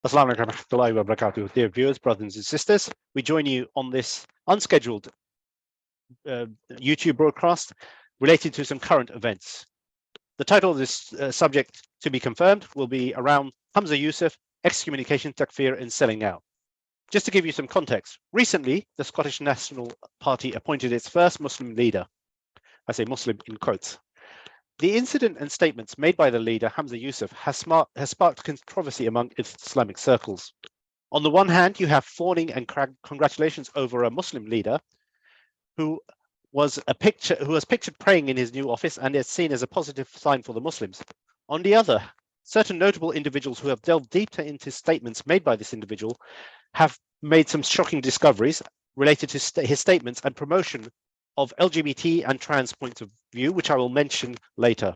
Assalamu alaikum warahmatullahi wabarakatuh. Dear viewers, brothers and sisters, we join you on this unscheduled YouTube broadcast related to some current events. The title of this subject to be confirmed will be around Humza Yousaf, excommunication, takfir, and selling out. Just to give you some context, recently the Scottish National Party appointed its first Muslim leader. I say Muslim in quotes. The incident and statements made by the leader, Hamza Yousef, has sparked controversy among Islamic circles. On the one hand, you have fawning and congratulations over a Muslim leader who was pictured praying in his new office and is seen as a positive sign for the Muslims. On the other, certain notable individuals who have delved deeper into statements made by this individual have made some shocking discoveries related to his statements and promotion of LGBT and trans points of view, which I will mention later.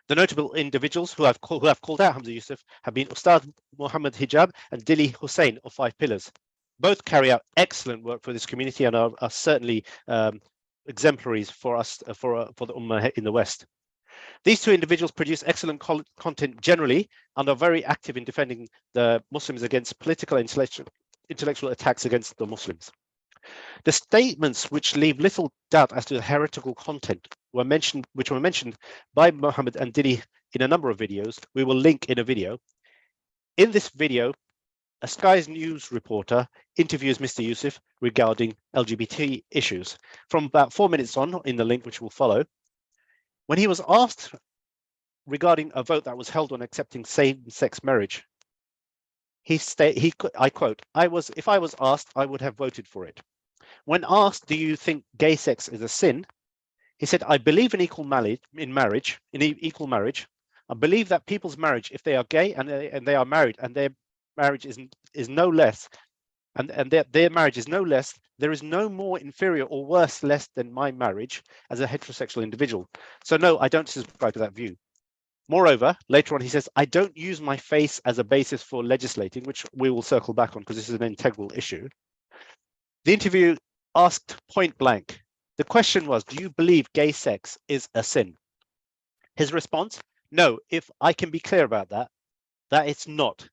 The notable individuals who have called out Hamza Yousaf have been Ustad Mohammed Hijab and Dili Hussein of 5 Pillars. Both carry out excellent work for this community and are certainly exemplaries for us, for the Ummah in the West. These two individuals produce excellent content generally and are very active in defending the Muslims against political and intellectual attacks against the Muslims. The statements which leave little doubt as to the heretical content which were mentioned by Mohammed and Dili in a number of videos. We will link in a video. In this video, a Sky News reporter interviews Mr. Yousaf regarding LGBT issues. From about 4 minutes on in the link which will follow, when he was asked regarding a vote that was held on accepting same-sex marriage, I quote, if I was asked, I would have voted for it. When asked, do you think gay sex is a sin? He said, I believe in equal marriage. I believe that people's marriage, if they are gay and they are married and their marriage is no less, and their marriage is no less, there is no more inferior or worse less than my marriage as a heterosexual individual. So no, I don't subscribe to that view. Moreover, later on, he says, I don't use my face as a basis for legislating, which we will circle back on because this is an integral issue. The interview asked point blank, the question was, do you believe gay sex is a sin? His response, no, if I can be clear about that it's not.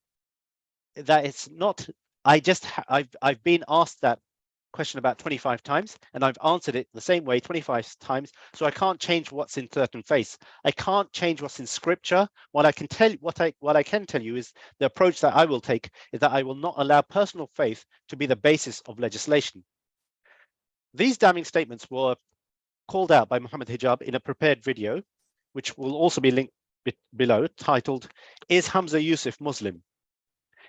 I've been asked that question about 25 times and I've answered it the same way 25 times, so I can't change what's in certain face. I can't change what's in scripture. What I can tell you is the approach that I will take is that I will not allow personal faith to be the basis of legislation. These damning statements were called out by Mohammed Hijab in a prepared video, which will also be linked below, titled, Is Hamza Yousaf Muslim?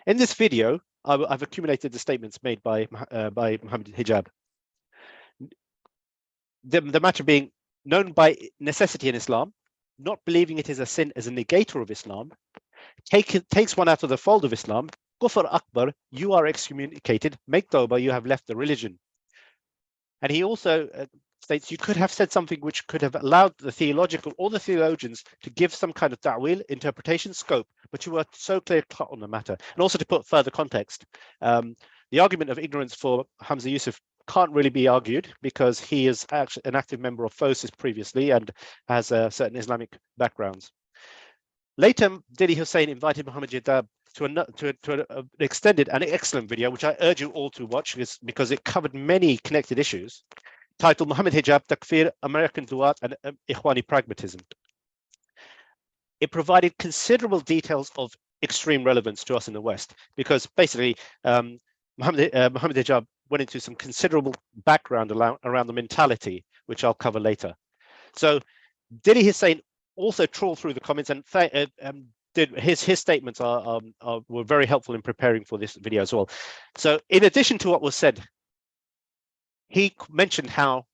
In this video, I've accumulated the statements made by Mohammed Hijab. The matter being known by necessity in Islam, not believing it is a sin as a negator of Islam, takes one out of the fold of Islam, Kufr Akbar, you are excommunicated, make tawbah, you have left the religion. And he also states you could have said something which could have allowed the theologians to give some kind of ta'wil, interpretation, scope, but you were so clear-cut on the matter. And also to put further context, the argument of ignorance for Hamza Yousaf can't really be argued because he is actually an active member of FOSIS previously and has certain Islamic backgrounds. Later, Dili Hussein invited Mohammed Hijab to an extended and excellent video, which I urge you all to watch because it covered many connected issues, titled Mohammed Hijab, Takfeer, American Duat, and Ikhwani Pragmatism. It provided considerable details of extreme relevance to us in the West, because basically Mohammed Hijab went into some considerable background around the mentality, which I'll cover later. So Dili Hussein also trawled through the comments and his statements were very helpful in preparing for this video as well. So in addition to what was said, he mentioned how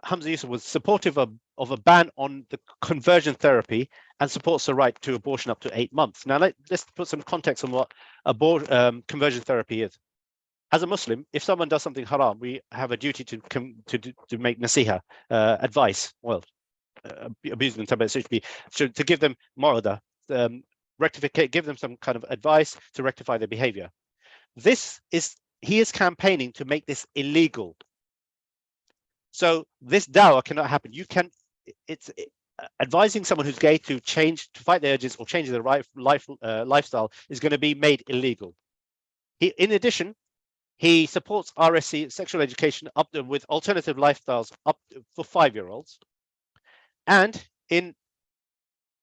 Hamza Yousaf was supportive of a ban on the conversion therapy and supports the right to abortion up to 8 months. Now let's put some context on what conversion therapy is. As a Muslim, if someone does something haram, we have a duty to make nasiha, advice, abusement, to give them murada, give them some kind of advice to rectify their behavior. He is campaigning to make this illegal. So this dawah cannot happen. advising someone who's gay to fight their urges or change their lifestyle is going to be made illegal. In addition, he supports RSC, sexual education, with alternative lifestyles for 5-year-olds. And in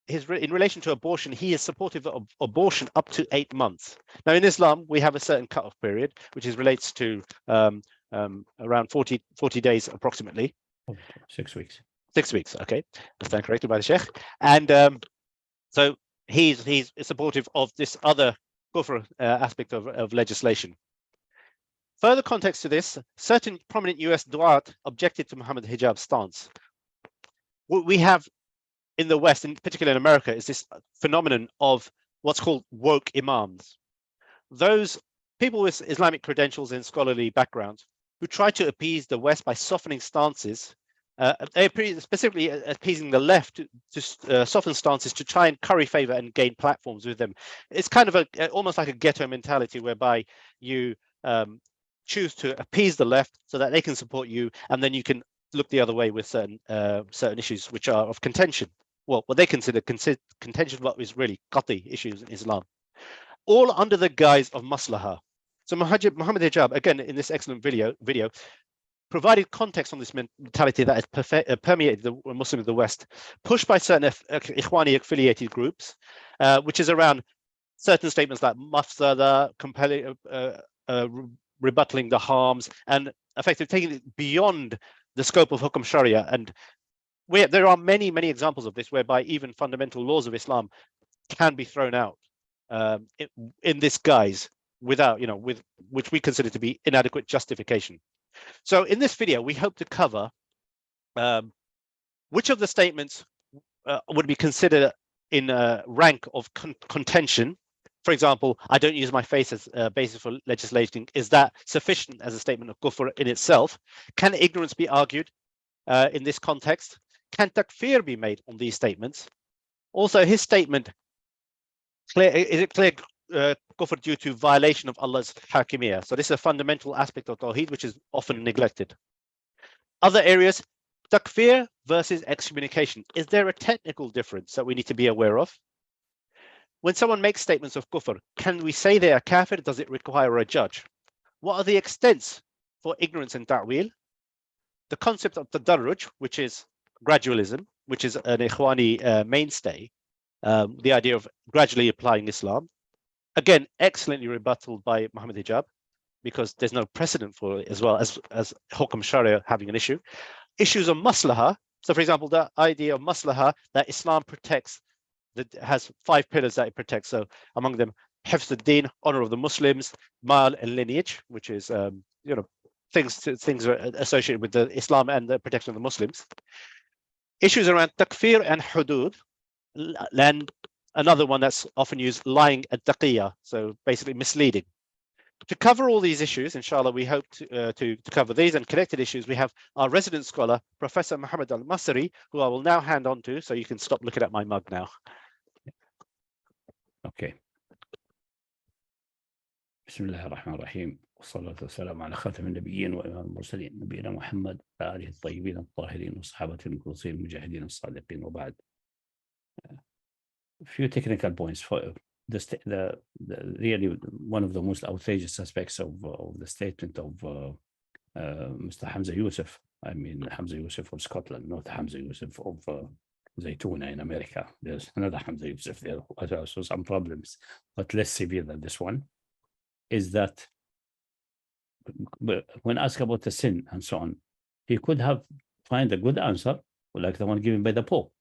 relation to abortion, he is supportive of abortion up to 8 months. Now, in Islam, we have a certain cutoff period, which relates to around 40 days approximately. 6 weeks. 6 weeks, okay. That's then corrected by the Sheikh. And so he's supportive of this other kufr aspect of legislation. Further context to this, certain prominent US du'at objected to Mohammed Hijab's stance. What we have in the West, in particular in America, is this phenomenon of what's called woke imams. Those people with Islamic credentials and scholarly backgrounds who try to appease the West by softening stances, specifically appeasing the left to soften stances to try and curry favor and gain platforms with them. It's kind of almost like a ghetto mentality whereby you choose to appease the left so that they can support you, and then you can look the other way with certain issues which are of contention. Well, what they consider contention, what is really qati issues in Islam, all under the guise of Maslaha. So Mohammed Hijab, again in this excellent video, provided context on this mentality that has permeated the Muslims of the West, pushed by certain Ikhwani affiliated groups, which is around certain statements like Mafsadah, compelling, rebuttaling the harms, and effectively taking it beyond the scope of Hukum Sharia. And there are many examples of this whereby even fundamental laws of Islam can be thrown out in this guise without, which we consider to be inadequate justification. So in this video, we hope to cover which of the statements would be considered in a rank of contention. For example, I don't use my face as a basis for legislating. Is that sufficient as a statement of kufr in itself? Can ignorance be argued in this context? Can takfeer be made on these statements? Also, his statement, is it clear kufr due to violation of Allah's Hakimiyyah? So this is a fundamental aspect of Tawheed, which is often neglected. Other areas, takfeer versus excommunication. Is there a technical difference that we need to be aware of? When someone makes statements of kufr, can we say they are kafir? Does it require a judge? What are the extents for ignorance and ta'wil? The concept of tadarruj, which is gradualism, which is an Ikhwani mainstay, the idea of gradually applying Islam. Again, excellently rebutted by Mohammed Hijab, because there's no precedent for it, as well as Hukum Sharia having an issue. Issues of Maslaha. So for example, the idea of Maslaha, that Islam protects, that has 5 pillars that it protects. So among them, Hifz ad-Din, honor of the Muslims, Mal and lineage, which is things are associated with the Islam and the protection of the Muslims. Issues around takfir and hudud, and another one that's often used, lying ad-Taqiyya, so basically misleading. To cover all these issues, inshallah, we hope to cover these and connected issues. We have our resident scholar, Professor Muhammad al-Masri, who I will now hand on to, so you can stop looking at my mug now. Okay. Bismillah ar-Rahman ar-Rahim. والصلاة والسلام على خاتم النبيين وإمام المرسلين نبينا محمد وآله الطيبين الطاهرين وصحابته المخلصين المجاهدين الصادقين وبعد. A few technical points for the really one of the most outrageous aspects of the statement of Mr. Hamza Yousaf. I mean Hamza Yousaf of Scotland, not Hamza Yousaf of Zaytuna in America. There's another Hamza Yousaf there who has also some problems, but less severe than this one. Is that when asked about the sin and so on, he could have find a good answer, like the one given by the Pope.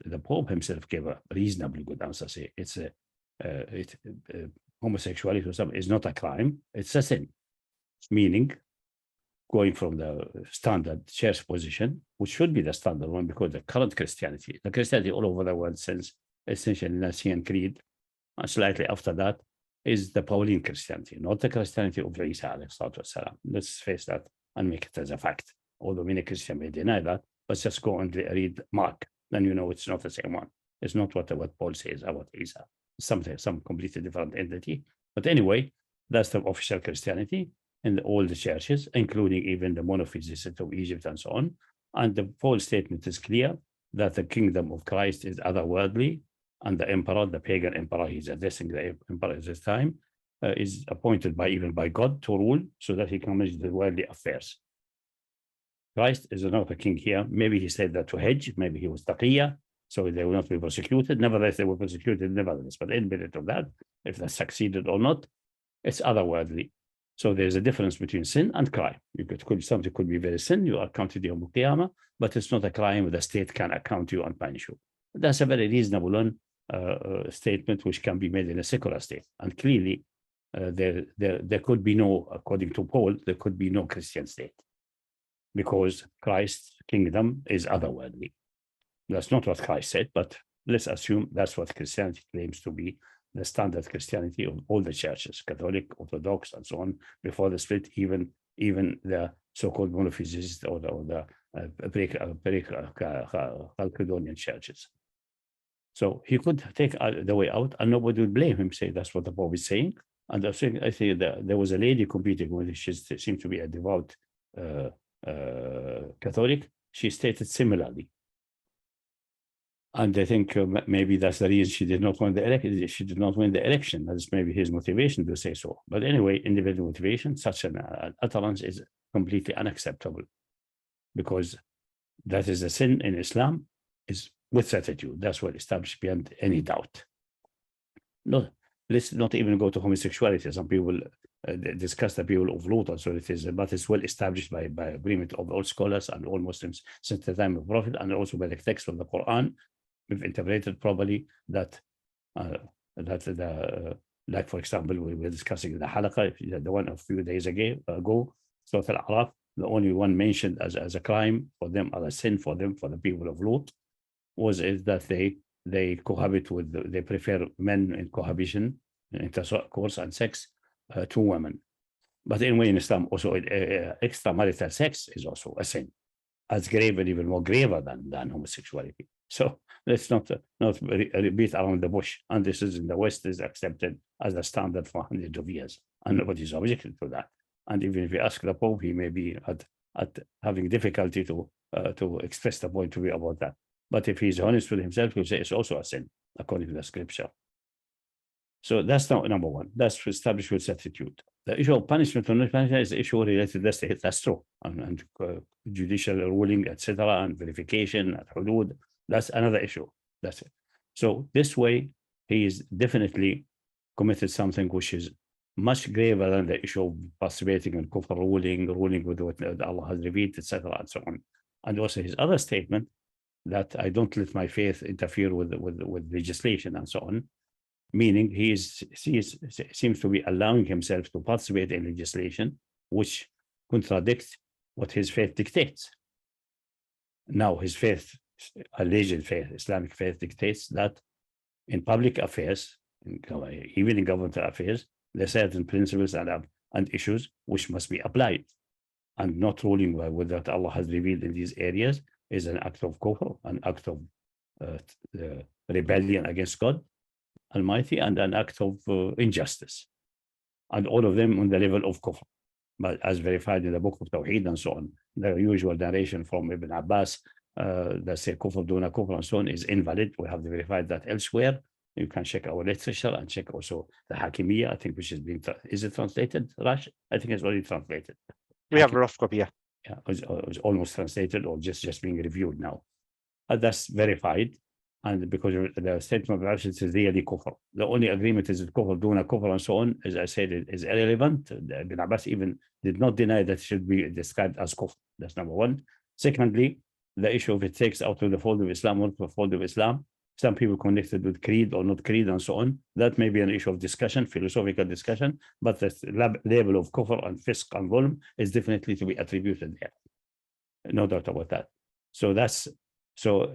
The Pope himself gave a reasonably good answer. Say it's homosexuality or something is not a crime; it's a sin. Meaning, going from the standard church position, which should be the standard one, because the current Christianity all over the world since essentially Nicene Creed, and slightly after that, is the Pauline Christianity, not the Christianity of Isa alayhi salatu wasalam. Let's face that and make it as a fact. Although many Christians may deny that, but just go and read Mark, then you know it's not the same one. It's not what Paul says about Isa. Some completely different entity. But anyway, that's the official Christianity in all the churches, including even the monotheists of Egypt and so on. And the Paul statement is clear that the kingdom of Christ is otherworldly, and the emperor, the pagan emperor, he's addressing the emperor at this time, is appointed even by God to rule so that he can manage the worldly affairs. Christ is not a king here. Maybe he said that to hedge, maybe he was taqiyya, so they will not be persecuted. Nevertheless, they were persecuted, nevertheless. But in benefit of that, if that succeeded or not, it's otherworldly. So there's a difference between sin and crime. Something could be very sin, you are counted Yawm al-Qiyamah, but it's not a crime the state can account you and punish you. That's a very reasonable one, statement which can be made in a secular state. And clearly, there could be no, according to Paul, there could be no Christian state, because Christ's kingdom is otherworldly. That's not what Christ said, but let's assume that's what Christianity claims to be the standard Christianity of all the churches, Catholic, Orthodox, and so on, before the split, even the so-called monotheist or the Chalcedonian churches. So he could take the way out, and nobody would blame him, say that's what the Pope is saying. And I think there was a lady competing with, she seemed to be a devout Catholic. She stated similarly. And I think maybe that's the reason she did not win the election. She did not win the election. That's maybe his motivation to say so. But anyway, individual motivation, such an utterance is completely unacceptable, because that is a sin in Islam, is with attitude. That's what established beyond any doubt. No, let's not even go to homosexuality. Some people discuss the people of Lot, so it is, but it's well established by agreement of all scholars and all Muslims since the time of the Prophet, and also by the text of the Quran. We've interpreted probably that like, for example, we were discussing the halaqah, the one a few days ago, Surah Al-A'raf, the only one mentioned as a crime for them, as a sin for them, for the people of Lot, is that they cohabit with, they prefer men in cohabitation, intercourse and sex to women. But anyway, in Islam, also extramarital sex is also a sin, as grave and even more graver than homosexuality. So let's not beat around the bush. And this is in the West is accepted as a standard for hundreds of years, and nobody's objected to that. And even if you ask the Pope, he may be at having difficulty to express the point of view about that. But if he's honest with himself, he'll say it's also a sin according to the scripture. So that's number one. That's established with attitude. The issue of punishment or not punishment is the issue related to the state. That's true. And judicial ruling, etc., and verification at Hudd. That's another issue. That's it. So this way, he is definitely committed something which is much graver than the issue of participating in Kufr ruling with what Allah has revealed, etc., and so on. And also his other statement that I don't let my faith interfere with legislation and so on, meaning he seems to be allowing himself to participate in legislation which contradicts what his faith dictates. Now his faith, alleged faith, Islamic faith, dictates that in public affairs, even in governmental affairs, there are certain principles and issues which must be applied, and not ruling by what Allah has revealed in these areas is an act of kufr, an act of rebellion against God Almighty, and an act of injustice, and all of them on the level of kufr. But as verified in the book of Tawheed and so on, the usual narration from Ibn Abbas that say kufr duna kufr and so on is invalid. We have verified that elsewhere. You can check our literature and check also the Hakimiyyah, I think, which is being, is it translated, Rash? I think it's already translated. We have a rough copy, yeah. Yeah, it's almost translated or just being reviewed now. And that's verified. And because the statement of Rashi is really kufr. The only agreement is kufr, duna kufr, and so on, as I said, is irrelevant. Ibn Abbas even did not deny that it should be described as kufr. That's number one. Secondly, the issue of it takes out of the fold of Islam or the fold of Islam. Some people connected with creed or not creed and so on. That may be an issue of discussion, philosophical discussion, but the level of kufr and fisk and zulm is definitely to be attributed there. No doubt about that. So that's, so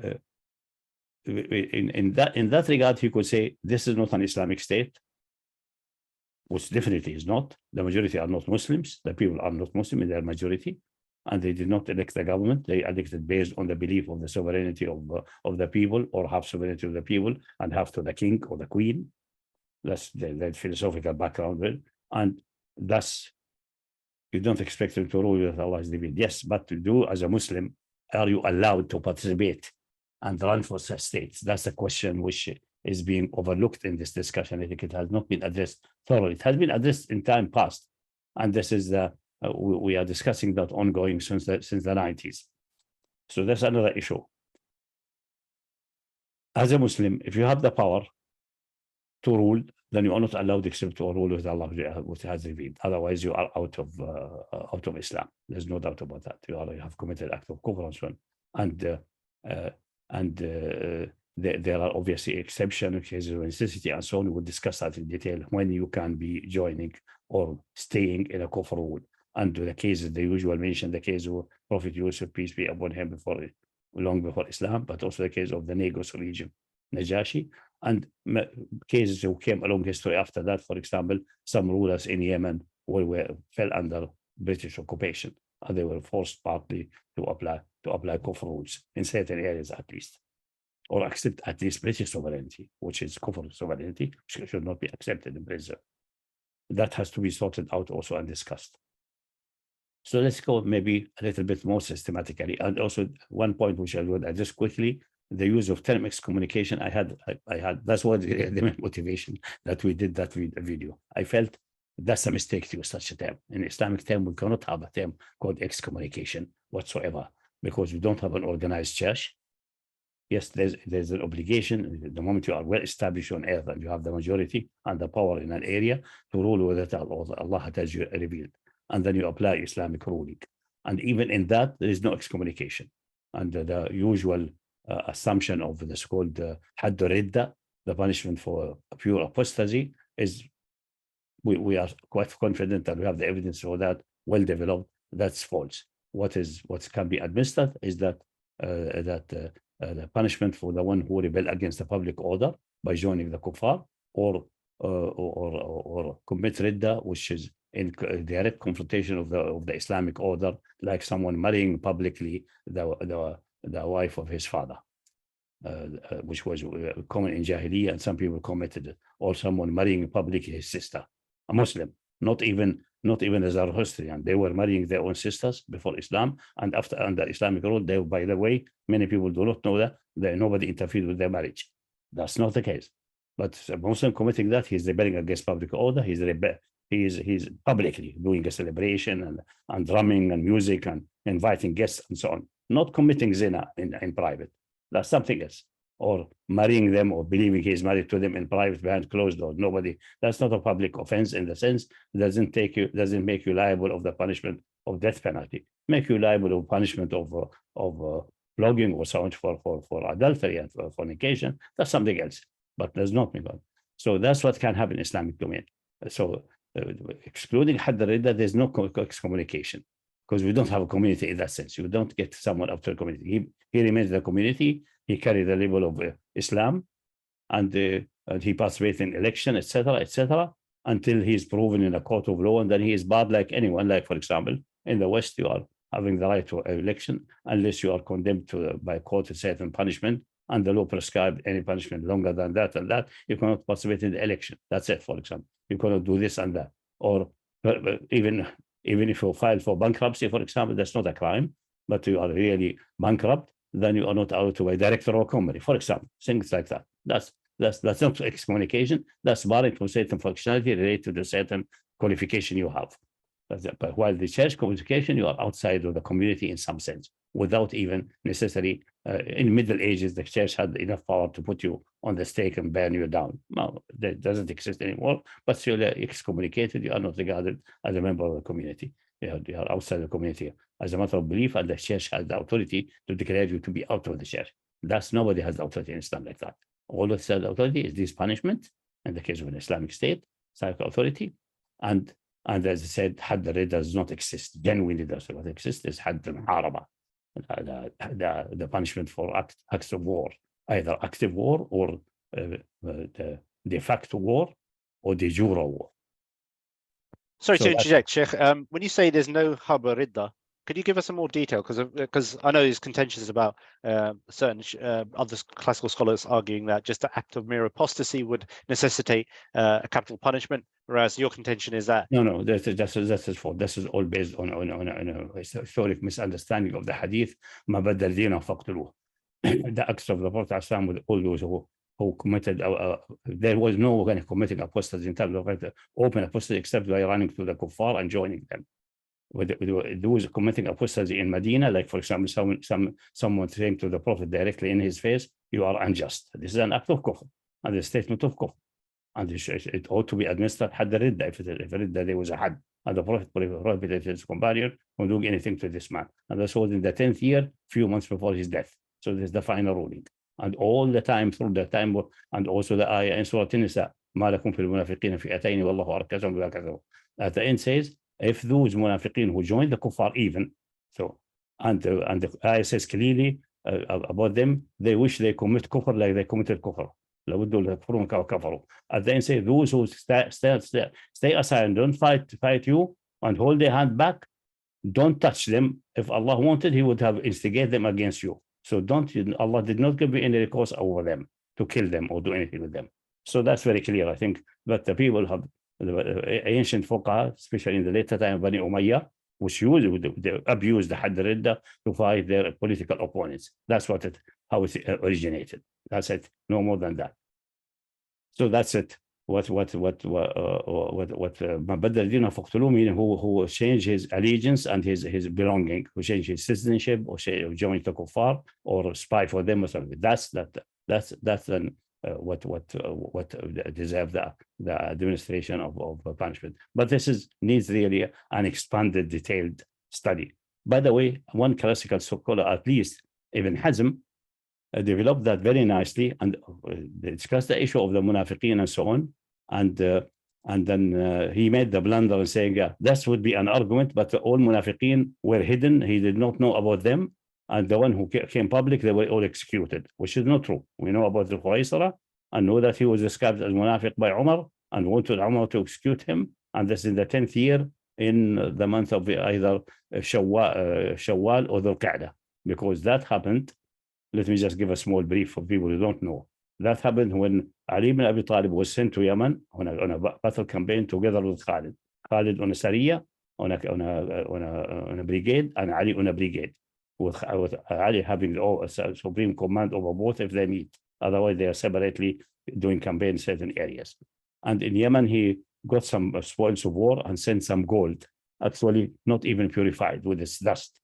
in that regard, you could say this is not an Islamic state, which definitely is not. The majority are not Muslims. The people are not Muslim in their majority. And they did not elect the government. They elected based on the belief of the sovereignty of the people, or half sovereignty of the people and half to the king or the queen. That's the philosophical background. And thus, you don't expect them to rule with Allah's revealed. Yes, but to do as a Muslim, are you allowed to participate and run for such states? That's a question which is being overlooked in this discussion. I think it has not been addressed thoroughly. It has been addressed in time past, and this is we are discussing that ongoing since the 90s. So that's another issue. As a Muslim, if you have the power to rule, then you are not allowed except to rule with Allah, which has revealed. Otherwise, you are out of Islam. There's no doubt about that. You have committed act of kufr and so on. And there are obviously exceptions, cases of necessity, and so on. We will discuss that in detail when you can be joining or staying in a kufr rule. And the cases, the usual mention, the case of Prophet Yusuf, peace be upon him, long before Islam, but also the case of the Negus region, Najashi, and cases who came along history after that. For example, some rulers in Yemen fell under British occupation, and they were forced partly to apply kufr rules in certain areas at least, or accept at least British sovereignty, which is kufr sovereignty, which should not be accepted in prison. That has to be sorted out also and discussed. So let's go maybe a little bit more systematically. And also one point which I would address quickly, the use of term excommunication. I had that's what the main motivation that we did that video. I felt that's a mistake to use such a term. In Islamic term, we cannot have a term called excommunication whatsoever, because we don't have an organized church. Yes, there's an obligation the moment you are well established on earth and you have the majority and the power in an area to rule with it, Allah has revealed. And then you apply Islamic ruling. And even in that, there is no excommunication. And the usual assumption of the so-called Ar-Riddah, the punishment for pure apostasy, is we are quite confident that we have the evidence for that well developed. That's false. What can be administered is that the punishment for the one who rebel against the public order by joining the kuffar or commit riddah, which is in direct confrontation of the Islamic order, like someone marrying publicly the wife of his father, which was common in Jahiliyyah, and some people committed it, or someone marrying publicly his sister, a Muslim, not even a Zoroastrian. They were marrying their own sisters before Islam, and after under Islamic rule, by the way, many people do not know that nobody interfered with their marriage. That's not the case. But a Muslim committing that, he's rebelling against public order. He's publicly doing a celebration and drumming and music and inviting guests and so on. Not committing zina in private. That's something else. Or marrying them or believing he's married to them in private behind closed doors. Nobody. That's not a public offense in the sense doesn't make you liable of the punishment of death penalty. Make you liable of punishment of flogging or so on for adultery and for fornication. That's something else. But there's not me. So that's what can happen in Islamic domain. So excluding Hadd al-Riddah, there's no excommunication because we don't have a community in that sense. You don't get someone up to the community. He remains the community. He carries the label of Islam, and he participates in election, etc., until he's proven in a court of law, and then he is barred like anyone. Like, for example, in the West, you are having the right to election unless you are condemned by court to certain punishment, and the law prescribed any punishment longer than that and that. You cannot participate in the election. That's it, for example. You cannot do this and that. Or even if you file for bankruptcy, for example, that's not a crime, but you are really bankrupt, then you are not allowed to be a director of a company, for example, things like that. That's not excommunication. That's barring from certain functionality related to the certain qualification you have. But while the church communication, you are outside of the community in some sense, without even necessary. In Middle Ages, the church had enough power to put you on the stake and burn you down. Now, that doesn't exist anymore, but you're excommunicated. You are not regarded as a member of the community. You are outside the community as a matter of belief, and the church has the authority to declare you to be out of the church. Nobody has the authority in Islam like that. All that said authority is this punishment, in the case of an Islamic state, Islamic authority, and as I said, Hadd al-Riddah does not exist. Genuinely does not exist. Is Hadd al-Muharaba, the punishment for acts of war, either active war or the de facto war or de jure war. Sorry to interject, Sheikh. When you say there's no Hijab Riddah, could you give us some more detail? Because I know there's contentions about certain other classical scholars arguing that just the act of mere apostasy would necessitate a capital punishment, whereas your contention is that no, that's his fault. This is all based on a historic misunderstanding of the hadith. ما بدل دينه فاقتلوه. the acts of the Prophet ﷺ with all those who committed, there was no kind of committing apostasy in terms of open apostasy except by running to the kuffar and joining them. With those committing apostasy in Medina, like for example, someone saying to the Prophet directly in his face, "You are unjust." This is an act of kufr and a statement of kufr, and it ought to be administered Ar-Riddah if there was a Hudd, and the Prophet prohibited his companion from doing anything to this man, and this was in the 10th year, few months before his death. So this is the final ruling, and all the time through the time, and also the ayah in Surah An-Nisa, "Ma lakum fil munafiqina fi'atayn wallahu arkasahum bima kasabu." At the end says, if those munafiqeen who joined the kuffar even, so, and the ayah says clearly about them, they wish they commit kufr like they committed kufr. At the end say, those who stay aside and don't fight you and hold their hand back, don't touch them. If Allah wanted, He would have instigated them against you. So Allah did not give you any recourse over them to kill them or do anything with them. So that's very clear. I think that the people have, the ancient fuqaha, especially in the later time of Bani Umayyah, which they abused the Ar-Riddah to fight their political opponents. That's how it originated. That's it. No more than that. So that's it. What Badr Dina Faqtulu, meaning who changed his allegiance and his belonging, who changed his citizenship, or joined the kuffar, or spy for them or something. That's then what deserve the administration of punishment. But this needs really an expanded, detailed study. By the way, one classical scholar, at least Ibn Hazm, developed that very nicely, and discussed the issue of the munafiqeen and so on, and then he made the blunder in saying, yeah, that would be an argument, but all munafiqeen were hidden, he did not know about them, and the one who came public, they were all executed, which is not true. We know about the Khuwaysarah, and know that he was described as munafiq by Umar, and wanted Umar to execute him, and this is in the 10th year, in the month of either Shawwal or Dhul Qa'dah, because that happened. Let me just give a small brief for people who don't know. That happened when Ali ibn Abi Talib was sent to Yemen on a battle campaign together with Khalid. Khalid on a Sariya, on a brigade, and Ali on a brigade, with Ali having the supreme command over both if they meet. Otherwise, they are separately doing campaign in certain areas. And in Yemen, he got some spoils of war and sent some gold, actually not even purified with its dust.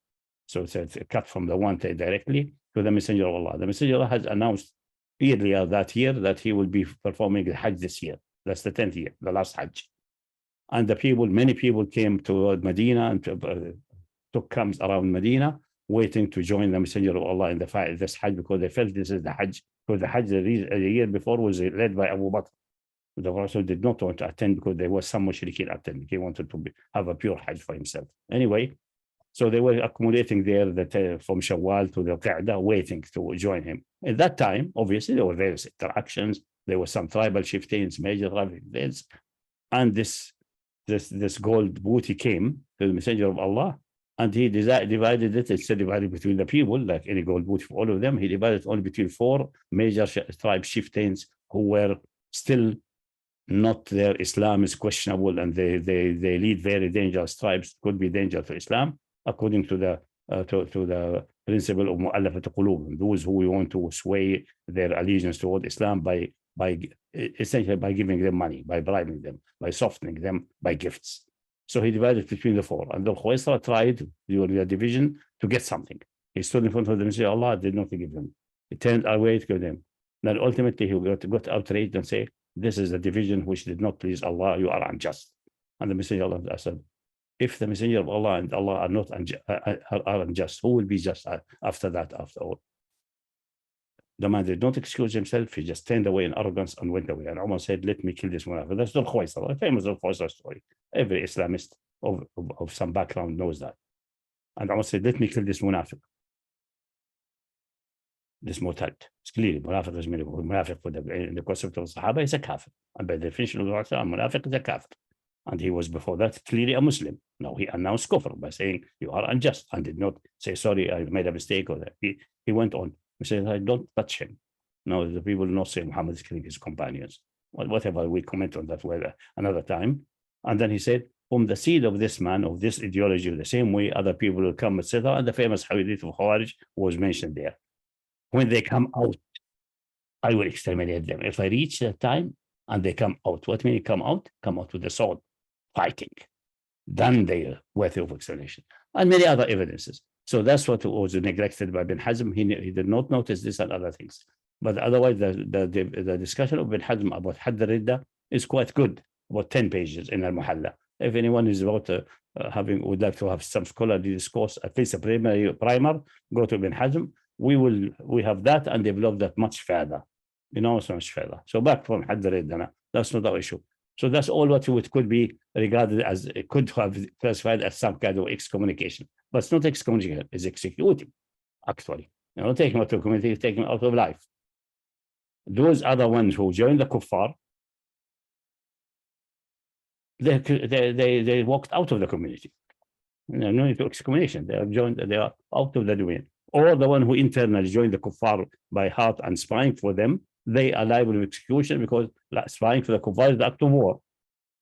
So it's cut from the one directly to the Messenger of Allah. The Messenger of Allah has announced earlier that year that he will be performing the Hajj this year. That's the 10th year, the last Hajj. And many people came to Medina and took camps around Medina, waiting to join the Messenger of Allah in this Hajj, because they felt this is the Hajj. Because the Hajj the year before was led by Abu Bakr. The Prophet did not want to attend because there was some mushrikeen attending. He wanted to have a pure Hajj for himself. Anyway, so they were accumulating there from Shawwal to the Qa'dah, waiting to join him. At that time, obviously, there were various interactions. There were some tribal chieftains, major tribal chieftains, and this gold booty came to the Messenger of Allah, and he divided it. Instead of divided between the people, like any gold booty for all of them, he divided only between 4 major tribe chieftains who were still not, their Islam is questionable, and they lead very dangerous tribes, could be danger to Islam, according to the principle of mu'allafat qulub, those who we want to sway their allegiance toward Islam by essentially by giving them money, by bribing them, by softening them, by gifts. So he divided between the 4, and the Khuwaysarah tried during the division to get something. He stood in front of the Messenger of Allah, did not give them. He turned away to give them. Then ultimately he got outraged and say, "This is a division which did not please Allah. You are unjust." And the Messenger of Allah said, if the Messenger of Allah and Allah are not unjust, who will be just after that, after all? The man did not excuse himself. He just turned away in arrogance and went away. And Umar said, "Let me kill this munafiq." That's the Khuwaysarah, a famous Khuwaysarah story. Every Islamist of some background knows that. And Umar said, "Let me kill this munafiq." This murtad. It's clearly munafiq is meaning munafiq in the concept of Sahaba is a kafir. And by the definition of the munafiq is a kafir. And he was before that clearly a Muslim. Now he announced kufr by saying, "You are unjust," and did not say, "Sorry, I made a mistake," or that. He went on. He said, "I don't touch him." Now the people will not say Muhammad is killing his companions. Well, whatever, we comment on that another time. And then he said, from the seed of this man, of this ideology, the same way other people will come, etc. And the famous hadith of Khawarij was mentioned there. when they come out, I will exterminate them. If I reach that time and they come out, what mean come out? Come out with the sword, fighting. Then they are worthy of extermination. And many other evidences. So that's what was neglected by Ibn Hazm. He did not notice this and other things. But otherwise, the discussion of Ibn Hazm about Ar-Riddah is quite good, about 10 pages in Al-Muhalla. If anyone is about would like to have some scholarly discourse, at least a primer, go to Ibn Hazm. We have that and develop that much further, so much further. So back from Ar-Riddah, that's not our issue. So that's all what it could be regarded as, it could have classified as some kind of excommunication. But it's not excommunication, it's executing, actually. Taking out of community, taking out of life. Those other ones who joined the kuffar, they walked out of the community. No need to excommunication. They are out of the domain. Or the one who internally joined the kuffar by heart and spying for them, they are liable to execution because spying for the kuffar is the act of war.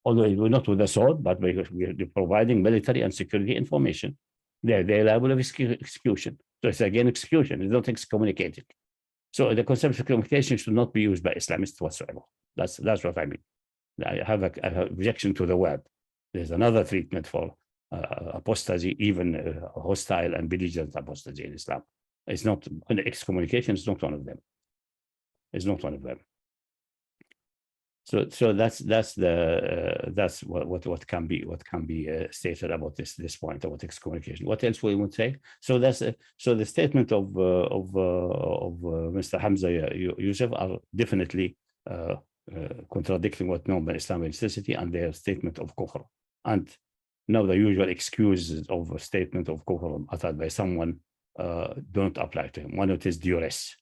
Although we're not with the sword, but we're providing military and security information. They're liable of execution. So it's again execution, it's not excommunicated. So the concept of excommunication should not be used by Islamists whatsoever. That's what I mean. I have an objection to the word. There's another treatment for apostasy, even hostile and belligerent apostasy in Islam. It's not excommunication. It's not one of them. It's not one of them. So that's what can be stated about this point about excommunication. What else we would say? So that's so the statement of Mr. Hamza Yousaf are definitely contradicting what known by Islamic necessity and their statement of kufr. And now the usual excuses of a statement of kufr uttered by someone don't apply to him. One of it is duress.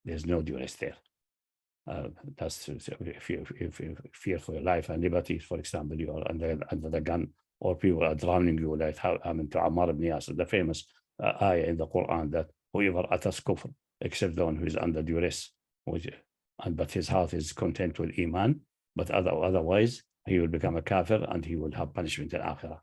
There's no duress there. That's fear for your life and liberty. For example, you are under the gun, or people are drowning you, like how happened to Ammar ibn Yasir, the famous ayah in the Quran that whoever utters kufr, except the one who is under duress, but his heart is content with iman, but otherwise he will become a kafir and he will have punishment in akhirah.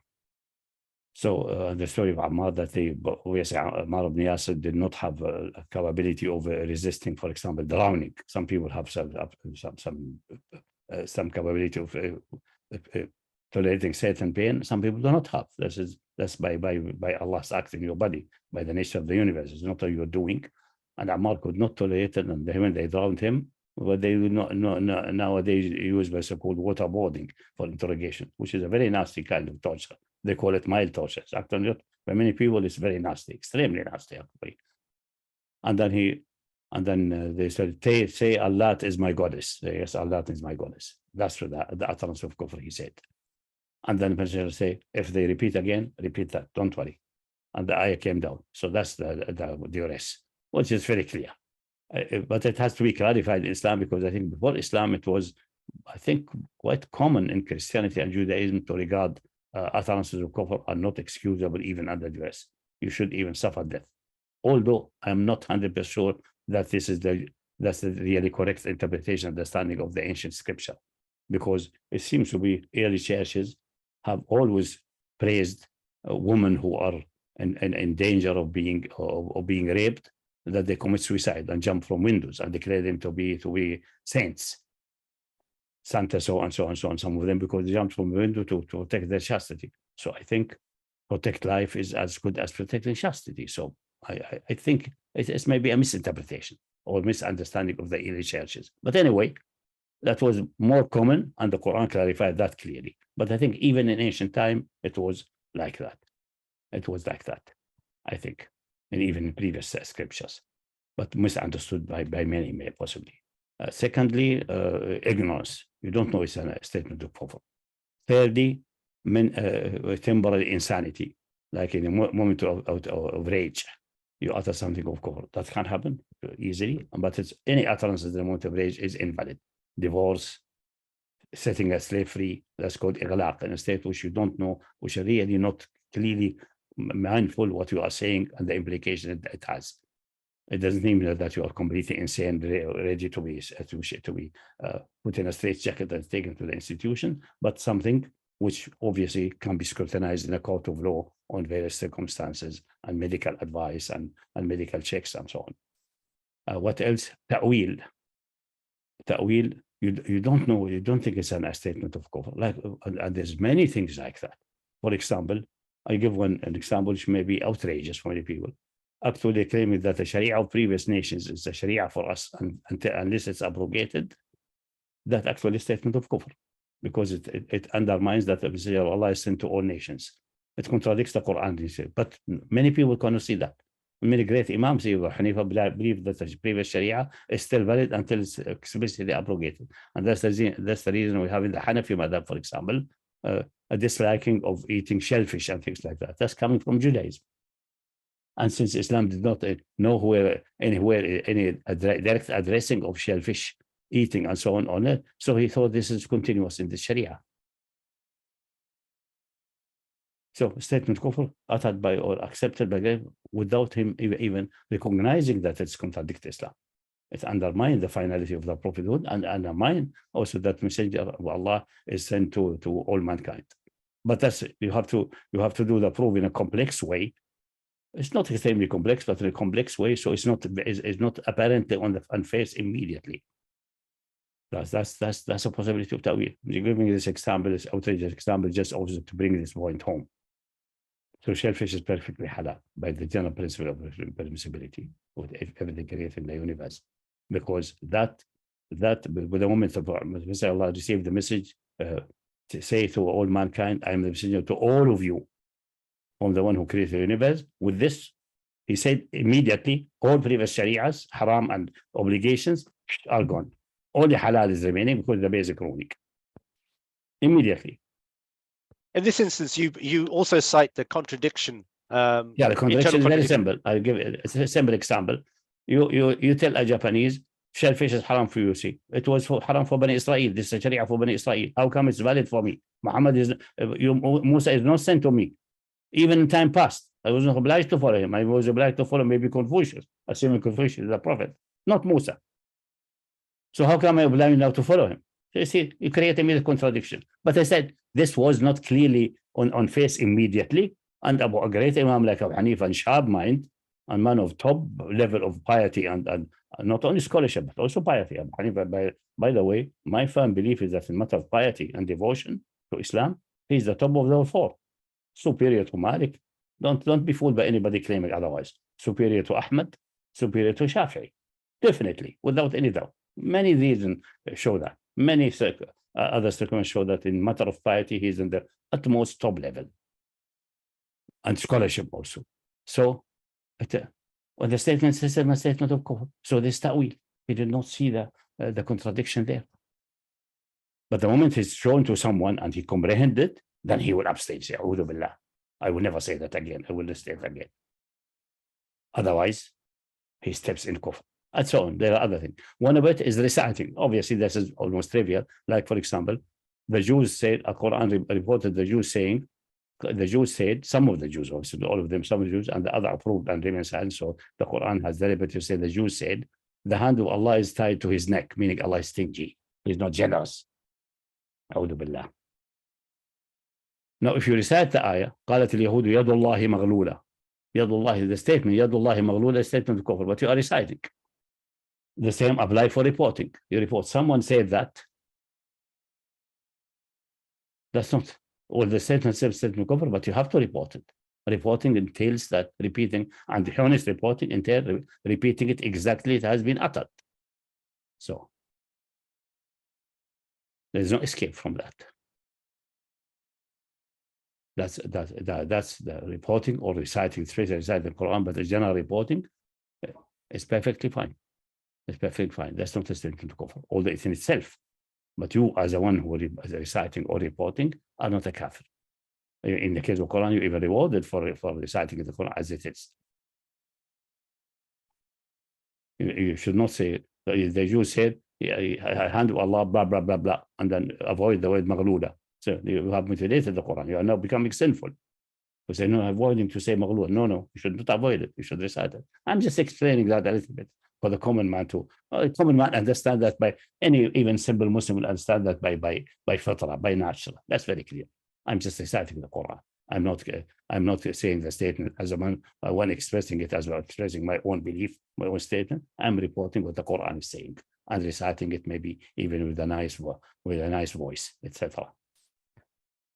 So the story of Ammar, that Ammar ibn Yasir did not have a capability of resisting, for example, drowning. Some people have some capability of tolerating certain pain. Some people do not have. That's by Allah's act in your body, by the nature of the universe. It's not what you're doing. And Ammar could not tolerate it, and when they drowned him, but they do not nowadays use the so-called waterboarding for interrogation, which is a very nasty kind of torture. They call it mild torture. It's actually not, by many people, it's very nasty, extremely nasty, actually. And then they said, say Allah is my goddess. Yes, Allah is my goddess. That's for the utterance of kufr, he said. And then the messenger say, if they repeat again, repeat that, don't worry. And the ayah came down. So that's the duress, which is very clear. But it has to be clarified in Islam, because I think before Islam, it was, I think, quite common in Christianity and Judaism to regard utterances of kufr are not excusable even under duress. You should even suffer death. Although I am not 100% sure that that's the really correct interpretation, understanding of the ancient scripture, because it seems to be early churches have always praised women who are in danger of being raped, that they commit suicide and jump from windows, and declare them to be saints. Santa, so on, so on, so on, some of them, because they jumped from the window to protect their chastity. So I think protect life is as good as protecting chastity. So I think it's maybe a misinterpretation or misunderstanding of the early churches. But anyway, that was more common, and the Quran clarified that clearly. But I think even in ancient time, it was like that. It was like that, I think, and even in previous scriptures, but misunderstood by many, possibly. Secondly, ignorance. You don't know it's a statement of kufr. Thirdly, temporary insanity, like in a moment of rage, you utter something of kufr. That can happen easily, but it's any utterance in the moment of rage is invalid. Divorce, setting a slave free, that's called ighlaq, in a state which you don't know, which are really not clearly mindful what you are saying and the implication it has. It doesn't mean that you are completely insane, ready to be put in a straitjacket and taken to the institution, but something which obviously can be scrutinized in a court of law on various circumstances and medical advice and medical checks and so on. What else? Ta'wil. Ta'wil, you don't know, you don't think it's a statement of kufr. Like, and there's many things like that. For example, I give an example which may be outrageous for many people. Actually claiming that the Sharia of previous nations is the Sharia for us, and unless it's abrogated, that actually statement of kufr, because it undermines that the Messenger of Allah is sent to all nations. It contradicts the Quran. But many people cannot see that. Many great Imams, Abu Hanifa, believe that the previous Sharia is still valid until it's explicitly abrogated. And that's the reason we have in the Hanafi madhab, for example, a disliking of eating shellfish and things like that. That's coming from Judaism. And since Islam did not know anywhere any direct addressing of shellfish eating and so on it, so he thought this is continuous in the Sharia. So statement kufr uttered by or accepted by God without him even recognizing that it's contradicts Islam. It undermines the finality of the prophethood and undermine also that Messenger of Allah is sent to all mankind. But that's you have to do the proof in a complex way. It's not extremely complex, but in a complex way, so it's not apparently on face immediately. That's a possibility of ta'wil. Giving this example, this outrageous example, just also to bring this point home. So shellfish is perfectly halal by the general principle of permissibility with everything created in the universe, because that with the moment of Messiah Allah received the message to say to all mankind, I am the messenger to all of you, from the one who created the universe. With this, he said immediately all previous shari'as, haram and obligations are gone. Only halal is remaining because the basic ruling. Immediately. In this instance, you also cite the contradiction. Yeah, the contradiction is very simple. I'll give it a simple example. You tell a Japanese shellfish is haram for you. See, it was haram for Bani Israel. This is a Sharia for Bani Israel. How come it's valid for me? Musa is not sent to me. Even in time past, I was not obliged to follow him. I was obliged to follow maybe Confucius, assuming Confucius is a prophet, not Musa. So how come I obliged now to follow him? You see, you create a immediate contradiction. But I said this was not clearly on face immediately. And a great Imam like Abu Hanifa and sharp mind, and man of top level of piety and not only scholarship, but also piety. Abu Hanifa, by the way, my firm belief is that in matter of piety and devotion to Islam, he's the top of the four. Superior to Malik. Don't be fooled by anybody claiming otherwise. Superior to Ahmad, superior to Shafi'i. Definitely, without any doubt. Many reasons show that. Many other circumstances show that in matter of piety, he's in the utmost top level. And scholarship also. So, when the statement says a statement of kufr, so this ta'wil, he did not see the contradiction there. But the moment it's shown to someone and he comprehended, then he will abstain. Say, A'udhu billah. I will never say that again. I will not say it again. Otherwise, he steps in kufr. And so on. There are other things. One of it is reciting. Obviously, this is almost trivial. Like, for example, the Jews said, a Quran reported the Jews saying, the Jews said, some of the Jews, obviously not all of them, some of the Jews, and the other approved and remains silent. So the Quran has the liberty to say the Jews said, the hand of Allah is tied to his neck, meaning Allah is stingy. He's not generous. A'udhu billah. Now, if you recite the ayah, قالت اليهود يد الله مغلولة. يد الله, the statement, يد الله مغلولة, is statement of kufr, but you are reciting. The same apply for reporting. You report, someone said that. That's not all the statement says statement of kufr, but you have to report it. Reporting entails that repeating, and the honest reporting entails repeating it exactly as it has been uttered. So there's no escape from that. That's the reporting or reciting, straight reciting the Quran, but the general reporting is perfectly fine. It's perfectly fine. That's not a statement of kufr, although it's in itself. But you, as a one who is reciting or reporting, are not a kafir. In the case of Quran, you're even rewarded for reciting the Quran as it is. You should not say, the Jews said, hand of Allah, blah, blah, blah, blah, and then avoid the word maghlula. So you have mutilated the Quran. You are now becoming sinful. You say, no, avoiding to say maghlula. No, you should not avoid it. You should recite it. I'm just explaining that a little bit for the common man to, common man understand that by any even simple Muslim will understand that by fitra, by natural. That's very clear. I'm just reciting the Quran. I'm not saying the statement as a one expressing it as well, expressing my own belief, my own statement. I'm reporting what the Quran is saying and reciting it, maybe even with a nice voice, etc.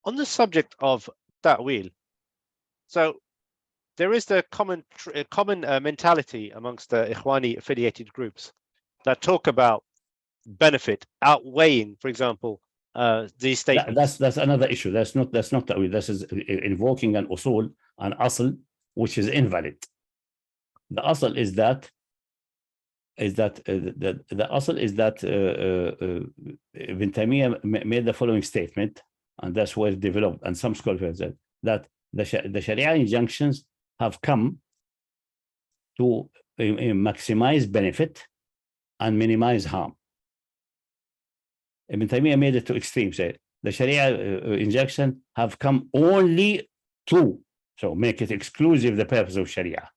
On the subject of ta'wil, so there is the common mentality amongst the Ikhwani affiliated groups that talk about benefit outweighing, for example, these statements. That's another issue. That's not ta'wil. This is invoking an usool, an asl, which is invalid. The asl is that the asl is that Ibn Taymiyyah made the following statement, and that's where it developed. And some scholars said that the Sharia injunctions have come to maximize benefit and minimize harm. Ibn Taymiyyah made it to extreme. Say the Sharia injunction have come only to, so make it exclusive the purpose of Sharia.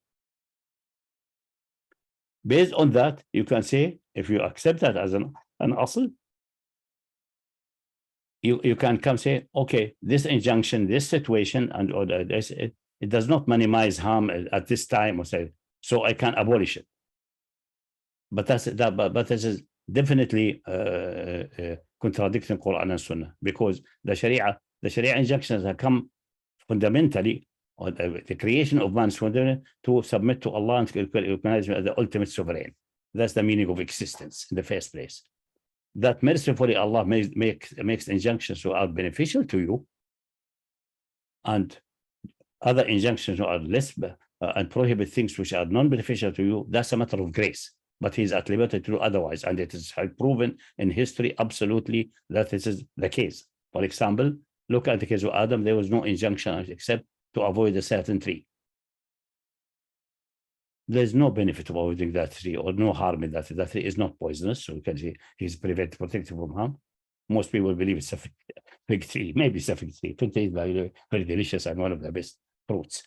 Based on that, you can say, if you accept that as an asl, you can come say, okay, this injunction, this situation, and or this, it does not minimize harm at this time, or say, so I can abolish it. But but this is definitely contradicting Quran and Sunnah, because the Sharia injunctions have come fundamentally, or the creation of man's fundament, to submit to Allah and recognize him as the ultimate sovereign. That's the meaning of existence in the first place. That mercifully Allah makes injunctions that are beneficial to you, and other injunctions are less and prohibit things which are non-beneficial to you. That's a matter of grace. But he's at liberty to do otherwise, and it is proven in history absolutely that this is the case. For example, look at the case of Adam. There was no injunction except to avoid a certain tree. There's no benefit of avoiding that tree, or no harm in that. That tree is not poisonous, so you can see he's protected from harm. Most people believe it's a fig tree. Maybe it's a fig tree. Fig tree is very, very delicious and one of the best fruits.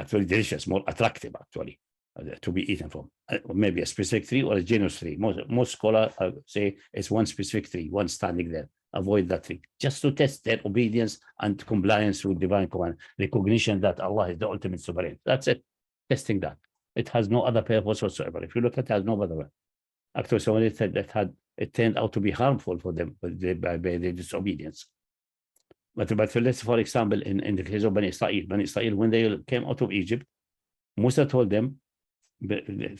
Very delicious, more attractive actually, to be eaten from. Maybe a specific tree or a genus tree. Most scholars say it's one specific tree, one standing there. Avoid that tree, just to test their obedience and compliance with divine command, recognition that Allah is the ultimate sovereign. That's it, testing that. It has no other purpose whatsoever. If you look at it, it has no other way. Actually, somebody said that it turned out to be harmful for them by their disobedience. But let's, for example, in the case of Bani Israel, when they came out of Egypt, Musa told them,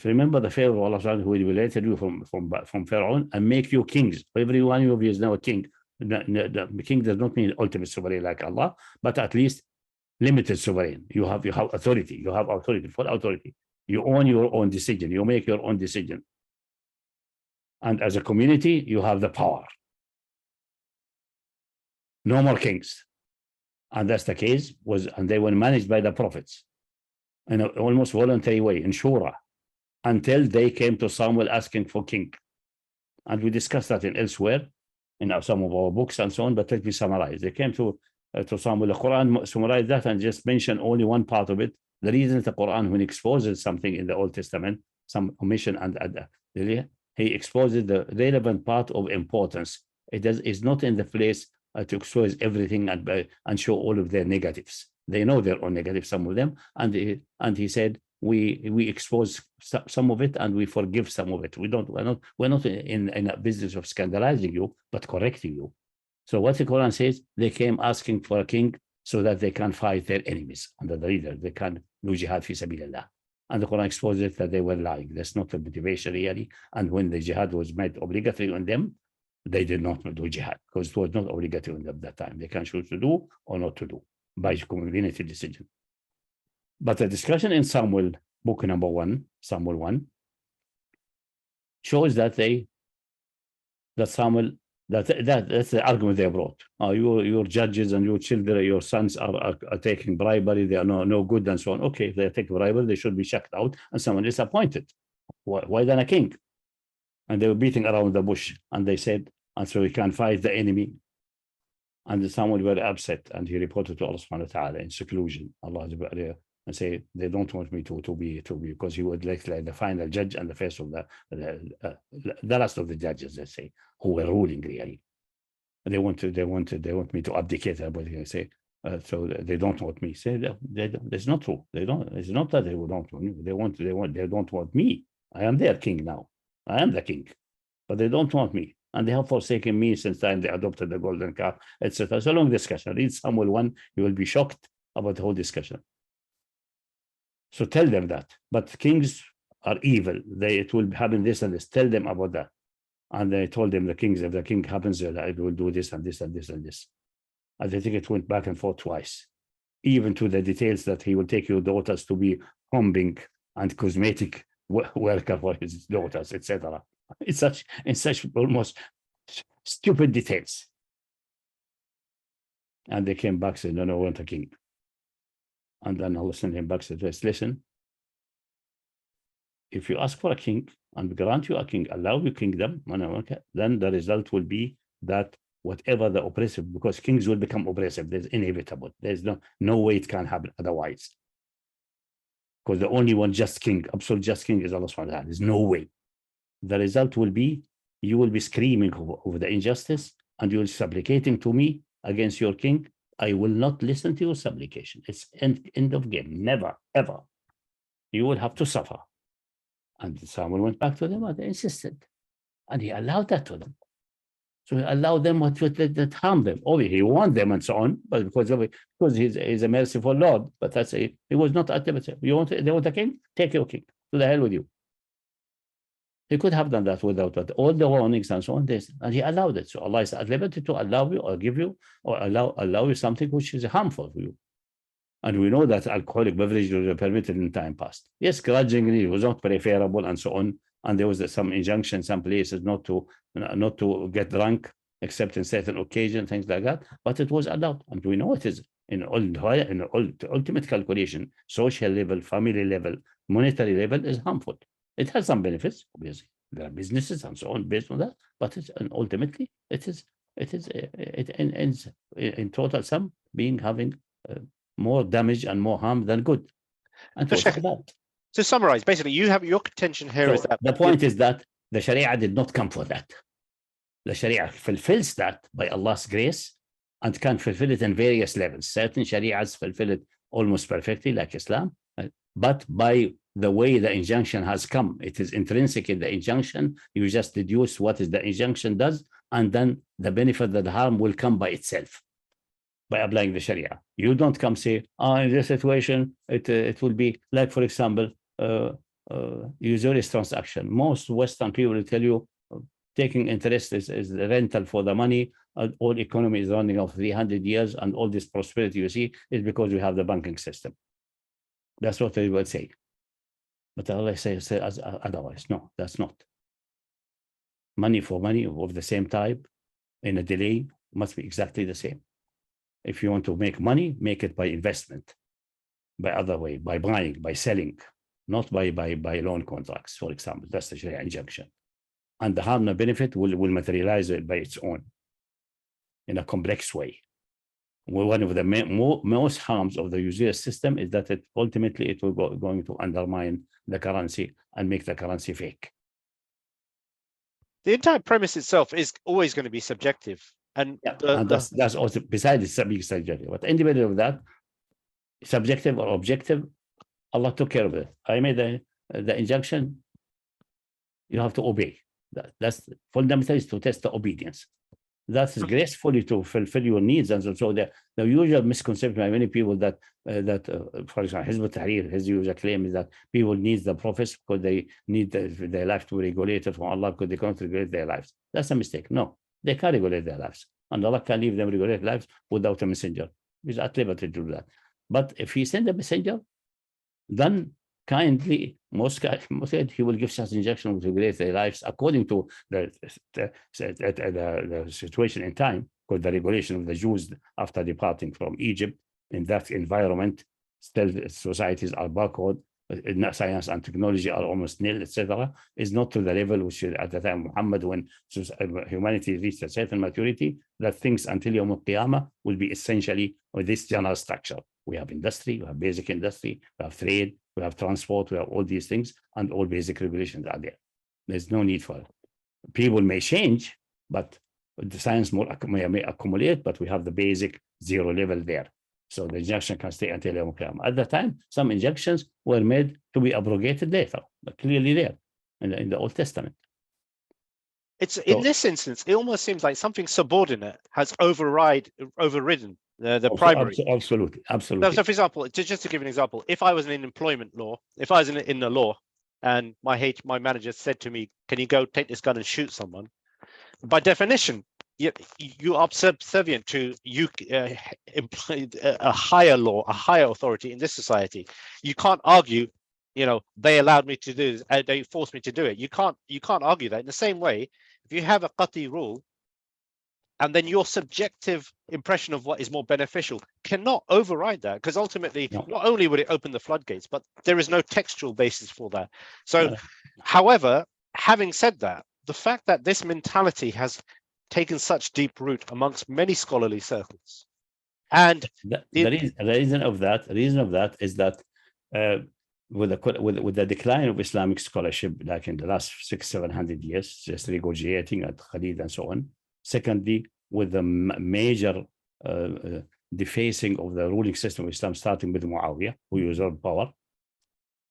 remember the Pharaoh Allah who liberated you from Pharaoh and make you kings. Every one of you is now a king. The king does not mean ultimate sovereign like Allah, but at least limited sovereign. You have authority. You have authority, full authority. You own your own decision. You make your own decision. And as a community, you have the power. No more kings. And that's the case, and they were managed by the prophets in an almost voluntary way, in Shura, until they came to Samuel asking for king. And we discussed that in elsewhere, in some of our books and so on, but let me summarize. They came to Samuel. The Quran summarized that and just mentioned only one part of it. The reason the Quran, when it exposes something in the Old Testament, some omission, and he exposes the relevant part of importance. It's not in the place to expose everything and show all of their negatives. They know their own negatives, some of them, and he said, we expose some of it and we forgive some of it. We're not in a business of scandalizing you, but correcting you. So what the Quran says, they came asking for a king so that they can fight their enemies under the leader. They can do jihad fi sabilillah. And the Quran exposes that they were lying. That's not the motivation really. And when the jihad was made obligatory on them, they did not do jihad because it was not obligatory on them at that time. They can choose to do or not to do by community decision. But the discussion in Samuel, book number 1, Samuel 1, shows that that's the argument they brought. Your judges and your children, your sons are taking bribery. They are no good and so on. Okay, if they take bribery, they should be checked out and someone is appointed. Why then a king? And they were beating around the bush, and they said, and so we can fight the enemy. And Samuel were upset, and he reported to Allah subhanahu wa ta'ala in seclusion. Allah and say they don't want me to be because he would like the final judge and the first of the last of the judges, let's say, who were ruling really. They want me to abdicate. What can I say? So they don't want me. Say that's not true. They don't. It's not that they don't want me. They don't want me. I am their king now. I am the king, but they don't want me, and they have forsaken me since time they adopted the golden calf, etc. It's a long discussion. Read Samuel 1. You will be shocked about the whole discussion. So tell them that. But kings are evil. It will happen this and this. Tell them about that. And they told them the kings, if the king happens, it will do this and this and this and this. And I think it went back and forth twice, even to the details that he will take your daughters to be combing and cosmetic worker for his daughters, etc. It's in such almost stupid details. And they came back and said, no, I want a king. And then Allah sent him back and said, listen, if you ask for a king and grant you a king, allow you kingdom, then the result will be that whatever the oppressive, because kings will become oppressive, there's inevitable. There's no way it can happen otherwise. Because the only one just king, absolute just king is Allah subhanahu wa ta'ala. There's no way. The result will be, you will be screaming over the injustice and you will be supplicating to me against your king. I will not listen to your supplication. It's end of game. Never, ever. You will have to suffer. And someone went back to them and they insisted. And he allowed that to them. So he allowed them that harm them. Obviously, he warned them and so on, but because he's a merciful Lord, but that's it. He was not at liberty. They want a king? Take your king. To the hell with you. He could have done that without all the warnings and so on. And he allowed it. So Allah is at liberty to allow you or give you or allow you something which is harmful for you. And we know that alcoholic beverages were permitted in time past. Yes, grudgingly, it was not preferable and so on. And there was some injunction, some places not to get drunk, except in certain occasions, things like that. But it was allowed. And we know it is in ultimate calculation, social level, family level, monetary level is harmful. It has some benefits, obviously. There are businesses and so on based on that, but ultimately it ends in total sum having more damage and more harm than good. And to summarize, basically, you have your contention here is that the point is that the Sharia did not come for that. The Sharia fulfills that by Allah's grace and can fulfill it in various levels. Certain Sharias fulfill it almost perfectly, like Islam, but by the way the injunction has come, it is intrinsic in the injunction. You just deduce what is the injunction does, and then the benefit that the harm will come by itself by applying the Sharia. You don't come say, in this situation, it will be like, for example, usurious transaction. Most Western people will tell you taking interest is the rental for the money. All economy is running off 300 years, and all this prosperity you see is because we have the banking system. That's what they will say. But Allah says otherwise. No, that's not. Money for money of the same type in a delay must be exactly the same. If you want to make money, make it by investment, by other way, by buying, by selling, not by loan contracts, for example. That's the Sharia injunction. And the harm and benefit will materialize it by its own in a complex way. One of the most harms of the usurious system is that ultimately it will going to undermine the currency and make the currency fake. The entire premise itself is always going to be subjective. And, that's also besides the being subjective. But independent of that, subjective or objective, Allah took care of it. I made the injunction. You have to obey. That's fundamental, is to test the obedience. That is gracefully to fulfill your needs. And so the usual misconception by many people that for example, Hizb ut-Tahrir, his usual claim is that people need the prophets because they need their life to be regulated from Allah because they can't regulate their lives. That's a mistake. No, they can regulate their lives. And Allah can leave them regulate lives without a messenger. He's at liberty to do that. But if he sends a messenger, then kindly, most he will give such injunction to regulate their lives according to the situation in time, because the regulation of the Jews after departing from Egypt in that environment, still societies are backward, science and technology are almost nil, etc., is not to the level which at the time Muhammad, when humanity reached a certain maturity, that things until Yawm al-Qiyamah will be essentially with this general structure. We have industry, we have basic industry, we have trade, we have transport, we have all these things, and all basic regulations are there. There's no need for it. People may change, but the science may accumulate, but we have the basic 0 level there. So the injunction can stay until Yawm al-Qiyamah. At the time, some injunctions were made to be abrogated later, but clearly there in the Old Testament. It's in this instance, it almost seems like something subordinate has overridden the primary. Absolutely. So, for example, just to give an example, if I was in employment law, if I was in the law, and my manager said to me, "Can you go take this gun and shoot someone?" By definition, you are subservient to a higher law, a higher authority in this society. You can't argue, they allowed me to do this, they forced me to do it. You can't argue that. In the same way, if you have a qat'i rule, and then your subjective impression of what is more beneficial cannot override that, because ultimately, not only would it open the floodgates, but there is no textual basis for that. So, however, having said that, the fact that this mentality has taken such deep root amongst many scholarly circles, and the reason of that is that with the decline of Islamic scholarship, like in the last 600-700 years, just negotiating at Khalid and so on. Secondly, with the major defacing of the ruling system of Islam, starting with Muawiyah, who usurped power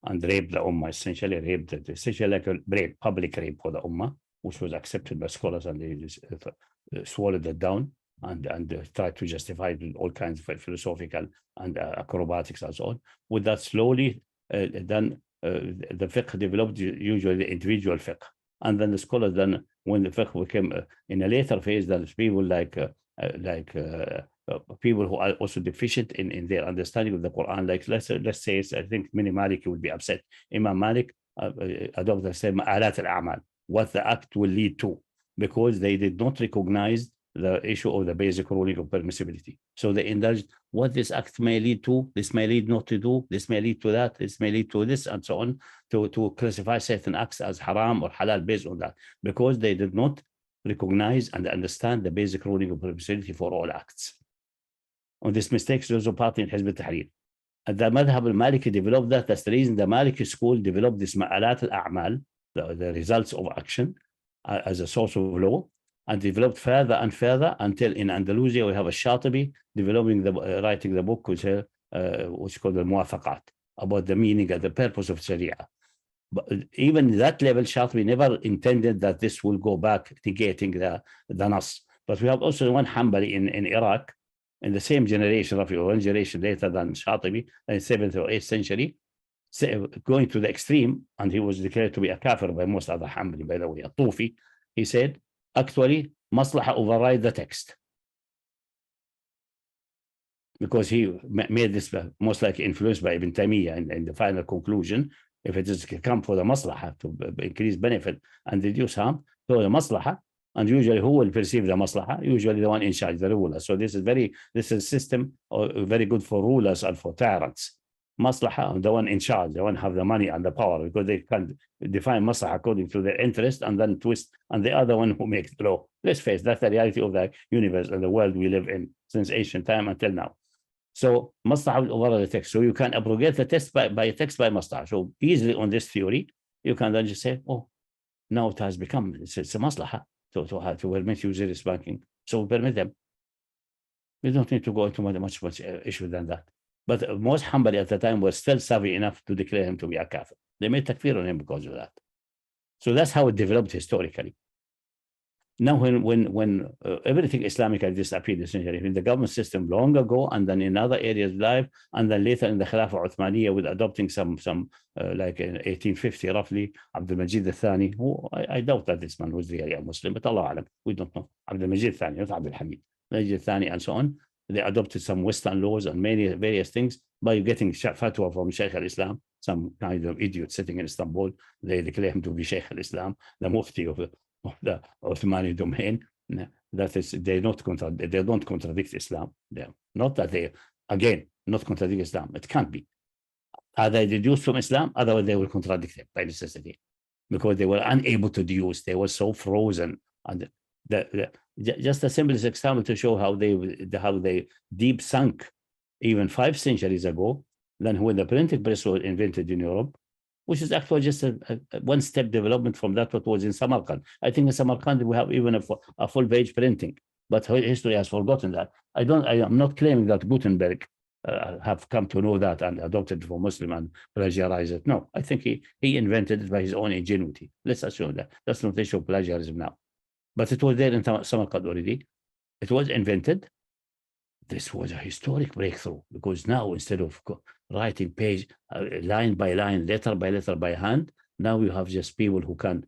and raped the Ummah, essentially like a public rape for the Ummah, which was accepted by scholars, and they just swallowed it down and tried to justify it with all kinds of philosophical and acrobatics and so on. With that, slowly, then the fiqh developed, usually the individual fiqh. And then the scholars, then when the fiqh became in a later phase, then people like people who are also deficient in their understanding of the Quran, like let's say, I think many Maliki would be upset. Imam Malik adopted the same ma'alat al-a'mal, what the act will lead to, because they did not recognize the issue of the basic ruling of permissibility. So they indulged what this act may lead to, this may lead not to do, this may lead to that, this may lead to this, and so on, to classify certain acts as haram or halal based on that, because they did not recognize and understand the basic ruling of permissibility for all acts. On this mistake, there's a party in Hizb al-Tahrir. And the Madhab al-Maliki developed that. That's the reason the Maliki school developed this ma'alat al-a'mal, the results of action, as a source of law, and developed further and further until in Andalusia we have a Shatibi developing writing the book which is called the Muwafaqat, about the meaning and the purpose of Sharia. But even that level, Shatibi never intended that this will go back negating the Nas. But we have also one Hanbali in Iraq, in the same generation, roughly one generation later than Shatibi, in the 7th or 8th century, going to the extreme, and he was declared to be a kafir by most other Hanbali, by the way, a Tufi. He said, actually, Maslaha override the text, because he made this most likely influenced by Ibn Taymiyyah in the final conclusion. If it is come for the Maslaha to increase benefit and reduce harm, so the Maslaha, and usually who will perceive the Maslaha? Usually the one in charge, the ruler. So this is a system very good for rulers and for tyrants. Maslaha, the one in charge, the one have the money and the power, because they can define Maslaha according to their interest and then twist, and the other one who makes the law. Let's face that's the reality of the universe and the world we live in since ancient time until now. So Maslaha will override the text. So you can abrogate the text by a text by Maslaha. So easily on this theory, you can then just say, oh, now it has become, it's a Maslaha to permit users banking. So we permit them. We don't need to go into much issue than that. But most Hanbali at the time were still savvy enough to declare him to be a kafir. They made takfir on him because of that. So that's how it developed historically. Now, when everything Islamic had disappeared, essentially, in the government system long ago, and then in other areas live, and then later in the Khilafah Uthmaniyya with adopting some like in 1850 roughly, Abdul Majid al-Thani, who I doubt that this man was really a Muslim, but Allah Alam, we don't know. Abdul Majid al-Thani, not Abdul Hamid. Majid al-Thani and so on. They adopted some Western laws and many various things by getting fatwa from Shaykh al-Islam, some kind of idiot sitting in Istanbul. They declare him to be Shaykh al-Islam, the Mufti of the Ottomani domain. That is, they don't contradict Islam. Not that they, again, not contradict Islam. It can't be. Either they deduce from Islam, otherwise they will contradict it by necessity, because they were unable to deduce. They were so frozen. And just the simplest example to show how they deep sunk even 5 centuries ago. Then when the printing press was invented in Europe, which is actually just a one-step development from that what was in Samarkand. I think in Samarkand we have even a full-page printing, but history has forgotten that. I am not claiming that Gutenberg have come to know that and adopted it for Muslim and plagiarize it. No, I think he invented it by his own ingenuity. Let's assume that. That's not the issue of plagiarism now. But it was there in Samarkand already. It was invented. This was a historic breakthrough because now instead of writing page line by line, letter by letter by hand, now you have just people who can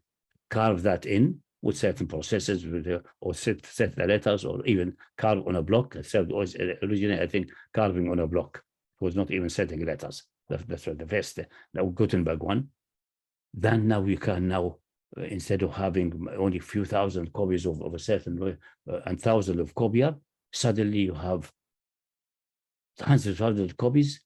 carve that in with certain processes or set the letters or even carve on a block. It was originally, I think, carving on a block. It was not even setting letters. That's the first, the Gutenberg one. Then now you can now, instead of having only a few thousand copies of a certain and thousands of copier, suddenly you have hundreds of thousands of copies,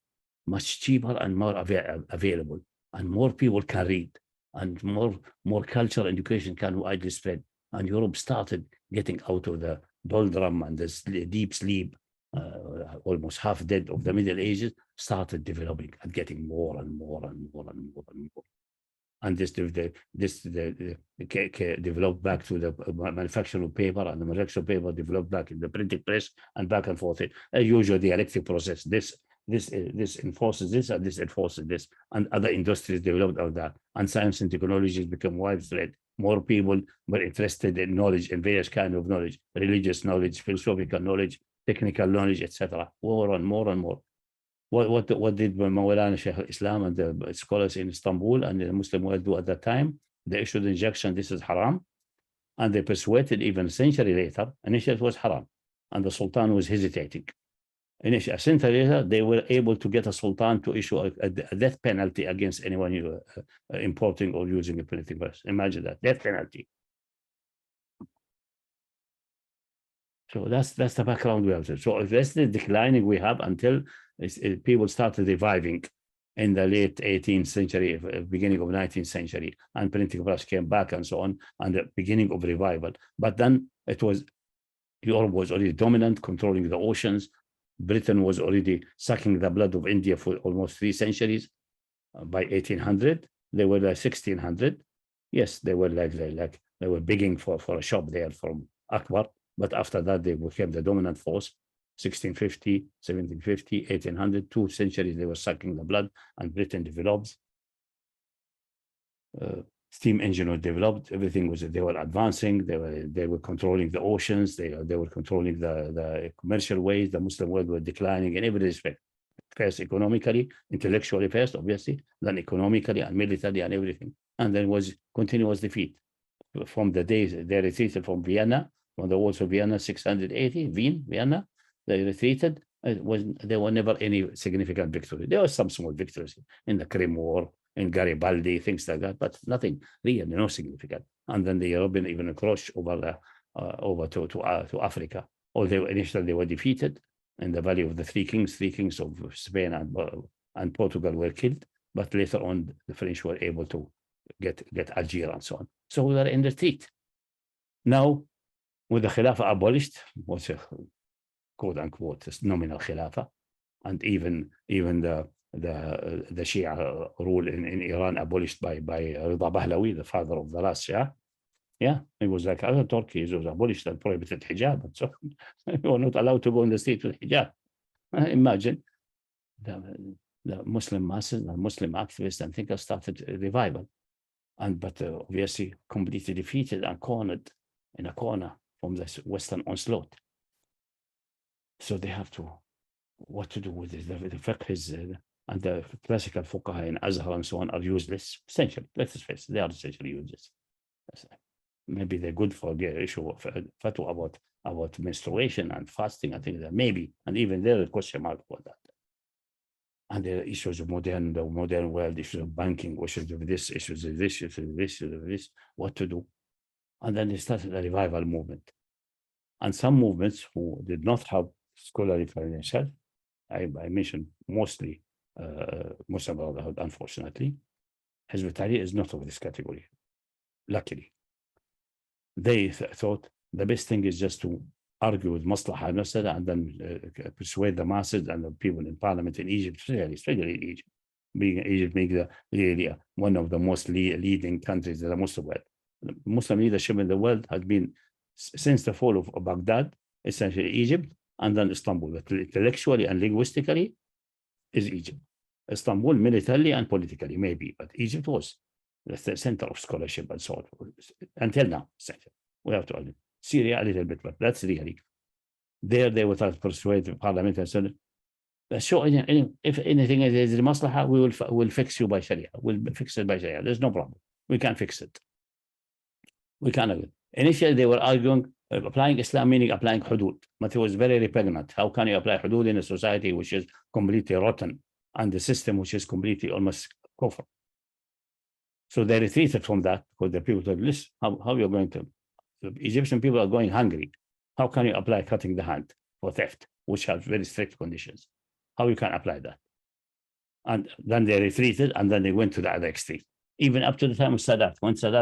much cheaper and more available, and more people can read, and more cultural education can widely spread. And Europe started getting out of the doldrum and the deep sleep, almost half dead of the Middle Ages, started developing and getting more and more and more and more and more. And this developed back to the manufacture of paper, and the manufacture of paper developed back in the printing press and back and forth. A usual dialectic process. This enforces this, and this enforces this, and other industries developed out of that. And science and technology become widespread. More people were interested in knowledge, in various kinds of knowledge, religious knowledge, philosophical knowledge, technical knowledge, etc. More and more and more. What did Mawlana Shaykh al-Islam and the scholars in Istanbul and the Muslim world do at that time? They issued an injunction, this is haram, and they persuaded even a century later, initially it was haram, and the Sultan was hesitating. Initially, a century later, they were able to get a Sultan to issue a death penalty against anyone importing or using a printing press. Imagine that, death penalty. So that's the background we have. So that's the declining we have until people started reviving in the late 18th century, beginning of 19th century, and printing press came back and so on, and the beginning of revival. But then Europe was already dominant, controlling the oceans. Britain was already sucking the blood of India for almost 3 centuries. By 1800, they were like 1600. Yes, they were they were begging for a shop there from Akbar. But after that, they became the dominant force. 1650, 1750, 1800, 2 centuries, they were sucking the blood, and Britain developed. Steam engine was developed. Everything was, they were advancing. They were controlling the oceans. They were controlling the commercial ways. The Muslim world were declining in every respect. First economically, intellectually first, obviously, then economically and militarily and everything. And then was continuous defeat. From the days they retreated from Vienna, from the walls of Vienna, 680, Vienna, they retreated. There were never any significant victory. There were some small victories in the Crim War, in Garibaldi, things like that, but nothing really, no significant. And then the European even encroached over to Africa. Although initially they were defeated in the Valley of the Three Kings of Spain and Portugal were killed, but later on the French were able to get Algiers and so on. So we were in retreat. Now, with the Khilafah abolished, what's a quote unquote nominal Khilafah, and even the Shia rule in Iran abolished by Ridha Pahlavi, the father of the last Shia. Yeah, it was like other Turkey, it was abolished and prohibited hijab, and so you were not allowed to go in the street with hijab. Imagine the Muslim masses and Muslim activists and thinkers started a revival, but obviously completely defeated and cornered in a corner from the Western onslaught. So they have to, what to do with this? The fiqh is, and the classical fuqaha in Azhar and so on are useless, essentially. Let's face it, they are essentially useless. Maybe they're good for the issue of fatwa about menstruation and fasting. I think that maybe, and even there is a question mark about that. And the issues of the modern world, issues of banking, issues of this, issues of this, issues of this, issues of this, what to do. And then they started a revival movement. And some movements who did not have scholarly financial, I mentioned mostly Muslim Brotherhood, unfortunately. Hizb ut-Tahrir is not of this category, luckily. They thought the best thing is just to argue with Maslaha and Mafsadah, and then persuade the masses and the people in parliament in Egypt, especially in Egypt, Egypt being really one of the most leading countries in the Muslim world. The Muslim leadership in the world has been since the fall of Baghdad, essentially Egypt, and then Istanbul. But intellectually and linguistically is Egypt. Istanbul militarily and politically, maybe, but Egypt was the center of scholarship and so on until now. We have to admit. Syria a little bit, but that's really there. They will try to persuade the parliament and so on. Sure, if anything is the Maslaha, we will fix you by Sharia. We'll fix it by Sharia. There's no problem. We can fix it. We cannot. Initially, they were arguing applying Islam, meaning applying hudud, but it was very repugnant. How can you apply hudud in a society which is completely rotten and the system which is completely almost kufr? So they retreated from that because the people said, listen, how you're going to, the Egyptian people are going hungry. How can you apply cutting the hand for theft, which has very strict conditions? How you can apply that? And then they retreated, and then they went to the other extreme. Even up to the time of Sadat,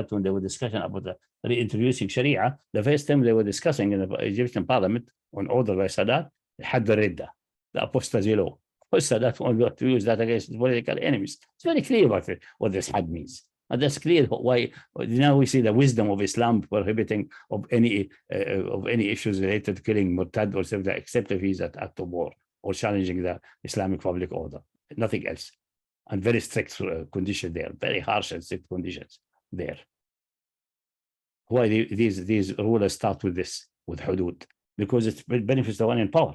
when they were discussing about reintroducing Sharia, the first time they were discussing in the Egyptian parliament on order by Sadat, Ar-Riddah, the apostasy law. Sadat wanted to use that against his political enemies. It's very clear about it, what this had means. And that's clear why now we see the wisdom of Islam prohibiting of any issues related to killing murtad or something, except if he's at act of war or challenging the Islamic public order, nothing else. And very strict conditions there, very harsh and strict conditions there. Why these rulers start with this, with hudud? Because it benefits the one in power.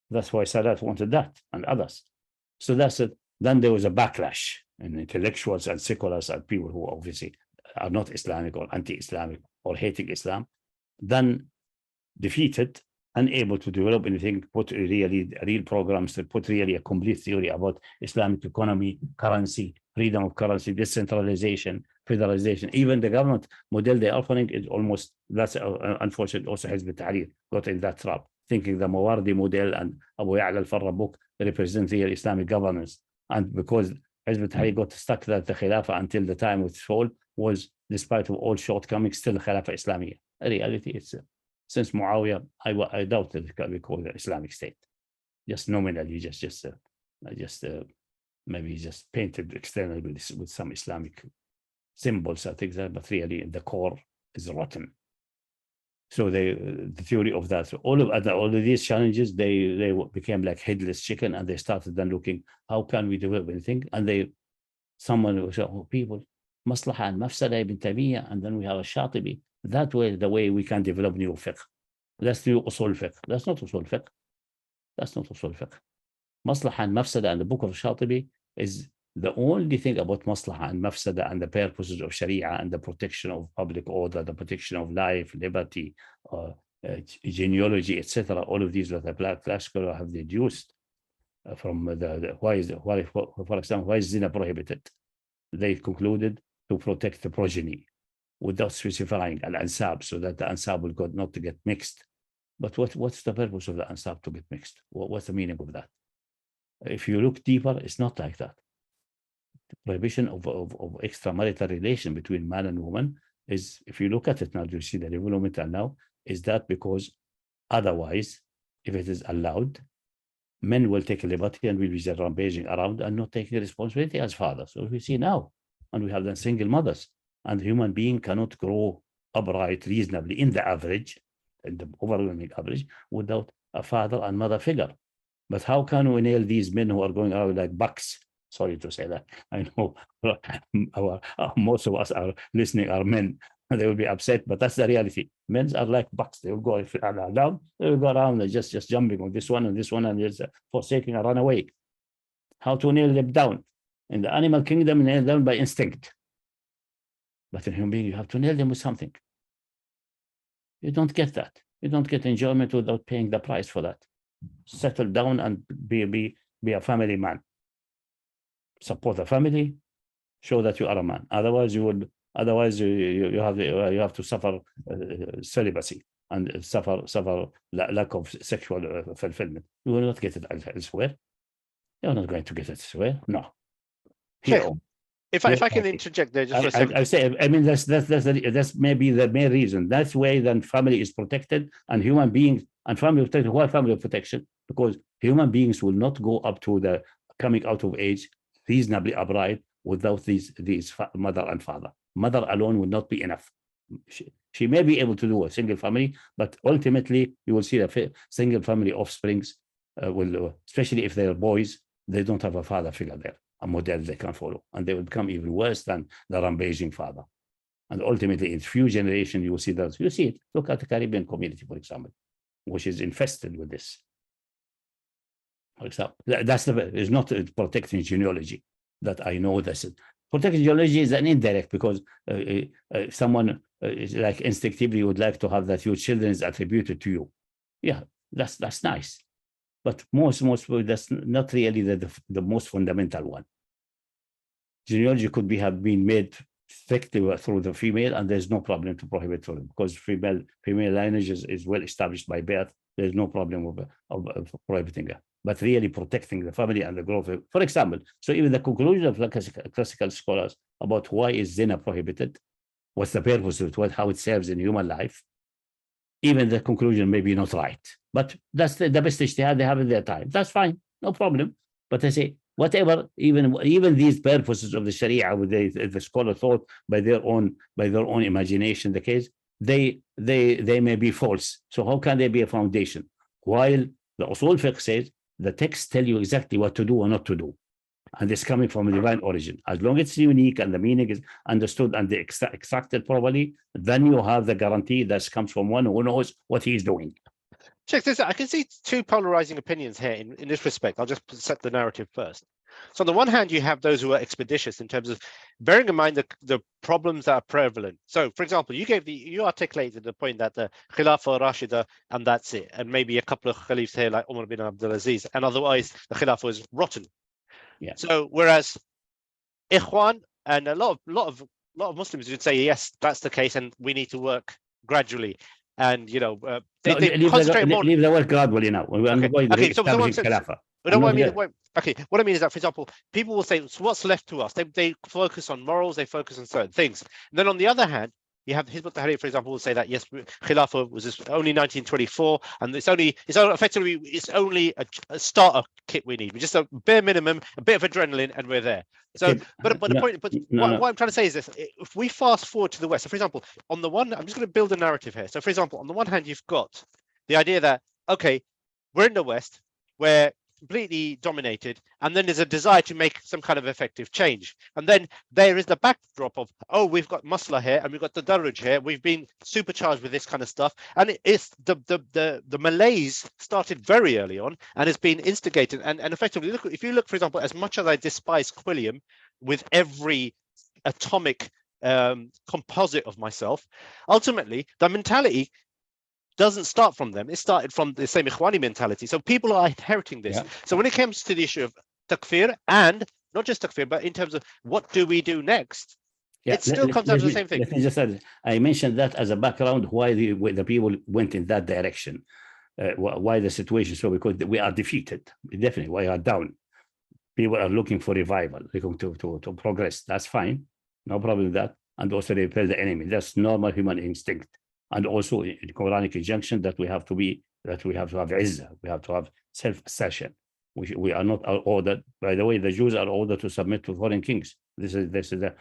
That's why Sadat wanted that, and others. So that's it. Then there was a backlash, and intellectuals and seculars and people who obviously are not Islamic or anti-Islamic or hating Islam, then defeated, unable to develop anything, put real programs, to put really a complete theory about Islamic economy, currency, freedom of currency, decentralization, federalization. Even the government model they are offering is almost, that's unfortunate. Also Hizb ut-Tahrir got in that trap, thinking the Mawardi model and Abu Ya'la al-Farra book represent real Islamic governance. And because Hizb ut-Tahrir got stuck that the Khilafah until the time of its fall was, despite of all shortcomings, still the Khilafah Islamiyah. In reality, it's since Muawiyah, I doubt that it can be called the Islamic State. Just nominally, maybe just painted externally with some Islamic symbols, I think that, but really the core is rotten. So the theory of that, all of these challenges, they became like headless chicken, and they started then looking, how can we develop anything? And someone will say, oh, people, Maslaha and Mafsadah ibn Taymiyyah, and then we have a Shatibi. That way, the way we can develop new fiqh. That's new Usool fiqh. That's not Usool fiqh. That's not Usool fiqh. Maslaha and Mafsadah and the book of Shatibi is the only thing about Maslaha and Mafsadah and the purposes of Sharia and the protection of public order, the protection of life, liberty, genealogy, etc. All of these that the black scholars have deduced from for example, why is zina prohibited? They concluded to protect the progeny, without specifying al-ansab, so that the ansab will not to get mixed. But what's the purpose of the ansab to get mixed? What's the meaning of that? If you look deeper, it's not like that. The prohibition of extramarital relation between man and woman is, if you look at it now, you see the development now, is that because otherwise, if it is allowed, men will take a liberty and will be rampaging around and not taking responsibility as fathers. So we see now, and we have the single mothers. And the human being cannot grow upright reasonably in the average, in the overwhelming average, without a father and mother figure. But how can we nail these men who are going around like bucks? Sorry to say that. I know most of us are listening are men, and they will be upset, but that's the reality. Men are like bucks. They will go down, they will go around, just jumping on this one and this one, and just forsaking and run away. How to nail them down? In the animal kingdom, nail them by instinct. But in human being, you have to nail them with something. You don't get that. You don't get enjoyment without paying the price for that. Settle down and be a family man. Support the family. Show that you are a man. Otherwise, you have to suffer celibacy and suffer lack of sexual fulfillment. You will not get it elsewhere. You're not going to get it elsewhere. No. Here. If I can interject there just for a second. I say, I mean, that's maybe the main reason. That's why then family is protected, and human beings and family protection. Why family protection? Because human beings will not go up to the coming out of age reasonably upright without these mother and father. Mother alone would not be enough. She may be able to do a single family, but ultimately you will see that single family offsprings will, especially if they are boys, they don't have a father figure there, a model they can follow, and they will become even worse than the rampaging father. And ultimately, in few generations, you will see that. You see it. Look at the Caribbean community, for example, which is infested with this. For example, that's is not protecting genealogy that I know this. Protecting genealogy is an indirect, because someone is like instinctively would like to have that your children is attributed to you. Yeah, that's nice. But most that's not really the most fundamental one. Genealogy could have been made strictly through the female, and there's no problem to prohibit for them, because female lineage is well established by birth. There's no problem of prohibiting it. But really protecting the family and the growth. For example, so even the conclusion of classical scholars about why is zina prohibited, what's the purpose of it, how it serves in human life, even the conclusion may be not right. But that's the best ijtihad they have in their time. That's fine, no problem. But I say, whatever, even these purposes of the Sharia, the scholar thought by their own imagination, the case, they may be false. So how can they be a foundation? While the Usool fiqh says the texts tell you exactly what to do or not to do, and it's coming from a divine origin. As long as it's unique and the meaning is understood and extracted properly, then you have the guarantee that comes from one who knows what he's doing. Check this out. I can see two polarizing opinions here in this respect. I'll just set the narrative first. So on the one hand, you have those who are expeditious in terms of bearing in mind the problems that are prevalent. So, for example, you articulated the point that the Khilafah Rashida, and that's it, and maybe a couple of Khalifs here like Umar bin Abdulaziz, and otherwise the Khilafah was rotten. Yeah. So whereas Ikhwan and a lot of Muslims would say yes, that's the case, and we need to work gradually. And you know, leave the word gradually now. Okay. So what I mean is that, for example, people will say, so what's left to us? They focus on morals, they focus on certain things. And then on the other hand, you have Hizb ut-Tahrir, for example, will say that yes, Khilafah was only 1924, and it's only a starter kit we need. We just a bare minimum, a bit of adrenaline, and we're there. So, what I'm trying to say is this: if we fast forward to the West, so for example, on the one, I'm just going to build a narrative here. So, for example, on the one hand, you've got the idea that okay, we're in the West, we're completely dominated, and then there's a desire to make some kind of effective change, and then there is the backdrop of, oh, we've got Maslaha here and we've got the Daraj here, we've been supercharged with this kind of stuff, and it's the malaise started very early on and it's been instigated, and effectively, if you look, for example, as much as I despise Quilliam with every atomic composite of myself, ultimately the mentality doesn't start from them. It started from the same Ikhwani mentality. So people are inheriting this. Yeah. So when it comes to the issue of Takfeer, and not just Takfeer, but in terms of what do we do next, it still comes down to the same thing. Let me just add, I mentioned that as a background why the people went in that direction, why the situation. So because we are defeated, definitely we are down. People are looking for revival, looking to progress. That's fine, no problem with that. And also repel the enemy. That's normal human instinct. And also in Quranic injunction that we have to have izzah, we have to have self-assertion. We are not ordered. By the way, the Jews are ordered to submit to foreign kings. This is a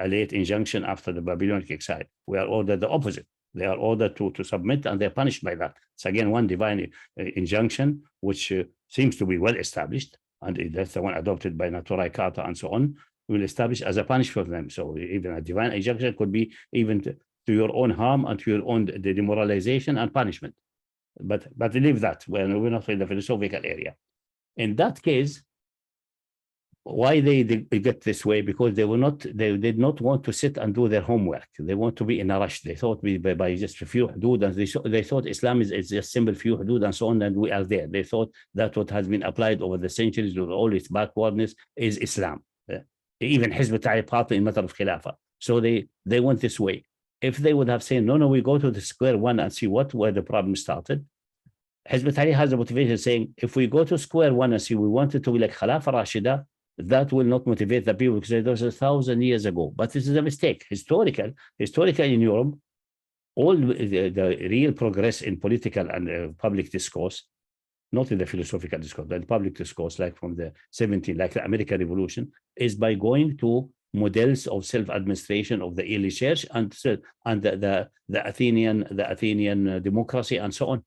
late injunction after the Babylonic exile. We are ordered the opposite. They are ordered to submit, and they're punished by that. It's again one divine injunction which seems to be well established, and that's the one adopted by Naturai Carta and so on. Will establish as a punishment for them. So even a divine injunction could be even to your own harm and to your own demoralization and punishment. But leave that when we're not in the philosophical area. In that case, why they get this way? Because they did not want to sit and do their homework. They want to be in a rush. They thought by just a few hudud, and they thought Islam is just simple few hudud and so on, and we are there. They thought that what has been applied over the centuries with all its backwardness is Islam. Even Hizb ut-Tahrir part in matter of Khilafah. So they went this way. If they would have said, no, we go to the square one and see where the problem started. Hizb ut-Tahrir has a motivation saying, if we go to square one and see we wanted to be like Khilafah Rashida, that will not motivate the people because it was 1,000 years ago. But this is a mistake. Historical in Europe, all the real progress in political and public discourse, not in the philosophical discourse, but in public discourse, like from the 17th, like the American Revolution, is by going to models of self-administration of the early church and the Athenian democracy and so on.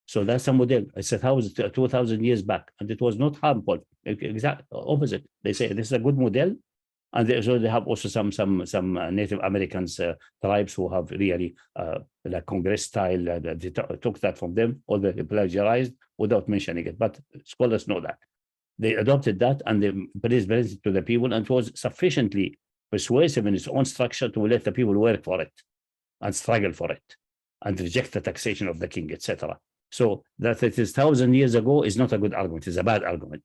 So that's a model. It's 2,000 years back, and it was not harmful. Exact opposite. They say this is a good model, and they have also some Native Americans tribes who have really like Congress style. They took that from them, or they plagiarized without mentioning it. But scholars know that they adopted that and they presented it to the people, and it was sufficiently persuasive in its own structure to let the people work for it and struggle for it and reject the taxation of the king, etc. So that it is 1,000 years ago is not a good argument, it's a bad argument.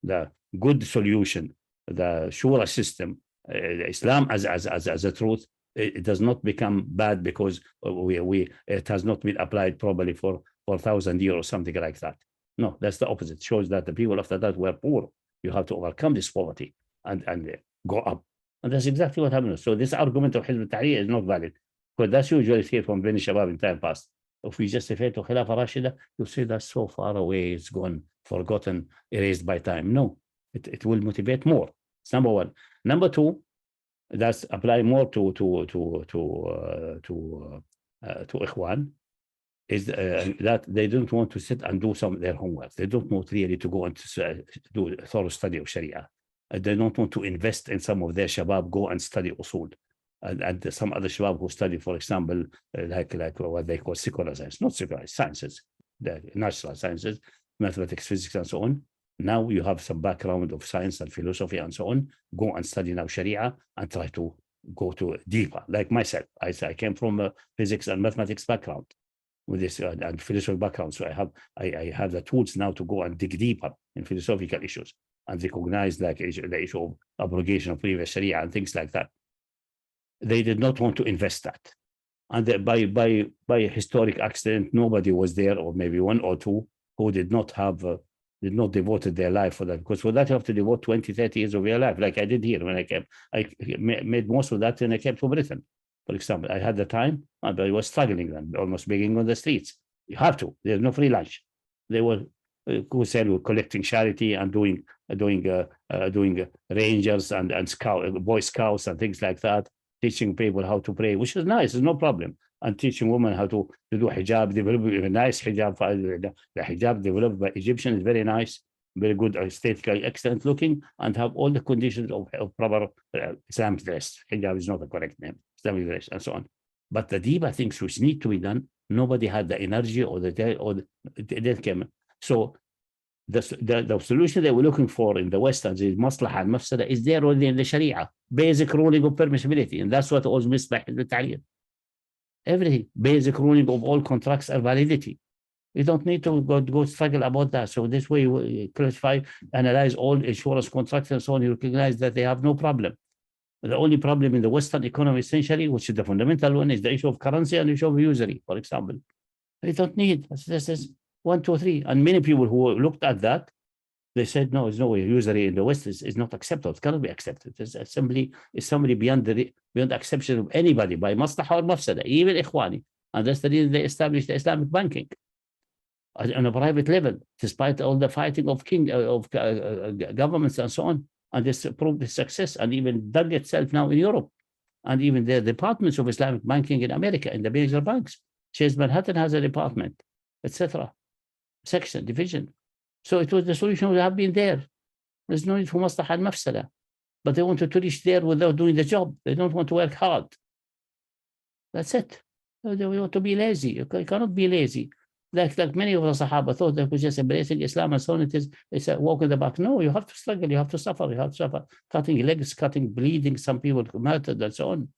The good solution, the Shura system, Islam as a truth, it does not become bad because it has not been applied properly for 1,000 years or something like that. No, that's the opposite. It shows that the people after that were poor. You have to overcome this poverty and go up. And that's exactly what happened. So this argument of Hizb al-Tahrir is not valid, because that's usually here from Beni Shabab in time past. If we justify to Khilafah Rashida, you say that's so far away, it's gone, forgotten, erased by time. No, it will motivate more. It's number one. Number two, that's apply more to Ikhwan, is that they don't want to sit and do some of their homework. They don't want really to go and do a thorough study of Sharia. They don't want to invest in some of their shabab, go and study Usool. And some other shabab who study, for example, like what they call secular science, not secular sciences, the natural sciences, mathematics, physics, and so on. Now you have some background of science and philosophy and so on. Go and study now Sharia and try to go to deeper. Like myself, I came from a physics and mathematics background with this and philosophy background. So I have the tools now to go and dig deeper in philosophical issues and recognize like the issue of abrogation of previous Sharia and things like that. They did not want to invest that. And by historic accident, nobody was there, or maybe one or two, who did not devoted their life for that. Because for that, you have to devote 20, 30 years of your life, like I did here when I came. I made most of that when I came to Britain. For example, I had the time, but I was struggling then, almost begging on the streets. You have to. There's no free lunch. They were collecting charity and doing rangers and boy scouts and things like that, teaching people how to pray, which is nice, it's no problem. And teaching women how to do hijab, develop a nice hijab. The hijab developed by Egyptian is very nice, very good, aesthetically excellent looking, and have all the conditions of proper Islamic dress. Hijab is not the correct name, Islamic dress, and so on. But the deeper things which need to be done, nobody had the energy or the came. So the solution they were looking for in the West, as is Maslaha and Mafsadah, is there already in the Sharia, basic ruling of permissibility, and that's what was missed by Hizb al-Tahrir. Everything, basic ruling of all contracts are validity. You don't need to go struggle about that. So this way you classify, analyze all insurance contracts and so on, you recognize that they have no problem. The only problem in the Western economy, essentially, which is the fundamental one, is the issue of currency and the issue of usury, for example. They don't need, this is 1, 2, 3. And many people who looked at that, they said, no, there's no way. Usury in the West is not acceptable. It cannot be accepted. It's somebody beyond acceptation of anybody by Maslaha or Mafsadah, even Ikhwani. And that's the reason they established the Islamic banking on a private level, despite all the fighting of governments and so on. And this proved its success, and even dug itself now in Europe. And even the departments of Islamic banking in America, in the major banks. Chase Manhattan has a department, etc. Section, division. So it was the solution would have been there. There's no need for Maslaha and Mafsadah. But they wanted to reach there without doing the job. They don't want to work hard. That's it. They want to be lazy. You cannot be lazy. Like many of the Sahaba thought they were just embracing Islam and so on. It's a walk in the back. No, you have to struggle. You have to suffer. Cutting legs, bleeding. Some people murdered and so on.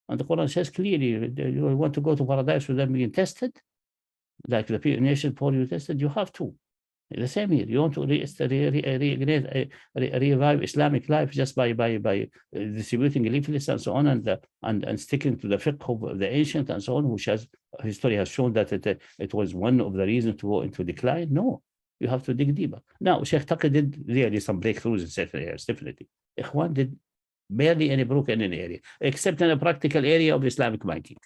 And the Quran says clearly, you want to go to paradise without being tested, like the nation before you tested, you have to. The same here. You want to revive Islamic life just by distributing leaflets and so on, and sticking to the fiqh of the ancient and so on, which history has shown that it was one of the reasons to go into decline. No, you have to dig deeper. Now, Sheikh Taqi did really some breakthroughs in certain areas, definitely. Ikhwan did barely any broken in any area, except in a practical area of Islamic banking.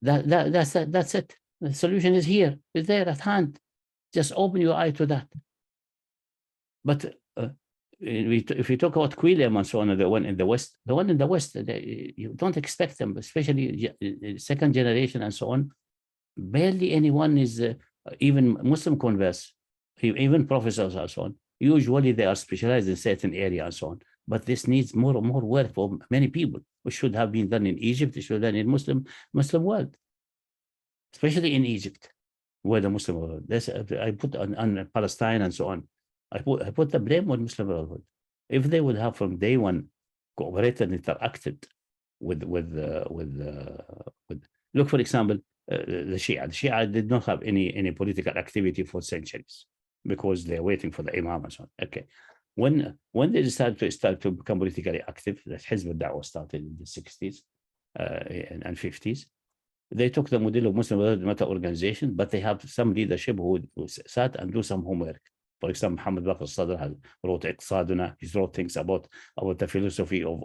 That's it. The solution is here, it's there at hand. Just open your eye to that. But if you talk about Quilliam and so on, the one in the West, you don't expect them, especially second generation and so on. Barely anyone is, even Muslim converts, even professors and so on. Usually they are specialized in certain area and so on. But this needs more and more work for many people, which should have been done in Egypt, it should have done in Muslim world, especially in Egypt, where the Muslim world. I put on Palestine and so on. I put the blame on Muslim Brotherhood. If they would have from day one cooperated and interacted with look, for example, the Shia. The Shia did not have any political activity for centuries because they're waiting for the Imam and so on. Okay. When they decided to become politically active, that Hizb al-Da'wah started in the 60s and 50s. They took the model of Muslim Brotherhood organization, but they have some leadership who sat and do some homework. For example, Muhammad Baqir Sadr has wrote Iqsaduna. He wrote things about the philosophy of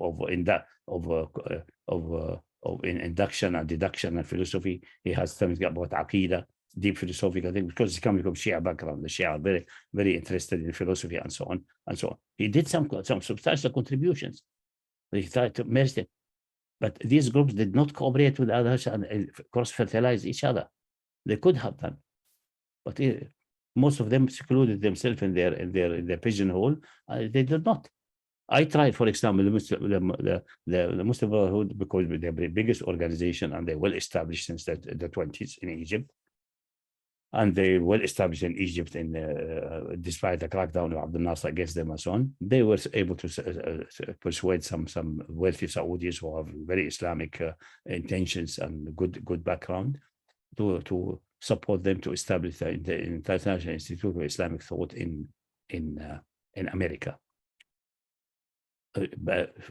induction and deduction and philosophy. He has things about Aqidah, deep philosophical thing, because he comes from Shia background. The Shia are very, very interested in philosophy and so on and so on. He did some substantial contributions. He tried to merge them. But these groups did not cooperate with others and cross-fertilize each other. They could have done, but most of them secluded themselves in their pigeonhole. They did not. I tried, for example, the Muslim Brotherhood, because they're the biggest organization and they're well established since the 20s in Egypt. And they were established in Egypt, despite the crackdown of Abdel Nasser against them and so on. They were able to persuade some wealthy Saudis who have very Islamic intentions and good background to support them to establish the International Institute of Islamic Thought in America,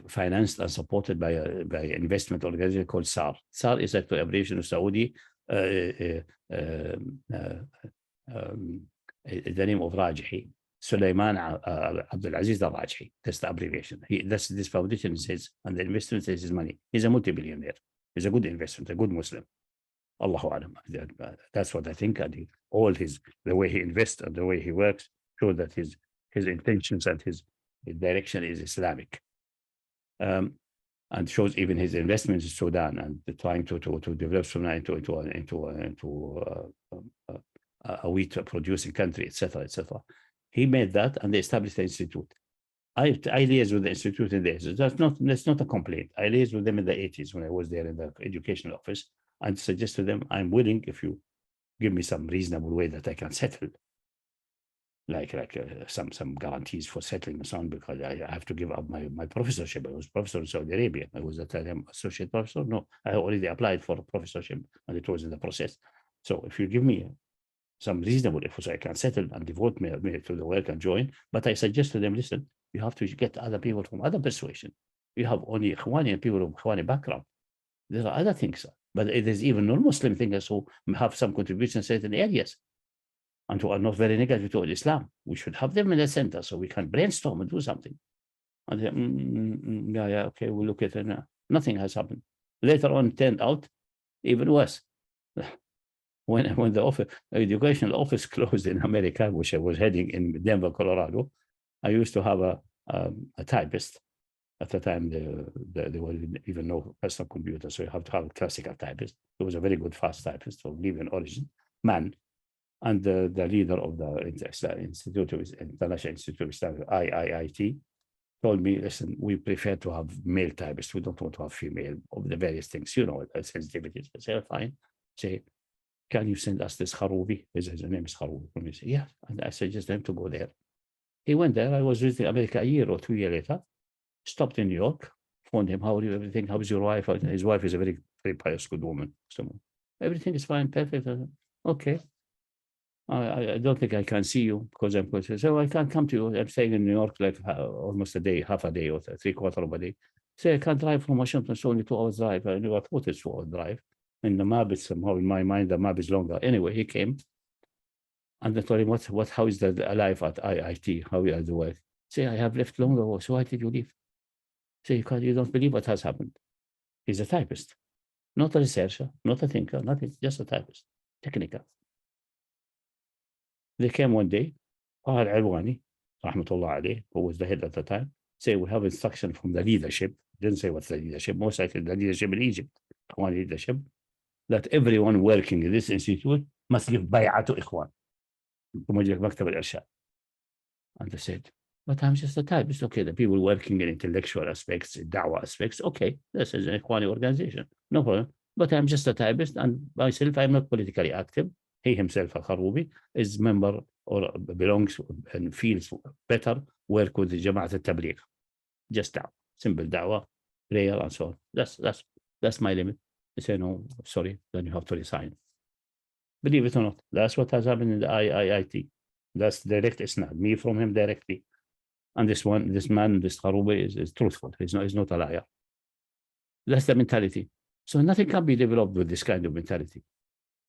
financed and supported by an investment organization called SAR. SAR is actually a abbreviation of Saudi. The name of Rajihi, Sulaiman Abdul Aziz Al Rajihi. That's the abbreviation. This foundation is his, and the investment is his money. He's a multi-billionaire. He's a good investment, a good Muslim. Allahu Alam. That's what I think. And the way he invests and the way he works show that his intentions and his direction is Islamic. And shows even his investments in Sudan and trying to develop Sudan into a wheat producing country, etc., etc. He made that, and they established the institute. I liaised with the institute in the 80s. That's not a complaint. I liaised with them in the 80s when I was there in the educational office, and suggested them, I'm willing if you give me some reasonable way that I can settle, like some guarantees for settling and so on, because I have to give up my professorship. I was professor in Saudi Arabia. I was at the time associate professor. No, I already applied for a professorship and it was in the process. So if you give me some reasonable effort, so I can settle and devote me to the work and join. But I suggest to them, listen, you have to get other people from other persuasion. You have only Ikhwani and people from Ikhwani background. There are other things, but there's even non-Muslim thinkers who have some contribution in certain areas and who are not very negative toward Islam. We should have them in the center so we can brainstorm and do something. And they, yeah, okay, we'll look at it now. Nothing has happened. Later on, it turned out even worse. When the educational office closed in America, which I was heading in Denver, Colorado, I used to have a typist. At the time, there was even no personal computer, so you have to have a classical typist. He was a very good fast typist of Libyan origin, man. And the leader of the International Institute of Islamic, IIIT, told me, listen, we prefer to have male typists. We don't want to have female of the various things, you know, sensitivities. I say, fine. Say, can you send us this Haroubi? His name is Haroubi. And he said, yeah. And I suggested him to go there. He went there. I was visiting America a year or 2 years later. Stopped in New York. Phoned him. How are you? Everything? How's your wife? His wife is a very, very pious, good woman. So everything is fine. Perfect. Okay. I don't think I can see you because I'm going to. So I can't come to you. I'm staying in New York like almost a day, half a day or 3/4 of a day. Say I can't drive from Washington. It's only 2 hours drive. I knew I thought it's 2 hours drive. In the map, it's somehow in my mind, the map is longer. Anyway, he came and I told him, how is the life at IIT? How are the work? Say, I have left long ago. So why did you leave? Say, you don't believe what has happened. He's a typist, not a researcher, not a thinker, nothing, just a typist. technical. They came one day, Fahad Alwani, rahmatullah alayh, who was the head at the time, say we have instruction from the leadership, didn't say what's the leadership, most likely the leadership in Egypt, Ikhwan leadership, that everyone working in this institute must give bay'ah to Ikhwan. And they said, but I'm just a typist. Okay, the people working in intellectual aspects, da'wah aspects, okay, this is an Ikhwani organization, no problem. But I'm just a typist, and myself, I'm not politically active. He himself, Al-Kharoubi, is member or belongs and feels better work with the Jama'at al-Tabligh. Just da'wah, simple da'wah, prayer and so on. That's my limit. They say, no, sorry, then you have to resign. Believe it or not, that's what has happened in the IIT. That's direct isnad, me from him directly. And this man, this Kharoubi is truthful. He's not a liar. That's the mentality. So nothing can be developed with this kind of mentality.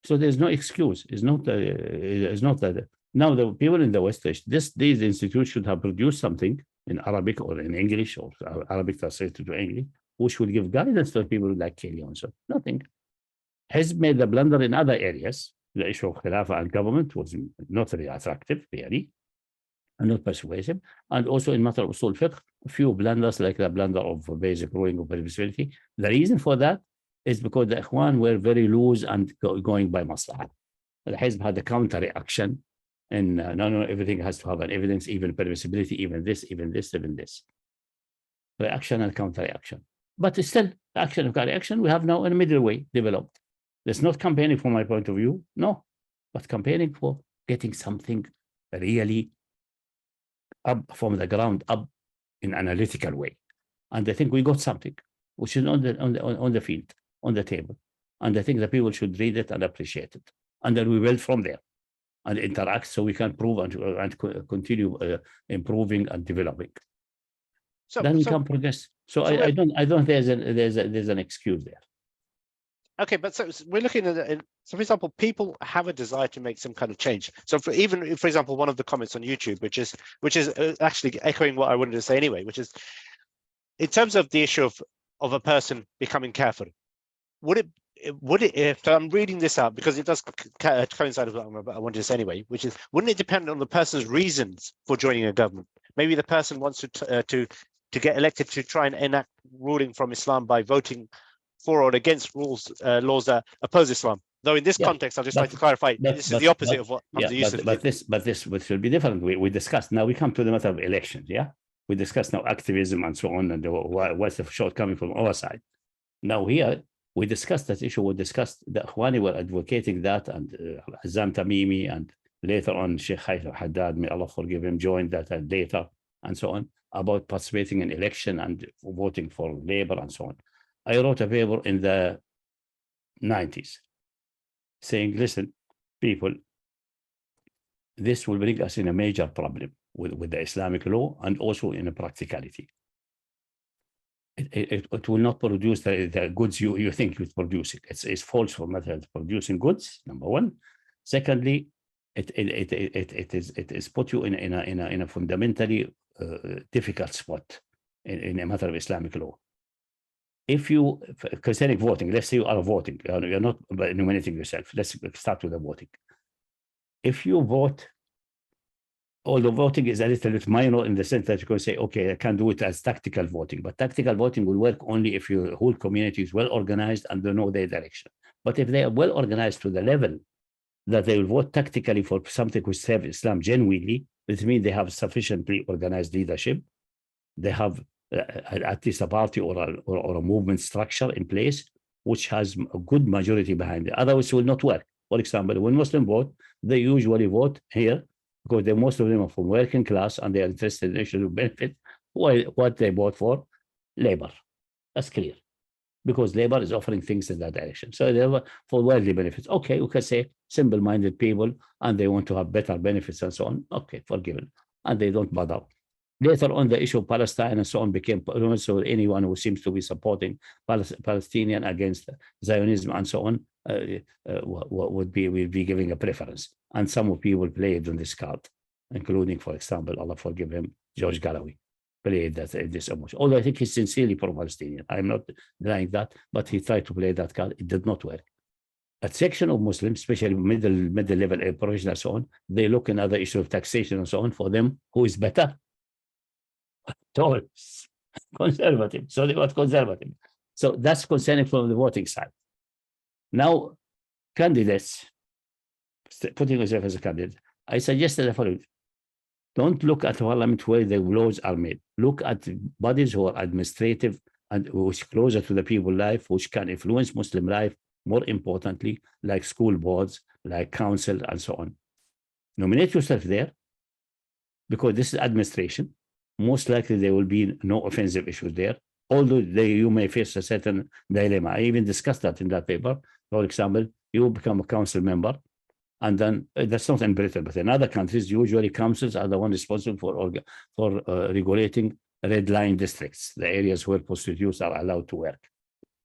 So there's no excuse. It's not that. Now the people in the West, these institutes should have produced something in Arabic or in English or Arabic translated to English, which will give guidance to people like Kelly and so. Nothing. Has made the blunder in other areas. The issue of Khilafah and government was not very attractive, really, and not persuasive. And also in matter of Usool fiqh, a few blunders like the blunder of basic ruling of permissibility. The reason for that is because the Ikhwan were very loose and going by Maslaha. The Hizb had a counter reaction, and no, everything has to have an evidence, even permissibility, even this, even this, even this. Reaction and counter reaction. But still, action and counter reaction, we have now a middle way developed. There's not campaigning from my point of view, no, but campaigning for getting something really up from the ground up in analytical way. And I think we got something which is on the field, on the table. And I think the people should read it and appreciate it. And then we build from there and interact so we can prove and continue improving and developing. Then we can progress. So I don't think there's an excuse there. Okay, but so we're looking at it. So, for example, people have a desire to make some kind of change. So, for example, one of the comments on YouTube, which is actually echoing what I wanted to say anyway, which is in terms of the issue of a person becoming kafir, would it if I'm reading this out because it does coincide with what I wanted to say anyway, which is wouldn't it depend on the person's reasons for joining a government? Maybe the person wants to get elected to try and enact ruling from Islam by voting for or against laws that oppose Islam. Though in this context, I'll just like to clarify, this is the opposite of what Hamza Yousaf did. But this will be different. We discussed. Now we come to the matter of elections, yeah? We discussed now activism and so on, and what's the shortcoming from our side. Now here, we discussed that issue. We discussed the Ikhwani were advocating that, and Azam Tamimi, and later on Sheikh Haddad, may Allah forgive him, joined that later, and so on, about participating in election and voting for Labour and so on. I wrote a paper in the 90s saying, listen, people, this will bring us in a major problem with the Islamic law and also in a practicality. It will not produce the goods you think it's producing. It's false for method producing goods, number one. Secondly, it is put you in a fundamentally difficult spot in a matter of Islamic law. If you, concerning voting, let's say you are voting, you're not nominating yourself. Let's start with the voting. If you vote, although voting is a little bit minor in the sense that you can say, okay, I can do it as tactical voting, but tactical voting will work only if your whole community is well organized and they know their direction. But if they are well organized to the level that they will vote tactically for something which serves Islam genuinely, it means they have sufficiently organized leadership. They have at least a party or a movement structure in place, which has a good majority behind it. Otherwise, it will not work. For example, when Muslims vote, they usually vote here because most of them are from working class and they are interested in issues of benefit. What they vote for? Labor. That's clear. Because labor is offering things in that direction. So they are for worldly benefits. Okay, we can say simple-minded people and they want to have better benefits and so on. Okay, forgiven. And they don't bother. Later on, the issue of Palestine and so on became, so anyone who seems to be supporting Palestinian against Zionism and so on will be giving a preference. And some of people played on this card, including, for example, Allah forgive him, George Galloway, played this emotion. Although I think he's sincerely pro-Palestinian. I'm not denying that, but he tried to play that card. It did not work. a section of Muslims, especially middle level professionals and so on, they look in other issues of taxation and so on. For them, who is better? Tall, conservative. So they want conservative. So that's concerning from the voting side. Now, candidates, putting yourself as a candidate, I suggested the following. Don't look at parliament where the laws are made. Look at bodies who are administrative and which closer to the people life, which can influence Muslim life, more importantly, like school boards, like council, and so on. Nominate yourself there, because this is administration. Most likely there will be no offensive issues there, although you may face a certain dilemma. I even discussed that in that paper. For example, you become a council member, and then that's not in Britain, but in other countries, usually councils are the one responsible for regulating red line districts, the areas where prostitutes are allowed to work,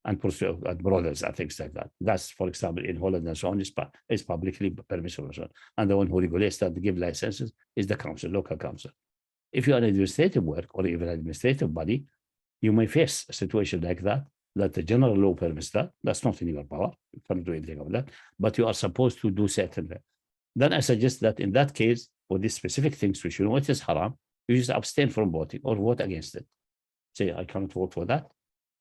and brothels and things like that. That's, for example, in Holland and so on, is publicly permissible. And the one who regulates that, to give licenses, is the council, local council. If you are an administrative work or even administrative body, you may face a situation like that the general law permits that. That's not in your power. You can't do anything of that. But you are supposed to do certain. Then I suggest that in that case, for these specific things, which you know it is haram, you just abstain from voting or vote against it. Say, I cannot vote for that.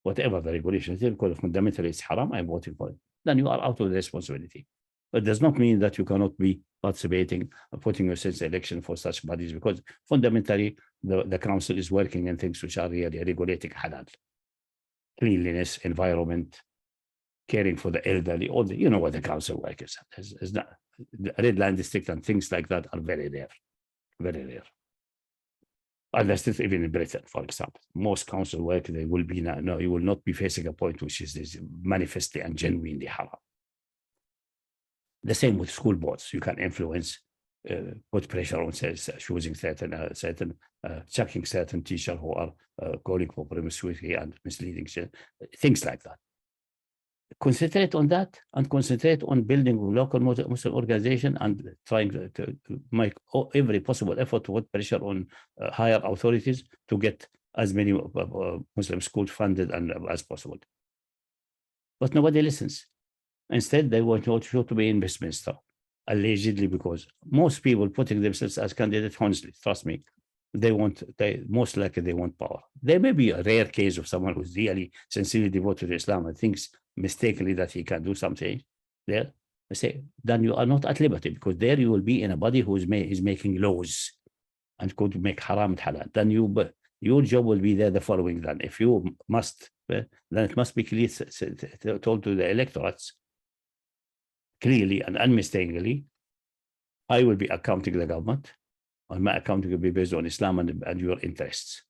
Whatever the regulation is, because fundamentally it's haram, I'm voting for it. Then you are out of the responsibility. But it does not mean that you cannot be participating or putting yourself in election for such bodies, because fundamentally the council is working in things which are really regulating halal. Cleanliness, environment, caring for the elderly, all the, you know what the council work is not, the red line district and things like that are very rare, very rare. And that's just even in Britain, for example. Most council work, they will be no, you will not be facing a point which is manifestly and genuinely haram. The same with school boards. You can influence, put pressure on choosing checking certain teachers who are calling for promiscuity and misleading, things like that. Concentrate on that, and concentrate on building local Muslim organization and trying to make every possible effort to put pressure on higher authorities to get as many Muslim schools funded and as possible. But nobody listens. Instead, they want you to be in Westminster, allegedly, because most people putting themselves as candidates, honestly, trust me, they most likely they want power. There may be a rare case of someone who's really sincerely devoted to Islam and thinks mistakenly that he can do something there. I say, then you are not at liberty, because there you will be in a body who is making laws and could make haram and halal. Then your job will be there the following. Then if you must, then it must be clearly told to the electorates clearly and unmistakably, I will be accounting the government, and my accounting will be based on Islam and your interests.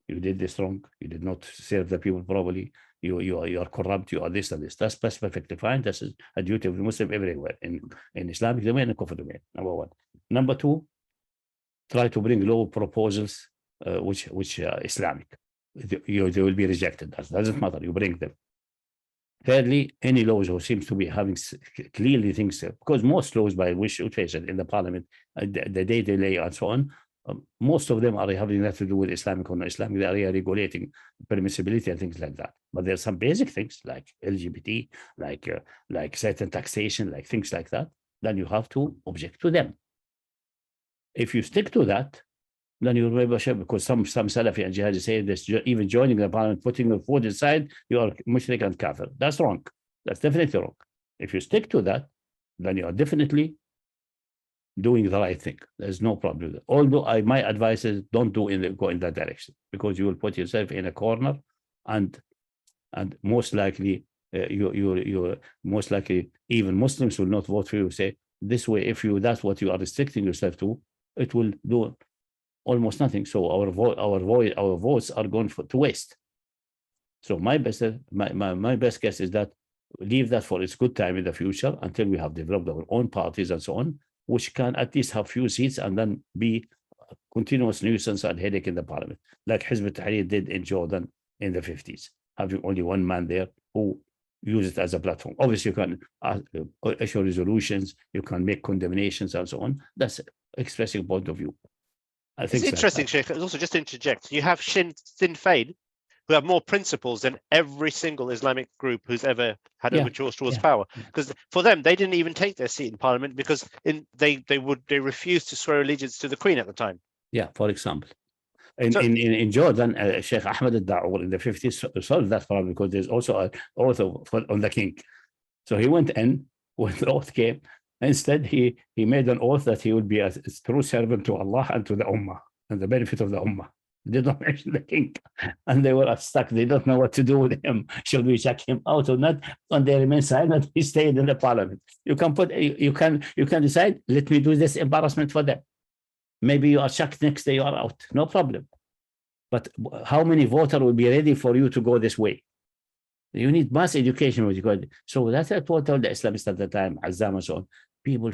You did this wrong. You did not serve the people properly. You are corrupt. You are this and this. That's perfectly fine. That's a duty of the Muslim everywhere, in Islamic domain and Kufr domain. Number one. Number two, try to bring law proposals which are Islamic. They will be rejected. That doesn't matter. You bring them. Thirdly, any laws who seems to be having clearly things, because most laws by which you face it in the parliament, the day-to-day and so on, most of them are having nothing to do with Islamic or not Islamic. They are regulating permissibility and things like that. But there are some basic things like LGBT, like certain taxation, like things like that. Then you have to object to them. If you stick to that, then you'll be able, because some Salafi and Jihadi say this, even joining the parliament, putting your foot inside, you are mushrik and kafir. That's wrong. That's definitely wrong. If you stick to that, then you are definitely doing the right thing. There's no problem with it. Although my advice is don't go in that direction, because you will put yourself in a corner, and most likely you most likely even Muslims will not vote for you. Say this way, if that's what you are restricting yourself to, it will do almost nothing. So our votes are going to waste. So my best guess is that leave that for its good time in the future until we have developed our own parties and so on, which can at least have few seats and then be a continuous nuisance and headache in the parliament, like Hizb ut-Tahrir did in Jordan in the 50s, having only one man there who used it as a platform. Obviously, you can issue resolutions, you can make condemnations and so on. That's expressing point of view. I think it's interesting, Sheikh. Also, just to interject, you have Sinn Féin, who have more principles than every single Islamic group who's ever had Yeah, overtures towards yeah, power. yeah. Because for them, they didn't even take their seat in parliament because they refused to swear allegiance to the Queen at the time. Yeah, for example. So- In Jordan, Sheikh Ahmed al-Da'ur in the 50s solved that problem because there's also an oath on the king. So he went in when the oath came. Instead, he made an oath that he would be a true servant to Allah and to the Ummah and the benefit of the Ummah. They did not mention the king, and they were stuck. They don't know what to do with him. Should we check him out or not? And they remain silent. He stayed in the parliament. You can decide. Let me do this embarrassment for them. Maybe you are checked next day. You are out. No problem. But how many voters will be ready for you to go this way? You need mass education. So that's what I told the Islamists at the time, Azam and so on. People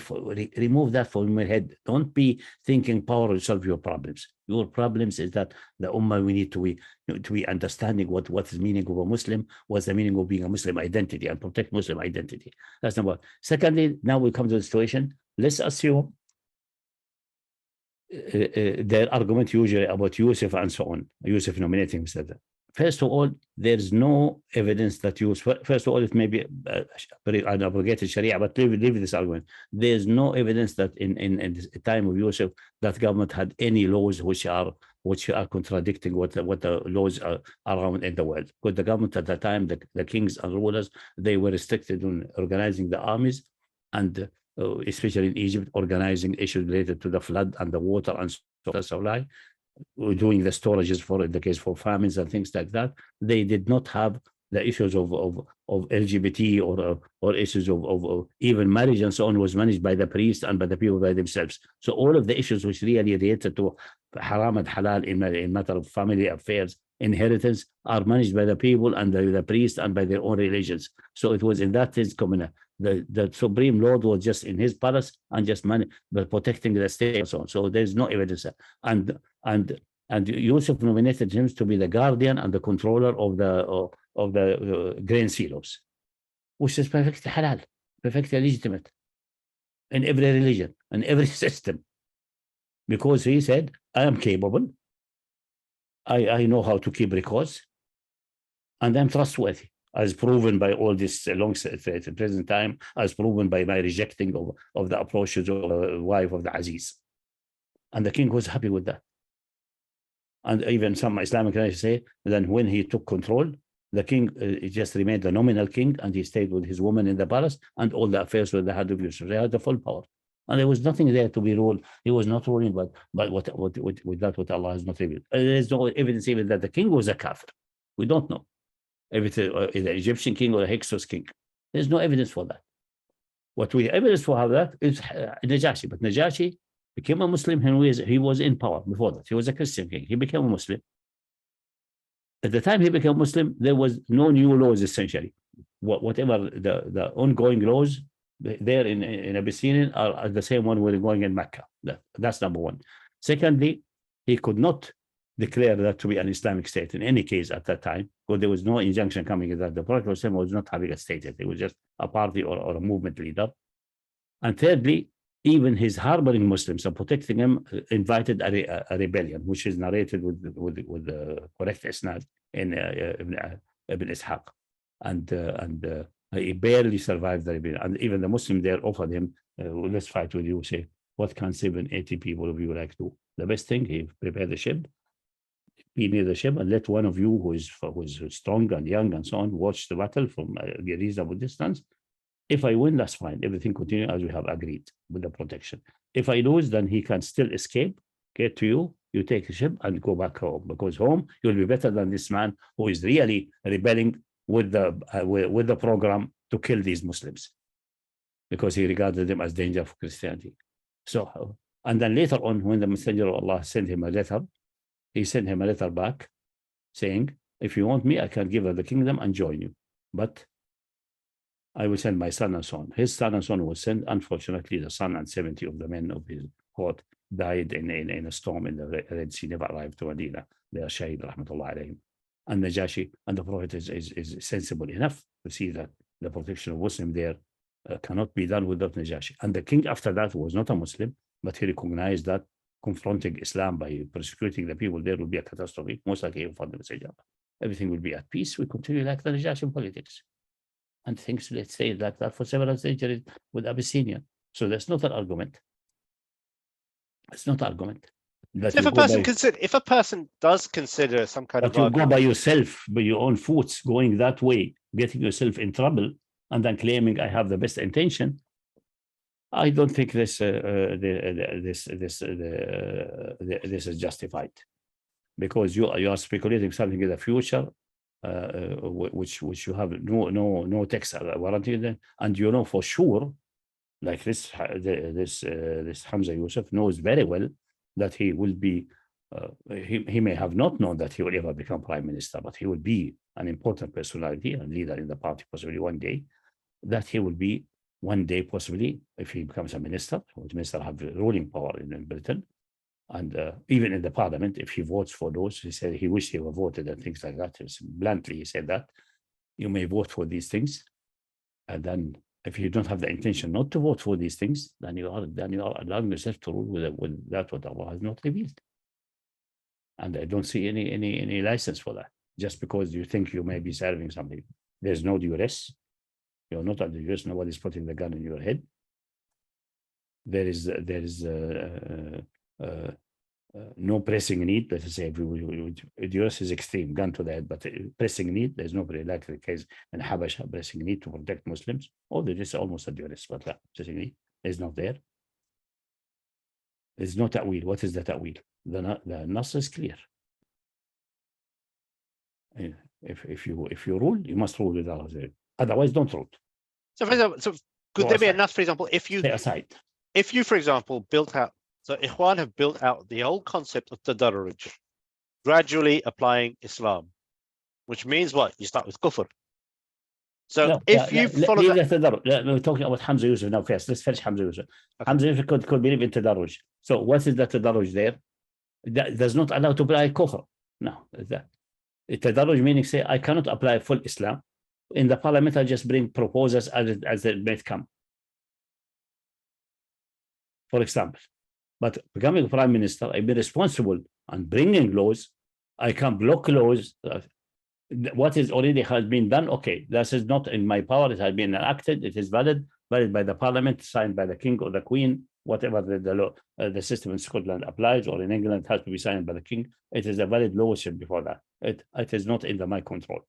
remove that from your head. Don't be thinking power will solve your problems. Your problems is that the Ummah, we need to be understanding what is the meaning of a Muslim, what's the meaning of being a Muslim identity, and protect Muslim identity. That's number one. Secondly, now we come to the situation. Let's assume their argument usually about Yousaf and so on, Yousaf nominating himself. First of all, there's no evidence that first of all, it may be an abrogated Sharia, but leave this argument. There's no evidence that in the time of Yousaf, that government had any laws which are contradicting what the laws are around in the world. Because the government at the time, the kings and rulers, they were restricted on organizing the armies and especially in Egypt, organizing issues related to the flood and the water and supply, doing the storages in the case for famines and things like that. They did not have the issues of LGBT or issues of even marriage and so on was managed by the priest and by the people by themselves. So all of the issues which really related to haram and halal in matter of family affairs, inheritance, are managed by the people and the priest and by their own religions. So it was in that sense communal. The Supreme Lord was just in his palace and just protecting the state and so on. So there's no evidence. And Yousaf nominated him to be the guardian and the controller of the grain silos, which is perfectly halal, perfectly legitimate in every religion and every system, because he said, I am capable, I know how to keep records, and I'm trustworthy, as proven by all this long present time, as proven by my rejecting of the approaches of the wife of the Aziz. And the king was happy with that. And even some Islamic writers say that when he took control, the king just remained the nominal king, and he stayed with his woman in the palace, and all the affairs with the head of Yusuf. They had the full power. And there was nothing there to be ruled. He was not ruling, but with that, what Allah has not revealed. There's no evidence even that the king was a kafir. We don't know if it's the Egyptian king or a Hyksos king. There's no evidence for that. What we evidence for that is Najashi. But Najashi became a Muslim when he was in power. Before that, he was a Christian king. He became a Muslim. At the time he became Muslim, there was no new laws essentially. Whatever the ongoing laws there in Abyssinia are the same one we're going in Mecca. That's number one. Secondly, he could not declare that to be an Islamic state in any case at that time, because there was no injunction coming in that the Prophet was not having a state yet. It was just a party or a movement leader. And thirdly, even his harboring Muslims and protecting him invited a rebellion, which is narrated with the correct isnad in Ibn Ishaq, and he barely survived the rebellion. And even the Muslim there offered him, let's fight with you. Say, what can 780 people of you like do? The best thing, he prepared the ship, be near the ship, and let one of you who is strong and young and so on watch the battle from a reasonable distance. If I win, that's fine. Everything continues as we have agreed with the protection. If I lose, then he can still escape, get to you, you take the ship and go back home, because home you'll be better than this man who is really rebelling with the program to kill these Muslims, because he regarded them as danger for Christianity. So, and then later on, when the Messenger of Allah sent him a letter, he sent him a letter back saying, if you want me, I can give her the kingdom and join you, but I will send my son and so on. His son and son was sent. Unfortunately, the son and 70 of the men of his court died in a storm in the Red Sea, never arrived to Medina. They are Shaheed, rahmatullah alayhim. And Najashi and the Prophet is sensible enough to see that the protection of Muslim there cannot be done without Najashi. And the king after that was not a Muslim, but he recognized that confronting Islam by persecuting the people there would be a catastrophe, most likely for the Messenger. everything will be at peace. We continue like the Najashi politics. And things, let's say, like that for several centuries with Abyssinia. So that's not an argument. It's not an argument. So if a person does consider some kind but of you go by yourself, by your own foot, going that way, getting yourself in trouble, and then claiming I have the best intention, I don't think this is justified, because you are speculating something in the future, which you have no text warranty, and you know for sure, like this Hamza Yousaf knows very well that he will be. He may have not known that he will ever become prime minister, but he will be an important personality and leader in the party, possibly one day. That he will be one day, possibly, if he becomes a minister. The minister have ruling power in Britain, and even in the parliament, if he votes for those, he said he wished he were voted and things like that. Bluntly, he said that you may vote for these things, and then if you don't have the intention not to vote for these things, then you are allowing yourself to rule with that what Allah has not revealed. And I don't see any license for that. Just because you think you may be serving something, there's no duress. You're not under duress. Nobody's putting the gun in your head. There is no pressing need. Let us say duress is extreme, gun to the head, but pressing need, there's no like the case in Habasha, pressing need to protect Muslims. Oh, there is almost a duress, but pressing need is not there. There's no ta'wil. What is the ta'wil? The Nas is clear. If you rule, you must rule with Allah. Otherwise, don't rule. So, for example, could there be a Nas, for example, if you, for example, built out, so Ikhwan have built out the whole concept of tadarruj, gradually applying Islam, which means what? You start with kufr. So if you follow that, we're talking about Hamza Yousaf now first. Let's finish Hamza Yousaf. Okay. Hamza Yousaf could believe in tadarruj. So what is the tadarruj there? That does not allow to apply kufr. No, that tadarruj meaning say I cannot apply full Islam. In the parliament, I just bring proposals as it may come. For example, but becoming prime minister, I be responsible and bringing laws. I can block laws. What is already has been done, okay, that is not in my power. It has been enacted. It is valid by the parliament, signed by the king or the queen, whatever the law, the system in Scotland applies, or in England, it has to be signed by the king. It is a valid law before that. It is not under my control.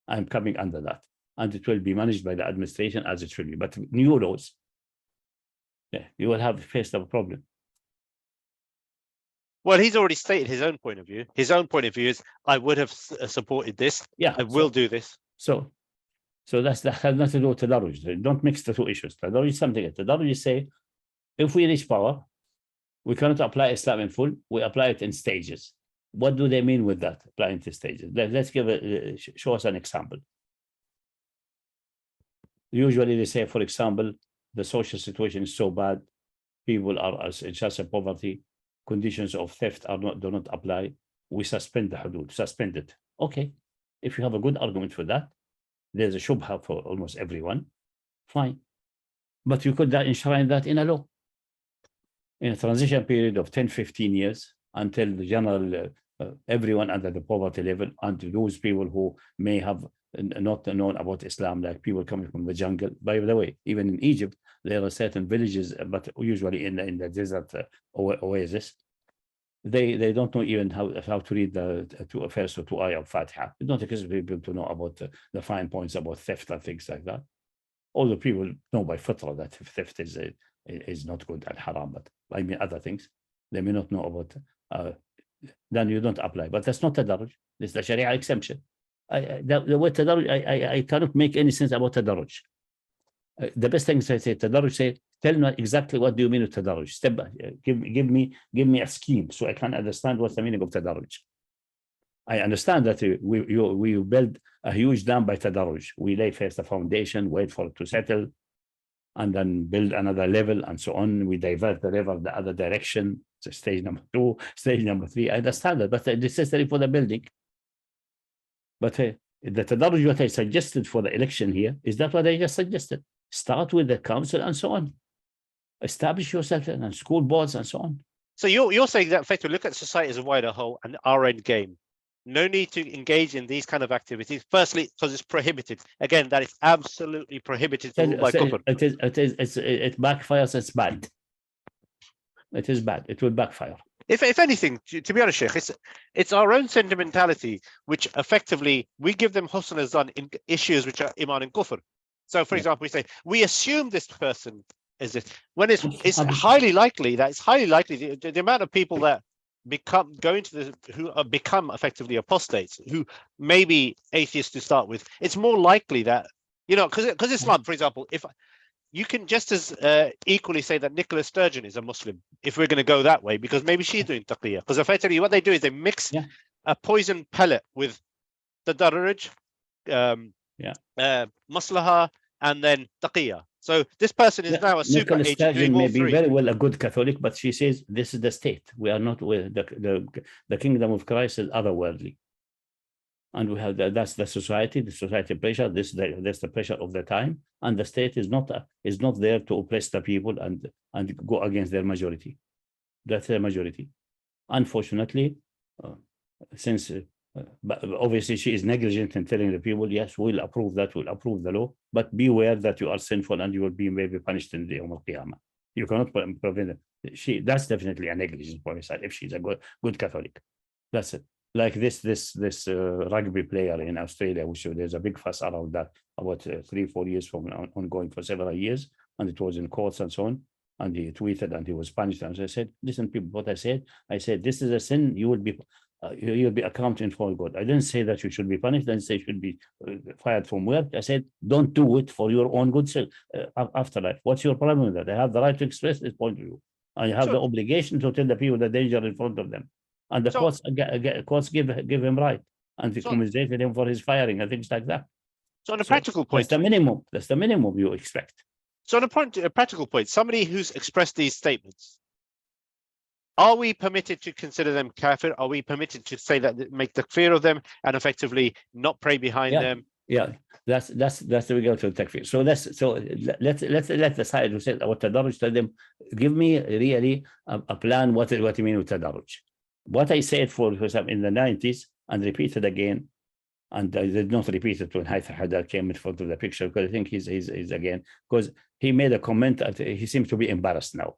I'm coming under that, and it will be managed by the administration as it should be. But new laws, you will have faced a problem. Well, he's already stated his own point of view. His own point of view is, I would have supported this. Yeah, I will do this. So that has nothing to do with tadarruj. Don't mix the two issues. Tadarruj is something. Tadarruj is say, if we reach power, we cannot apply Islam in full. We apply it in stages. What do they mean with that? Applying to stages. Let's show us an example. Usually they say, for example, the social situation is so bad, people are in such a poverty, conditions of theft do not apply. We suspend the hudud, suspend it. Okay, if you have a good argument for that, there's a shubha for almost everyone. Fine, but you could enshrine that in a law, in a transition period of 10-15 years until the general everyone under the poverty level, and those people who may have not known about Islam, like people coming from the jungle. By the way, even in Egypt, there are certain villages, but usually in the desert oasis, they don't know even how to read the first or two ayah of Fatiha. They don't expect people to know about the fine points about theft and things like that. All the people know by fitra that theft is not good and haram, but I mean other things they may not know about. Then you don't apply. But that's not tadarruj. It's the Sharia exemption. The word tadarruj, I cannot make any sense about tadarruj. The best thing is I say tadarruj, say, tell me exactly what do you mean with tadarruj. Step by, give me a scheme so I can understand what's the meaning of tadarruj. I understand that we build a huge dam by tadarruj. We lay first the foundation, wait for it to settle, and then build another level and so on. We divert the river the other direction. So stage number 2, stage number 3. I understand that, but it's necessary for the building. But the tadarruj what I suggested for the election here is that what I just suggested. Start with the council and so on. Establish yourself and school boards and so on. So you're saying that, effectively, look at society as a wider whole and our end game. no need to engage in these kind of activities. Firstly, because it's prohibited. Again, that is absolutely prohibited by kufr. It backfires. It's bad. It is bad. It will backfire. If anything, to be honest, Sheikh, it's our own sentimentality which effectively we give them husn al-zan in issues which are iman and kufr. So, for example, we say we assume this person is this, when it's highly likely the amount of people that become become effectively apostates, who may be atheists to start with. It's more likely that, you know, because Islam, for example, if you can just as equally say that Nicola Sturgeon is a Muslim, if we're going to go that way, because maybe she's doing taqiyya. Because effectively what they do is they mix a poison pellet with the tadarruj, Maslaha, and then taqiyya. So this person is now a super Nicola agent Sturgeon doing all may be three. very well a good Catholic, but she says this is the state. We are not with the kingdom of Christ is otherworldly. And we have that's the society pressure. That's the pressure of the time, and the state is not there to oppress the people and go against their majority. That's their majority. Unfortunately, since but obviously she is negligent in telling the people, yes, we'll approve that, we'll approve the law, but beware that you are sinful and you will be maybe punished in the Yawm al-Qiyamah. You cannot prevent it. That's definitely a negligence for her side if she's a good Catholic. That's it. Like this rugby player in Australia, which there's a big fuss around that about 3-4 years from ongoing for several years, and it was in courts and so on. And he tweeted and he was punished. And I said, listen, people, what I said, this is a sin. You'll be accounting for God. I didn't say that you should be punished. I didn't say you should be fired from work. I said, don't do it for your own good afterlife. What's your problem with that? I have the right to express this point of view. I have the obligation to tell the people the danger in front of them. And the courts give him right, and they compensated him for his firing and things like that. So on a practical point, that's the minimum. That's the minimum you expect. So on a practical point, somebody who's expressed these statements, are we permitted to consider them kafir? Are we permitted to say that, make takfir of them, and effectively not pray behind them? Yeah, that's we go to takfir. So let's let the side who said what tadarruj, tell them, give me really a plan what you mean with tadarruj. What I said for example in the 90s and repeated again, and I did not repeat it when Haidar came in front of the picture because I think he's again, because he made a comment that he seems to be embarrassed now.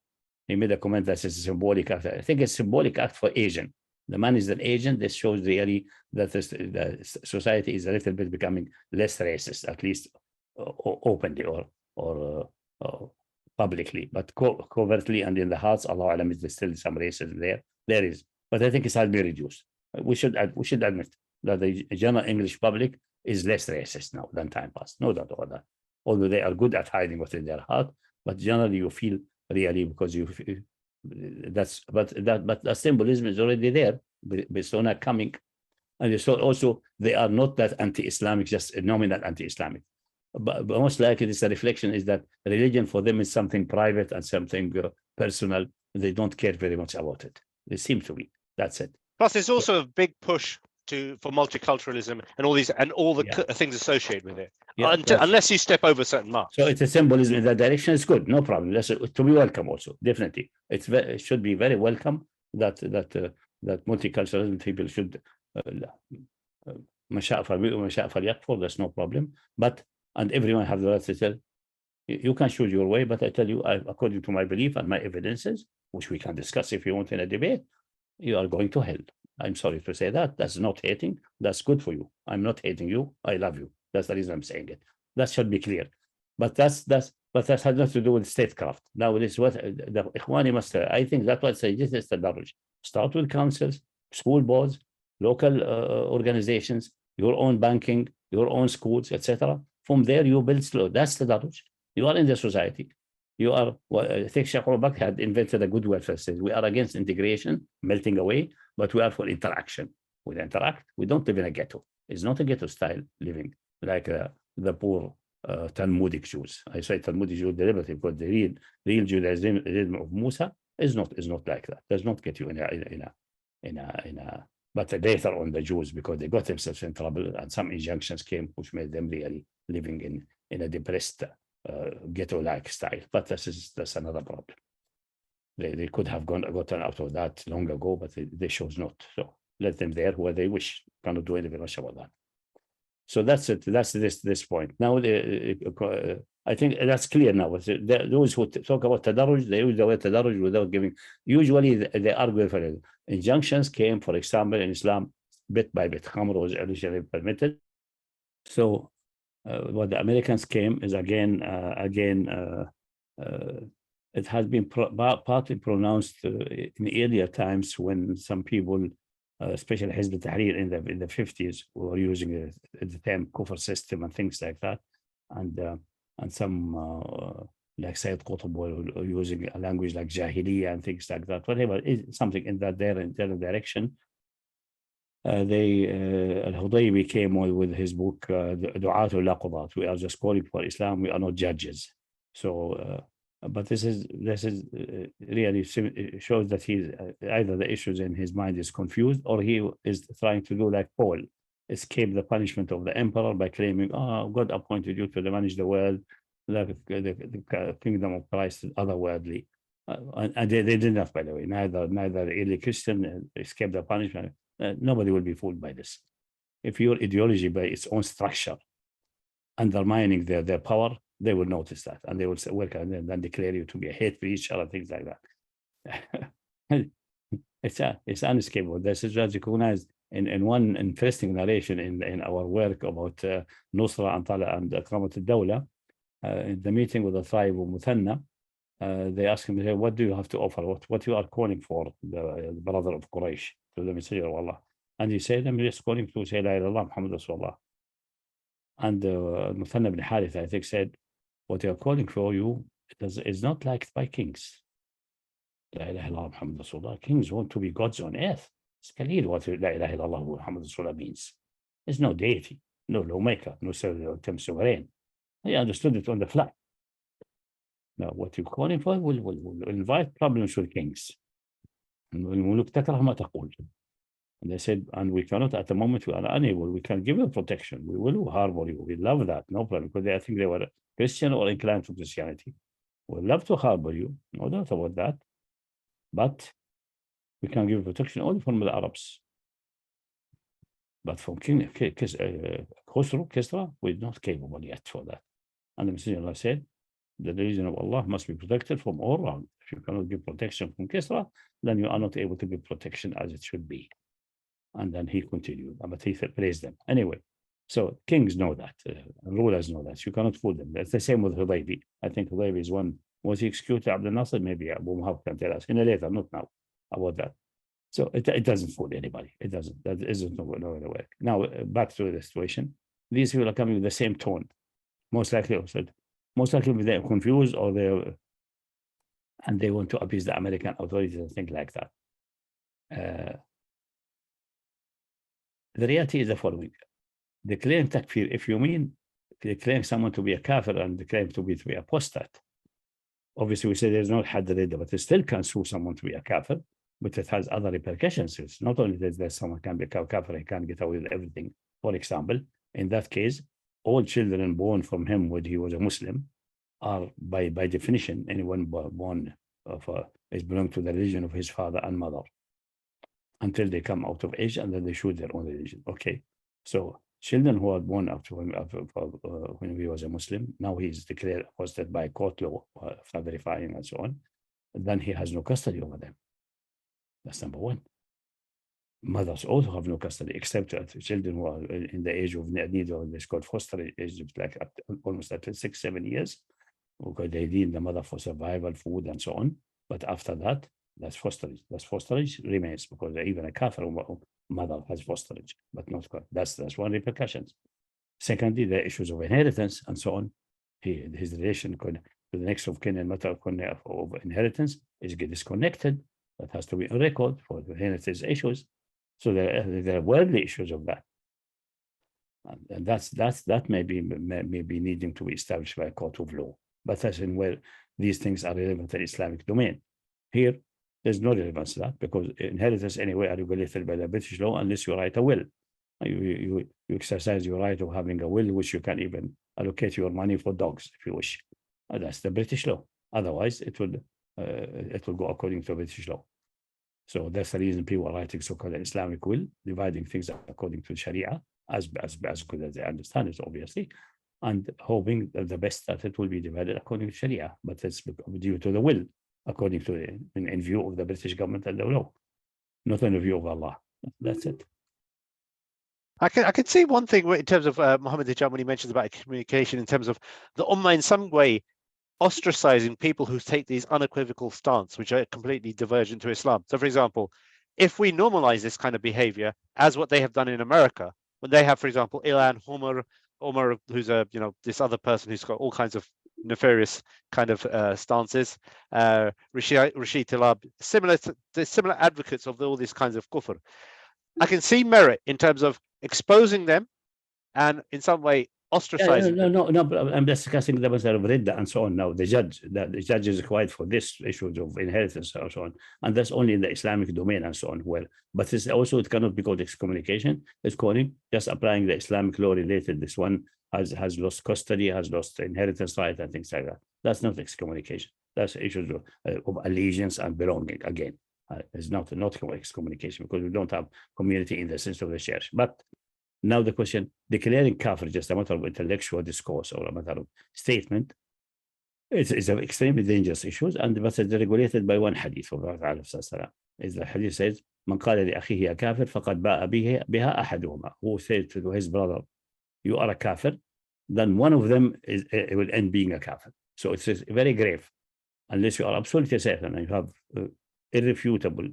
He made a comment that is a symbolic act. I think it's a symbolic act for Asian. The man is an agent. This shows really that the society is a little bit becoming less racist, at least openly or publicly, but covertly and in the hearts, Allah Alam, is still some racism there. There is. But I think it has been reduced. We should admit that the general English public is less racist now than time past. No doubt about that. Although they are good at hiding what's in their heart, but generally you feel really because you but the symbolism is already there. Bisona coming, and so also they are not that anti-Islamic, just a nominal anti-Islamic. But most likely this reflection is that religion for them is something private and something personal. They don't care very much about it. They seem to be. That's it. Plus, there's also a big push for multiculturalism and all the things associated with it. Unless you step over certain marks. So it's a symbolism in that direction. It's good, no problem. That's to be welcome. Also, definitely, it should be very welcome that multiculturalism people should. That's no problem. But and everyone have the right to tell. You can choose your way, but I tell you, according to my belief and my evidences, which we can discuss if you want in a debate, you are going to hell. I'm sorry to say that. That's not hating. That's good for you. I'm not hating you. I love you. That's the reason I'm saying it. That should be clear. But that has nothing to do with statecraft. Now this is what the Ikhwani must. I think that's what I say. This is the tadarruj. Start with councils, school boards, local organizations, your own banking, your own schools, etc. From there you build slow. That's the tadarruj. You are in the society. You are. I think Sheikh Bakr had invented a good word for says we are against integration, melting away, but we are for interaction. We interact. We don't live in a ghetto. It's not a ghetto style living like the poor Talmudic Jews. I say Talmudic Jews deliberately because the real Judaism of Musa is not like that. Does not get you in a. But later on the Jews, because they got themselves in trouble and some injunctions came which made them really living in a depressed ghetto-like style. But that's another problem. They could have gotten out of that long ago, but they chose not. So let them there where they wish. Cannot do anything much about that. So that's it. That's this point. Now, I think that's clear now. Those who talk about tadarruj, they use the word tadarruj without giving. Usually, they argue for it. Injunctions came, for example, in Islam, bit by bit. Khamr was initially permitted. So, what the Americans came is again, it has been partly pronounced in earlier times when some people, especially Hizb ut-Tahrir in the 50s, were using the term Kufr system and things like that, and some like Sayyid Qutb were using a language like Jahiliyyah and things like that. Whatever is something in that direction. Al-Hudaybi came with his book Du'atul la Qudat. We are just calling for Islam. We are not judges. So. But this is really shows that he's either the issues in his mind is confused, or he is trying to do like Paul, escape the punishment of the emperor by claiming, "Oh, God appointed you to manage the world, like the kingdom of Christ is otherworldly," and they did not, by the way. Neither early Christian escaped the punishment. Nobody will be fooled by this. If your ideology by its own structure undermining their power, they will notice that, and they will say, "Well," and then declare you to be a hate preacher and things like that. It's unescapable. This is recognized in one interesting narration in our work about Nusra and Tala and Iqamat al-Dawla. In the meeting with the tribe of Muthanna, they asked him, "What do you have to offer? What you are calling for, the brother of Quraysh, to the Messenger of Allah?" And he said, "I'm just calling to say La ilaha illallah Muhammad Rasulullah." And Muthanna ibn Harith, I think, said, "What you are calling for is not liked by kings. La ilaha illallah Muhammad Rasulullah. Kings want to be gods on earth. It's Khalil what La ilaha illallah Muhammad Rasulullah means. There's no deity, no lawmaker, no sovereign." He understood it on the fly. Now, what you're calling for will invite problems with kings. And they said, "And we cannot, at the moment, we are unable, we can give you protection. We will harbor you. We love that, no problem." Because I think they were Christian or inclined to Christianity. "We love to harbor you, no doubt about that. But we can give protection only from the Arabs. But from King Khusro, we're not capable yet for that." And the Messenger of Allah said, "The religion of Allah must be protected from all wrong. If you cannot give protection from Kisra, then you are not able to give protection as it should be." And then he continued, but he praised them. Anyway, so kings know that, rulers know that. You cannot fool them. That's the same with Hudaybi. I think Hudaybi is one. Was he executed, Abdul Nasser? Maybe Abu Muhammad can tell us in a later, not now, about that. So it doesn't fool anybody. It doesn't. That isn't no way. Now, back to the situation. These people are coming with the same tone. Most likely they're confused, or and they want to appease the American authorities and things like that. The reality is the following: they claim takfir. If you mean they claim someone to be a kafir and they claim to be apostate, obviously we say there's no Ar-Riddah, but they still can sue someone to be a kafir, but it has other repercussions. It's not only that someone can be a kafir, he can get away with everything. For example, in that case, all children born from him when he was a Muslim are, by definition, anyone born is belong to the religion of his father and mother until they come out of age, and then they choose their own religion. Okay, so children who are born after when he was a Muslim, now he is declared apostate by court law, after verifying and so on, and then he has no custody over them. That's number one. Mothers also have no custody, except children who are in the age of need, or it's called foster age, like almost at 6-7 years, because they need the mother for survival, food, and so on. But after that, that's fosterage. That's fosterage remains, because even a kafir mother has fosterage, but not God. That's one repercussions. Secondly, the issues of inheritance and so on. His relation to the next of kin and matter of inheritance is disconnected. That has to be on record for the inheritance issues. So there are worldly issues of that, and that may be needing to be established by a court of law. But that's in where these things are relevant to the Islamic domain. Here, there's no relevance to that, because inheritance anyway are regulated by the British law unless you write a will. You exercise your right of having a will, which you can even allocate your money for dogs if you wish. That's the British law. Otherwise, it will go according to British law. So that's the reason people are writing so-called Islamic will, dividing things according to Sharia, as good as they understand it, obviously, and hoping that the best that it will be divided according to Sharia, but it's due to the will, according to in view of the British government and the law, not in view of Allah. That's it. I can see one thing in terms of Mohammed Hijab when he mentions about communication, in terms of the Ummah in some way ostracizing people who take these unequivocal stance, which are completely divergent to Islam. So, for example, if we normalize this kind of behavior as what they have done in America, when they have, for example, Ilan Umar, who's this other person who's got all kinds of nefarious kind of stances, Rashid Talab, similar advocates of all these kinds of kufr. I can see merit in terms of exposing them and in some way ostracizing them. No, but I'm discussing the matter of Riddah and so on. Now, the judge is required for this issues of inheritance and so on, and that's only in the Islamic domain and so on. Well, but it's also, it cannot be called excommunication. It's calling just applying the Islamic law related. This one has lost custody, has lost inheritance right, and things like that. That's not excommunication. That's issues of allegiance and belonging. Again, it's not excommunication, because we don't have community in the sense of the church. But now the question, declaring kafir just a matter of intellectual discourse or a matter of statement, it's an extremely dangerous issue, and but it's regulated by one hadith of the Prophet. Is the hadith says, "Man qala li akhihi ya kafir, faqad ba'a biha ahaduhuma." Who said to his brother, "You are a kafir," then one of them will end being a kafir. So it's very grave, unless you are absolutely certain and you have irrefutable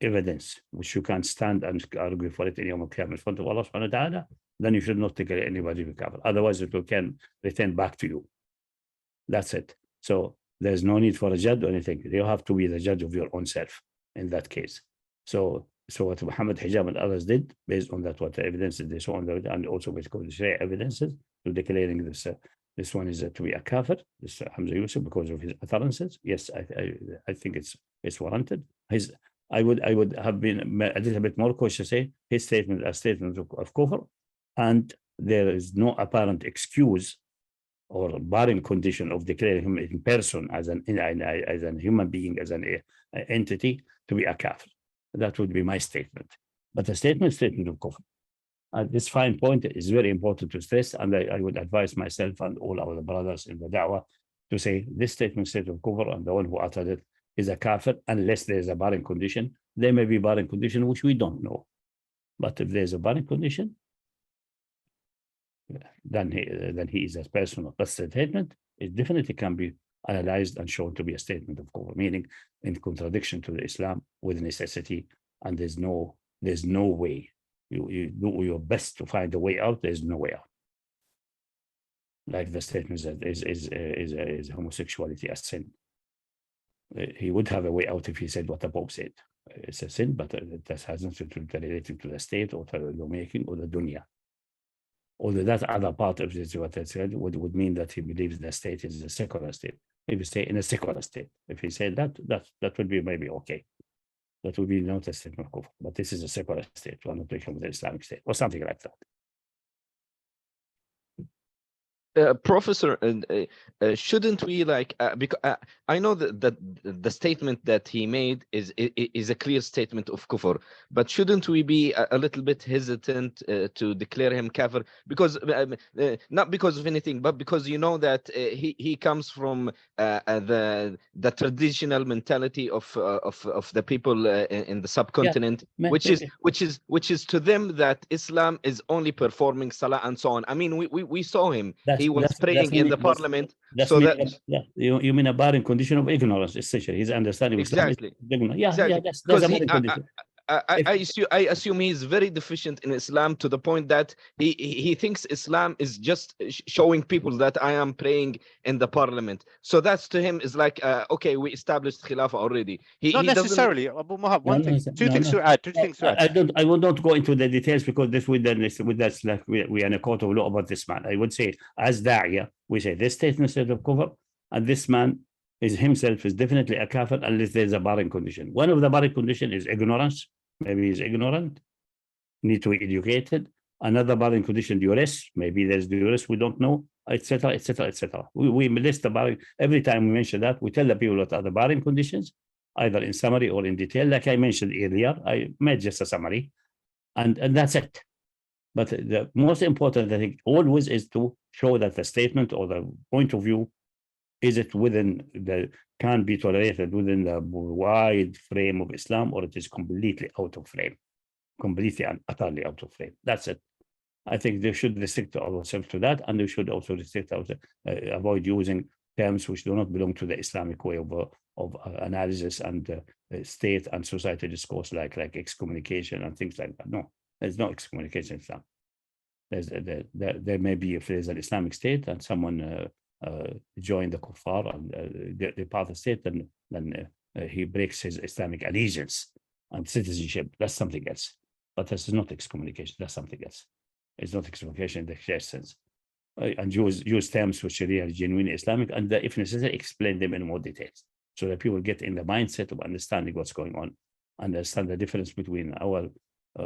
evidence which you can't stand and argue for it in Yawm al-Qiyamah in front of Allah subhanahu wa ta'ala, then you should not declare anybody kafir. Otherwise, it can return back to you. That's it. So there's no need for a judge or anything. You have to be the judge of your own self in that case. So what Mohammed Hijab and others did, based on that, what the evidences they saw on the, and also basically the Sharia evidences, to declaring this one is to be a kafir, this Hamza Yousaf, because of his utterances. Yes, I think it's warranted. I would have been a little bit more cautious, say his statement a statement of kufr, and there is no apparent excuse or barring condition of declaring him in person as a human being, as an entity, to be a kafir. That would be my statement. But the statement of kufr. This fine point is very important to stress, and I would advise myself and all our brothers in the da'wah to say this statement of kufr, and the one who uttered it is a kafir, unless there is a barring condition. There may be barring condition which we don't know, but if there is a barring condition, then he is a person. But statement, it definitely can be analyzed and shown to be a statement of kufr, meaning in contradiction to the Islam with necessity, and there's no way. You do your best to find a way out. There's no way out. Like the statement that is homosexuality a sin. He would have a way out if he said what the Pope said. It's a sin, but that has nothing to do relating to the state or to the lawmaking or the dunya. Although that other part of this, what I said, would mean that he believes the state is a secular state. If you stay in a secular state, if he said that would be maybe okay. That would be not a statement of kufr. But this is a secular state. We're not talking about the Islamic state or something like that. Professor, shouldn't we because I know that the statement that he made is a clear statement of kufr, but shouldn't we be a little bit hesitant to declare him kafir, because not because of anything, but because you know that he comes from the traditional mentality of the people in the subcontinent, which is to them that Islam is only performing salah and so on. I mean, we saw him. He was praying in the parliament. So that you mean a barring condition of ignorance, essentially. His understanding of exactly. Islam is yeah, exactly. yeah, that's a barring condition. I assume he's very deficient in Islam to the point that he thinks Islam is just showing people that I am praying in the parliament. So that's to him is like, okay, we established Khilafah already. Not necessarily. Abu Muhammad, two things to add. I will not go into the details, because this that's like we are in a court of law about this man. I would say, as Da'iyah, we say this statement of kufr, and this man is himself is definitely a kafir unless there's a barring condition. One of the barring condition is ignorance. Maybe he's ignorant, need to be educated. Another barring condition, duress. Maybe there's duress, we don't know, etc., etc., etc. We list the barring. Every time we mention that, we tell the people what are the barring conditions, either in summary or in detail. Like I mentioned earlier, I made just a summary, and that's it. But the most important, I think, always is to show that the statement or the point of view, is it within can be tolerated within the wide frame of Islam, or it is completely out of frame, completely and utterly out of frame. That's it. I think they should restrict ourselves to that, and they should also restrict ourselves, avoid using terms which do not belong to the Islamic way of analysis and state and society discourse, like excommunication and things like that. No, there's no excommunication in Islam. There may be, if there's an Islamic state and someone joined the kuffar and the part of the state, then he breaks his Islamic allegiance and citizenship. That's something else. But this is not excommunication. That's something else. It's not excommunication in the clear sense. And use terms which are really genuinely Islamic, and if necessary, explain them in more details, so that people get in the mindset of understanding what's going on, understand the difference between our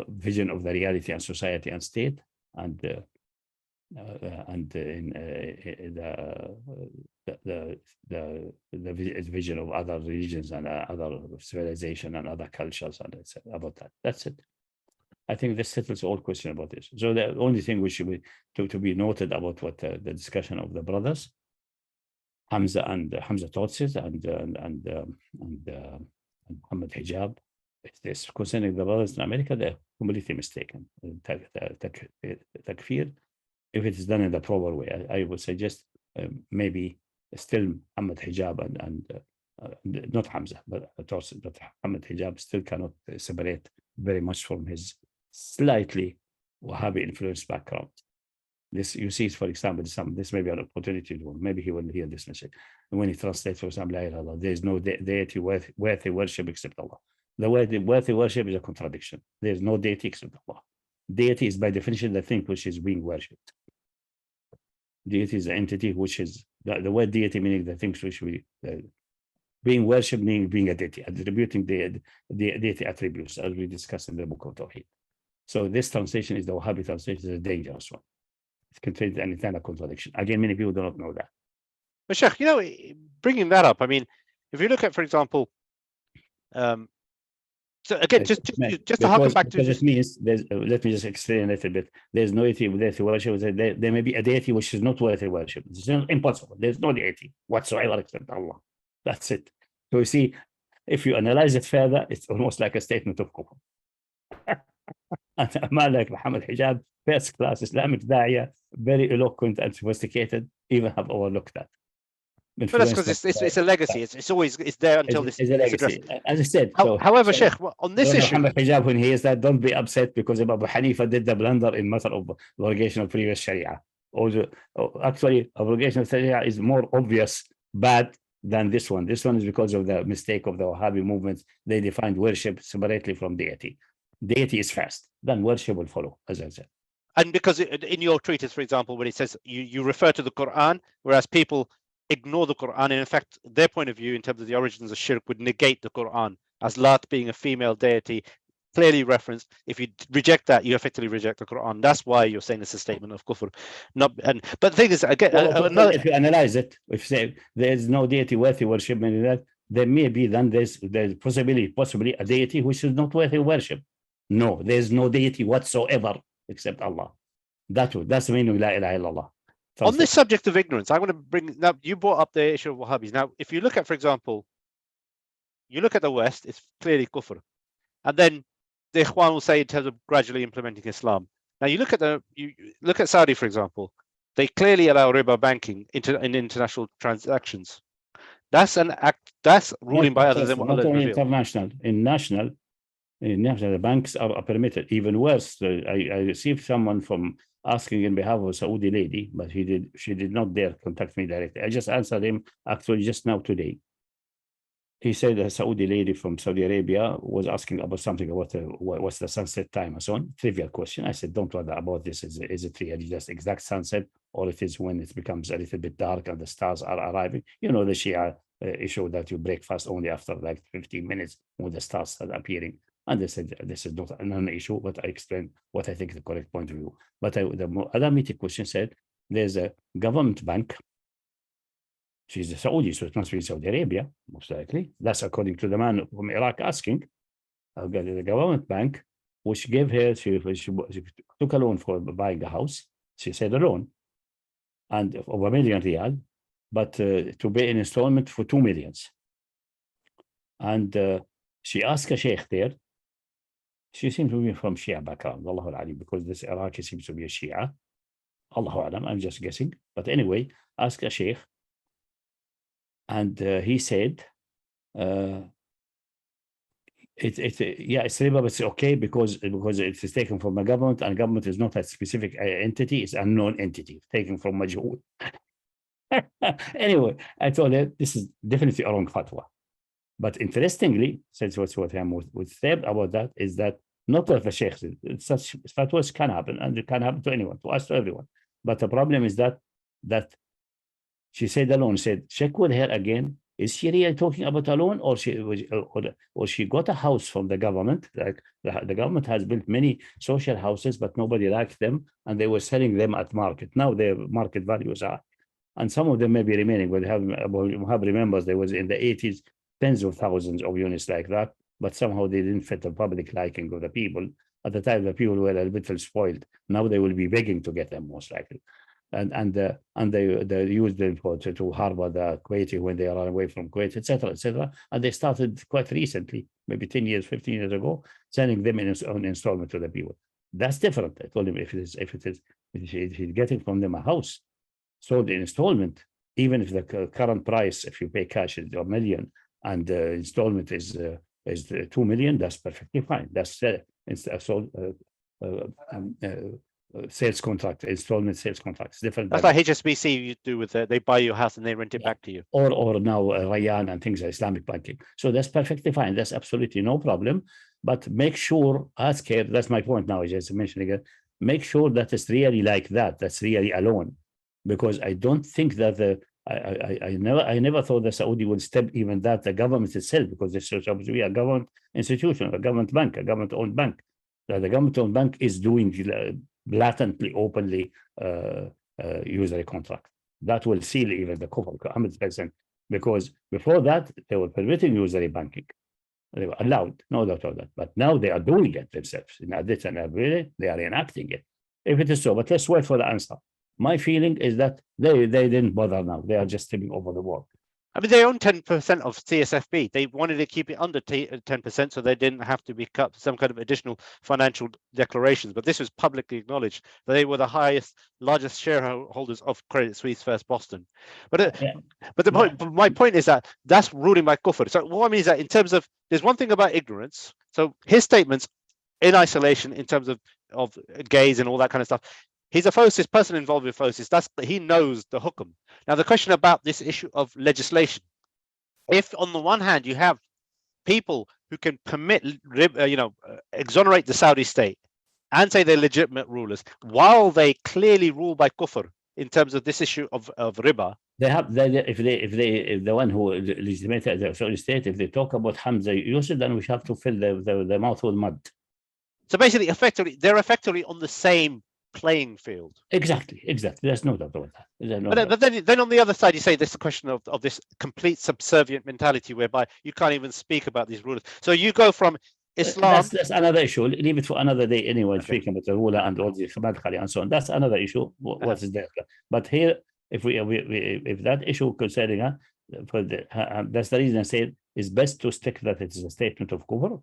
vision of the reality and society and state, and the vision of other religions and other civilization and other cultures, and about that. That's it. I think this settles all question about this. So the only thing which should be to be noted about what the discussion of the brothers, Hamza Yousaf and Mohammed Hijab, if this concerning the brothers in America, they're completely mistaken. Takfeer, if it is done in the proper way, I would suggest maybe still Mohammed Hijab and not Hamza, but Mohammed Hijab still cannot separate very much from his slightly Wahhabi influenced background. This you see, for example, this may be an opportunity to maybe he will hear this message. And when he translates, for example, La ilaha illallah, there is no deity worthy worship except Allah. The word worthy worship is a contradiction. There is no deity except Allah. Deity is by definition the thing which is being worshipped. Deity is the entity which is the word deity, meaning the things which we being worshipped, meaning being a deity, attributing the deity attributes, as we discussed in the book of Tawheed. So this translation is the Wahhabi translation, is a dangerous one. It contains any kind of contradiction. Again, many people do not know that. But Sheikh, bringing that up, I mean, if you look at, for example, so again, just to harken back to it means let me just explain a little bit. There's no deity worthy worship. There may be a deity which is not worthy worship. It's impossible. There's no deity whatsoever except Allah. That's it. So you see, if you analyze it further, it's almost like a statement of kufr. And a man like Mohammed Hijab, first class Islamic da'iyah, very eloquent and sophisticated, even have overlooked that. But that's because it's a legacy. It's there until it's a legacy. As I said. However, Sheikh, on this issue, Mohammed Hijab, when he hears that, don't be upset because Abu Hanifa did the blunder in matter of abrogation of previous Sharia. Also, actually, abrogation of Sharia is more obvious bad than this one. This one is because of the mistake of the Wahhabi movement. They defined worship separately from deity. Deity is first, then worship will follow, as I said. And because in your treatise, for example, when it says you refer to the Quran, whereas people ignore the Quran, and in fact, their point of view in terms of the origins of shirk would negate the Quran as Lat being a female deity, clearly referenced. If you reject that, you effectively reject the Quran. That's why you're saying it's a statement of kufr. But the thing is, again, if you analyze it, if you say there is no deity worthy worship, meaning that there may be, then there's possibly a deity which is not worthy worship. No, there's no deity whatsoever except Allah. That's the meaning of La ilaha illallah. On this subject of ignorance, I want to bring now. You brought up the issue of Wahhabis. Now, if you look at, for example, you look at the West, it's clearly kufr, and then the Ikhwan will say in terms of gradually implementing Islam. Now, you look at Saudi, for example, they clearly allow riba banking in international transactions. That's an act. That's ruling by others than what Allah revealed. International, in national, the banks are permitted. Even worse, I received someone from asking in behalf of a Saudi lady, but she did not dare contact me directly. I just answered him actually just now today. He said a Saudi lady from Saudi Arabia was asking about something about what's the sunset time and so on. Trivial question. I said, don't worry about this. Is it really just exact sunset, or it is when it becomes a little bit dark and the stars are arriving? You know, the Shia issue that you break fast only after like 15 minutes when the stars start appearing. And they said this is not an issue, but I explained what I think is the correct point of view. But the other meeting question said there's a government bank She's a Saudi, so it must be Saudi Arabia, most likely. That's according to the man from Iraq asking. The government bank, which gave her, she took a loan for buying a house. She said a loan, and of $1 million riyal, but to pay an installment for 2 million. And she asked a sheikh there. She seems to be from Shia background, Allahu Alam, because this Iraqi seems to be a Shia. Allahu Alam, I'm just guessing. But anyway, ask a sheikh. And he said, it's riba, but it's okay because it is taken from the government, and government is not a specific entity, it's a known entity, taken from Majhul. Anyway, I told her this is definitely a wrong fatwa. But interestingly, since what I'm would say about that is that not all the sheikhs, such fatwas can happen, and it can happen to anyone, to us, to everyone. But the problem is that she said alone, said, check with her again. Is she really talking about a loan, or she got a house from the government? Like the government has built many social houses, but nobody liked them, and they were selling them at market. Now their market values are, and some of them may be remaining. But Mohab remembers there was in the 80s tens of thousands of units like that, but somehow they didn't fit the public liking of the people. At the time, the people were a little spoiled. Now they will be begging to get them, most likely. And they used them to harbor the Kuwaiti when they ran away from Kuwait, etc., etc. And they started quite recently, maybe 10 years, 15 years ago, sending them in on installment to the people. That's different. I told him if he's getting from them a house, so the installment, even if the current price, if you pay cash, is $1 million, and the installment is 2 million, that's perfectly fine. That's sales contract, installment sales contract. It's different. That's like HSBC you do with they buy your house and they rent it back to you. Or now Rayyan and things like Islamic banking. So that's perfectly fine. That's absolutely no problem. But make sure, ask her, that's my point now, just mentioning it, make sure that it's really like that. That's really a loan. Because I don't think that I never thought the Saudi would step even that the government itself, because it's supposed to be a government institution, a government bank, a government-owned bank. That the government-owned bank is doing blatantly, openly usury contract. That will seal even the kufr 100%. Because before that, they were permitting usury banking. They were allowed, no doubt about that. But now they are doing it themselves. In addition, they are enacting it. If it is so, but let's wait for the answer. My feeling is that they didn't bother now. They are just stepping over the wall. I mean, they own 10% of CSFB. They wanted to keep it under 10%, so they didn't have to be cut some kind of additional financial declarations. But this was publicly acknowledged that they were the largest shareholders of Credit Suisse First Boston. But my point is that that's ruling by kufr. So what I mean is that in terms of, there's one thing about ignorance. So his statements in isolation, in terms of gays and all that kind of stuff, he's a Fosist person involved with Fosist. He knows the hukum. Now, the question about this issue of legislation, if on the one hand you have people who can permit, exonerate the Saudi state and say they're legitimate rulers, while they clearly rule by kufr in terms of this issue of riba. If the one who legitimated the Saudi state, if they talk about Hamza Yousaf, then we have to fill the mouth with mud. So basically, they're effectively on the same playing field. Exactly. There's no doubt about that. But then on the other side, you say there's the question of this complete subservient mentality whereby you can't even speak about these rulers. So you go from Islam. That's another issue. Leave it for another day anyway, okay. Speaking about the ruler and all the Khamadkhali and so on. That's another issue. What is there? But here, if that issue concerning that's the reason I say it's best to stick that it is a statement of kufr.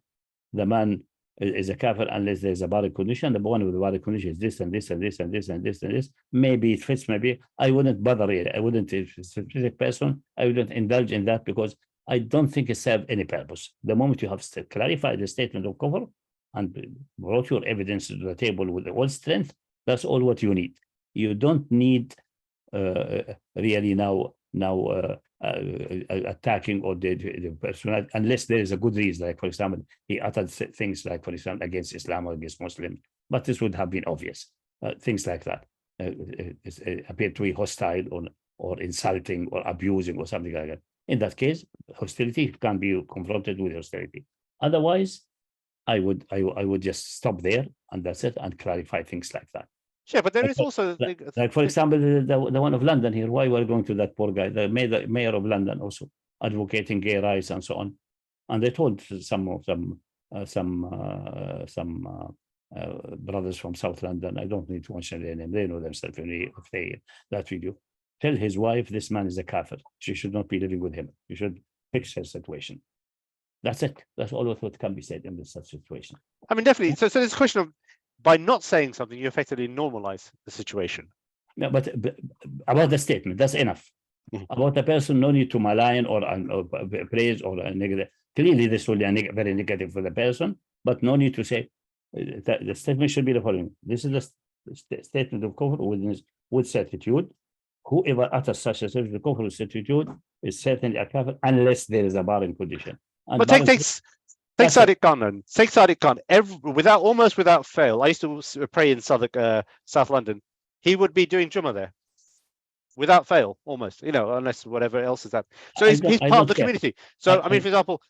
The man is a kafir unless there's a bad condition. The one with the bad condition is this and this and this and this and this and this. Maybe it fits, maybe I wouldn't bother it. I wouldn't, if it's a specific person, I wouldn't indulge in that because I don't think it serves any purpose. The moment you have clarified the statement of kufr and brought your evidence to the table with all strength, that's all what you need. You don't need really now attacking or the person, unless there is a good reason, like for example, he uttered things like, for example, against Islam or against Muslims, but this would have been obvious. Things like that appear to be hostile or insulting or abusing or something like that. In that case, hostility can be confronted with hostility. Otherwise, I would just stop there and that's it, and clarify things like that. Yeah, but there Like is for- also Like, for example, the one of London here. Why we're going to that poor guy, the mayor of London, also advocating gay rights and so on. And they told some brothers from South London, I don't need to mention their name, they know themselves if they that video. Tell his wife this man is a kafir. She should not be living with him. You should fix her situation. That's it. That's all what can be said in this such situation. I mean, definitely. So there's a question of, by not saying something, you effectively normalize the situation. No, but about the statement, that's enough. Mhm. About the person, no need to malign or praise or negative. Clearly, this will be very negative for the person, but no need to say that the statement should be the following. This is the statement of kufr with certitude. Whoever utters such a statement of kufr with certitude is certainly a kafir unless there is a barring condition. And But take that's it. Sadiq Khan then. Take Sadiq Khan. Almost without fail. I used to pray in South London. He would be doing Jummah there. Without fail, almost, unless whatever else is that. So he's part of the community. So, I mean, for example,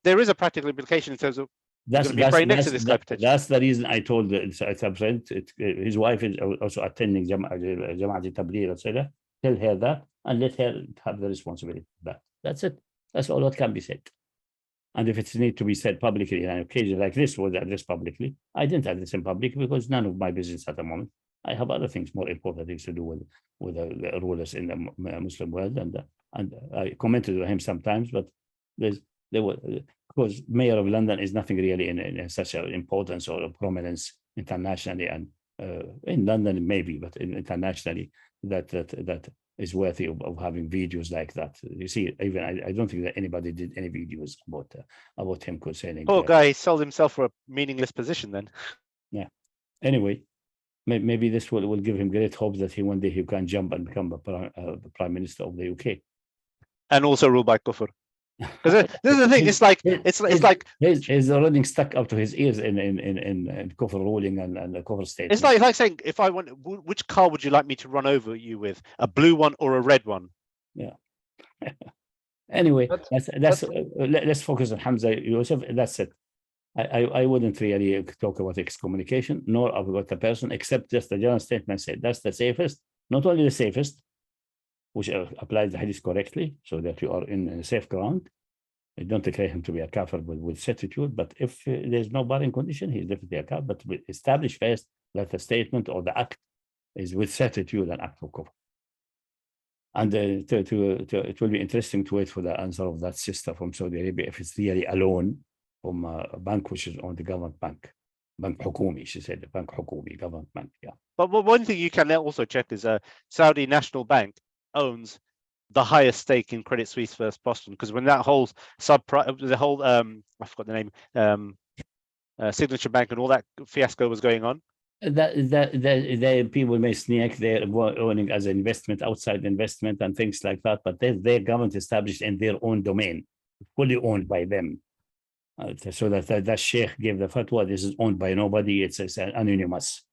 there is a practical implication in terms of you're going to be praying next to this guy potentially. That's the reason I told it's a friend. His wife is also attending Jama'at Tabligh, etc. Tell her that and let her have the responsibility for that. That's it. That's all that can be said. And if it needs to be said publicly on an occasion like this was addressed publicly, I didn't address in public because none of my business at the moment. I have other things, more important things to do with the rulers in the Muslim world, and I commented on him sometimes, but because Mayor of London is nothing really in such an importance or a prominence internationally, and in London maybe, but internationally that is worthy of having videos like that. You see, even I don't think that anybody did any videos about him concerning. Poor guy, he sold himself for a meaningless position then. Yeah. Anyway, maybe this will give him great hope that one day he can jump and become the Prime Minister of the UK. And also rule by kufr. Because this is the thing. It's like he's already stuck up to his ears in kufr ruling and the kufr state. It's like saying, if I want, which car would you like me to run over you with, a blue one or a red one? Yeah. Anyway, let's focus on Hamza Yousaf. That's it. I wouldn't really talk about excommunication nor about the person, except just the general statement said that's the safest, not only the safest, which applies the hadith correctly, so that you are in a safe ground. I don't declare him to be a kafir with certitude, but if there's no barring condition, he's definitely a kafir. But we establish first that the statement or the act is with certitude an act of kufr. And it will be interesting to wait for the answer of that sister from Saudi Arabia if it's really a loan from a bank which is on the government bank. Bank Hukumi, she said, the Bank Hukumi, government bank, yeah. But one thing you can also check is Saudi National Bank owns the highest stake in Credit Suisse versus Boston, because when that whole I forgot the name, Signature Bank and all that fiasco was going on. The people may sneak their owning as an investment, outside investment and things like that, but their government established in their own domain, fully owned by them. So that sheikh gave the fatwa, this is owned by nobody, it's anonymous,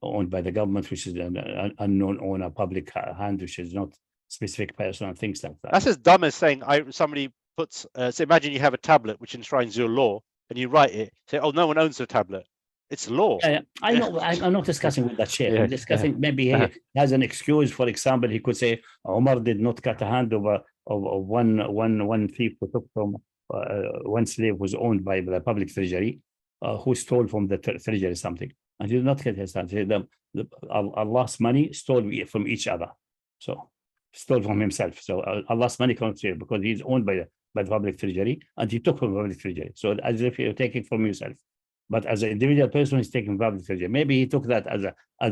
owned by the government, which is an unknown owner, public hand, which is not specific person and things like that. That's as dumb as saying somebody puts, so imagine you have a tablet which enshrines your law and you write it, say, oh, no one owns the tablet. It's law. Yeah, I know. I'm not discussing with that sheikh. I'm discussing maybe he has an excuse. For example, he could say Omar did not cut a hand of one thief who took from one slave who was owned by the public treasury, who stole from the treasury something, and he did not cut his hand. Allah's money stole from each other, so stole from himself. So Allah's money comes here because he's owned by the public treasury, and he took from the public treasury. So as if you're taking from yourself. But as an individual person, he's taking public treasury. Maybe he took that as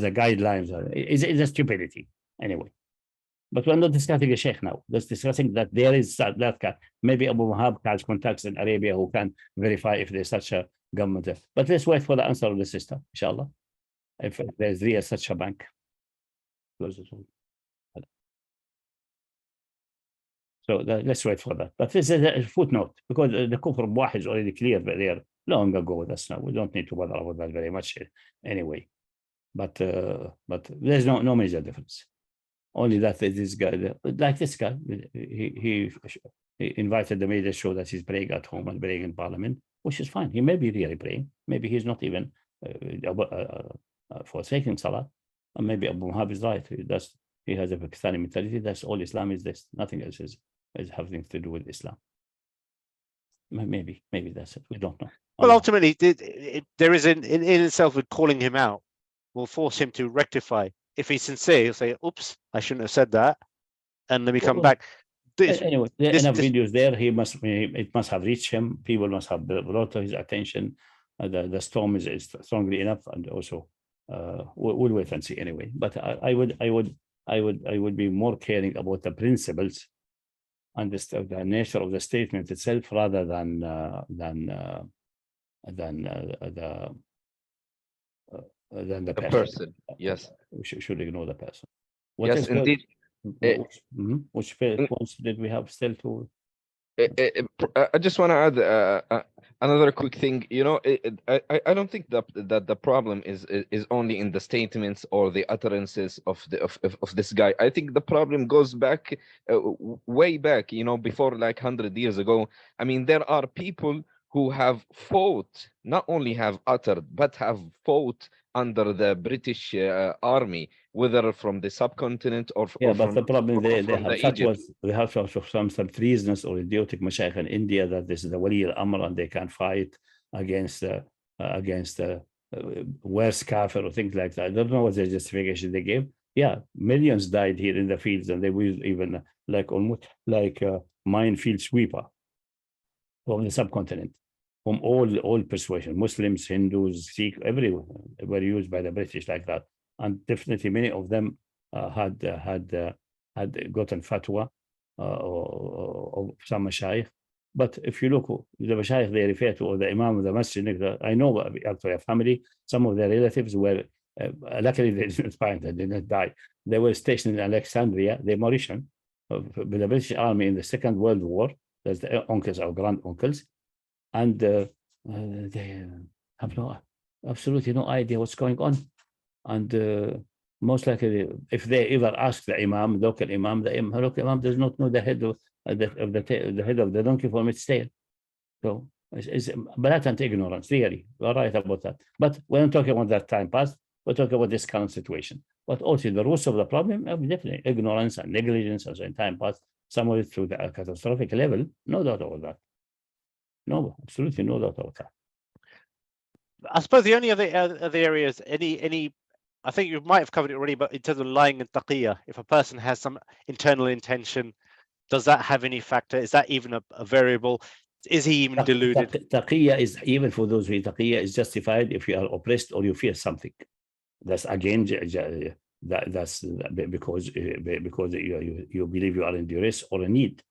a guideline. It's a stupidity anyway. But we're not discussing a sheikh now. Let's discussing that there is that guy. Maybe Abu Wahab has contacts in Arabia who can verify if there's such a government. But let's wait for the answer of the sister, inshallah. If there's really such a bank. So let's wait for that. But this is a footnote because the kufr wahid is already clear there long ago with us now. We don't need to bother about that very much anyway. But there's no major difference. Only that this guy, like this guy, he invited the media to show that he's praying at home and praying in parliament, which is fine. He may be really praying. Maybe he's not even forsaking salah. And maybe Abu Wahab is right. He has a Pakistani mentality. That's all Islam is this. Nothing else is having to do with Islam. Maybe that's it. We don't know. Well, ultimately, there is in itself with calling him out will force him to rectify. If he's sincere, he'll say, "Oops, I shouldn't have said that," and let me come back. Anyway, there are enough videos there. It must have reached him. People must have brought to his attention. The storm is strongly enough, and also we'll wait and see anyway. But I would be more caring about the principles and the nature of the statement itself rather than the person. Yes, we should ignore the person. Yes, indeed. Which points did we have still to? I just want to add another quick thing. You know, I don't think that the problem is only in the statements or the utterances of this guy. I think the problem goes back way back. You know, before like 100 years ago. I mean, there are people who have fought, not only have uttered, but have fought under the British army, whether from the subcontinent or but from, the problem they have some treasonous or idiotic mashayikh in India that this is the Wali al-Amr and they can fight against worse kafir or things like that. I don't know what the justification they gave. Yeah, millions died here in the fields, and they will even almost like minefield sweeper from the subcontinent. From all persuasion, Muslims, Hindus, Sikhs, everyone were used by the British like that, and definitely many of them had gotten fatwa of some mashayikh. But if you look, the mashayikh they refer to, or the imam of the masjid, I know actually a family, some of their relatives were luckily they didn't find, they didn't die. They were stationed in Alexandria, the Mauritian, with the British Army in the Second World War. That's the uncles or grand uncles. And they have absolutely no idea what's going on. And most likely, if they ever ask the imam, local imam, local imam does not know the head of the head of the donkey from its tail. So it's blatant ignorance, really. You're right about that. But we're not talking about that time past. We're talking about this current situation. But also the roots of the problem, definitely ignorance and negligence, as in time past, some of it to the catastrophic level. No doubt about that. No, absolutely no doubt about that. I suppose the only other areas, I think you might have covered it already, but in terms of lying and taqiyya, if a person has some internal intention, does that have any factor? Is that even a variable? Is he even deluded? Taqiyya is, even for those who taqiyya is justified if you are oppressed or you fear something. That's again, that's because you believe you are in duress or a need.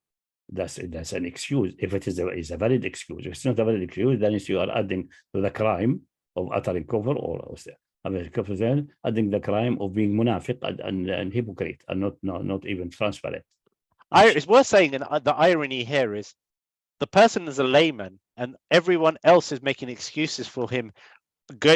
That's an excuse. If it is a valid excuse, if it's not a valid excuse, then you are adding to the crime of uttering kufr or adding the crime of being munafiq and hypocrite and not even transparent. It's worth saying, and the irony here is the person is a layman and everyone else is making excuses for him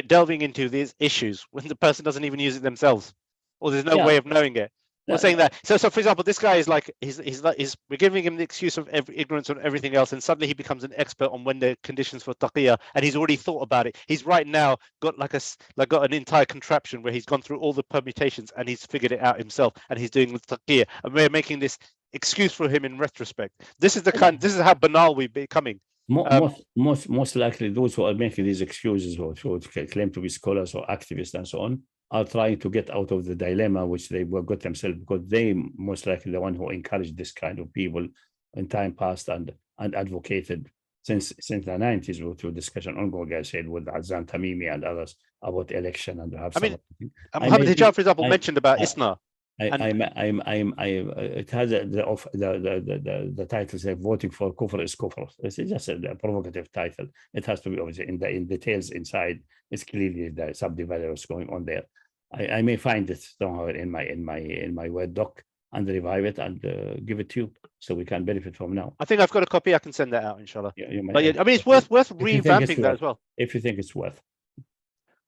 delving into these issues when the person doesn't even use it themselves, or there's no way of knowing it. We're saying that. So for example, this guy is like, we're giving him the excuse of ignorance on everything else, and suddenly he becomes an expert on when the conditions for taqiyya, and he's already thought about it. He's right now got got an entire contraption where he's gone through all the permutations and he's figured it out himself, and he's doing the taqiyya, and we're making this excuse for him in retrospect. This is this is how banal we're becoming. Most likely, those who are making these excuses or who claim to be scholars or activists and so on are trying to get out of the dilemma which they got themselves, because they most likely the one who encouraged this kind of people in time past and advocated since the 90s through discussion ongoing, I said, with Azan Tamimi and others about election and have. Mohammed Hijab, for example, mentioned about ISNA. It has the title say voting for kufr is kufr. It's just a provocative title. It has to be obviously in details inside. It's clearly the subdivider is going on there. I may find it somehow in my Word doc and revive it and give it to you so we can benefit from now. I think I've got a copy. I can send that out, inshallah. Yeah, but yeah, I mean, it's worth revamping that as well. If you think it's worth.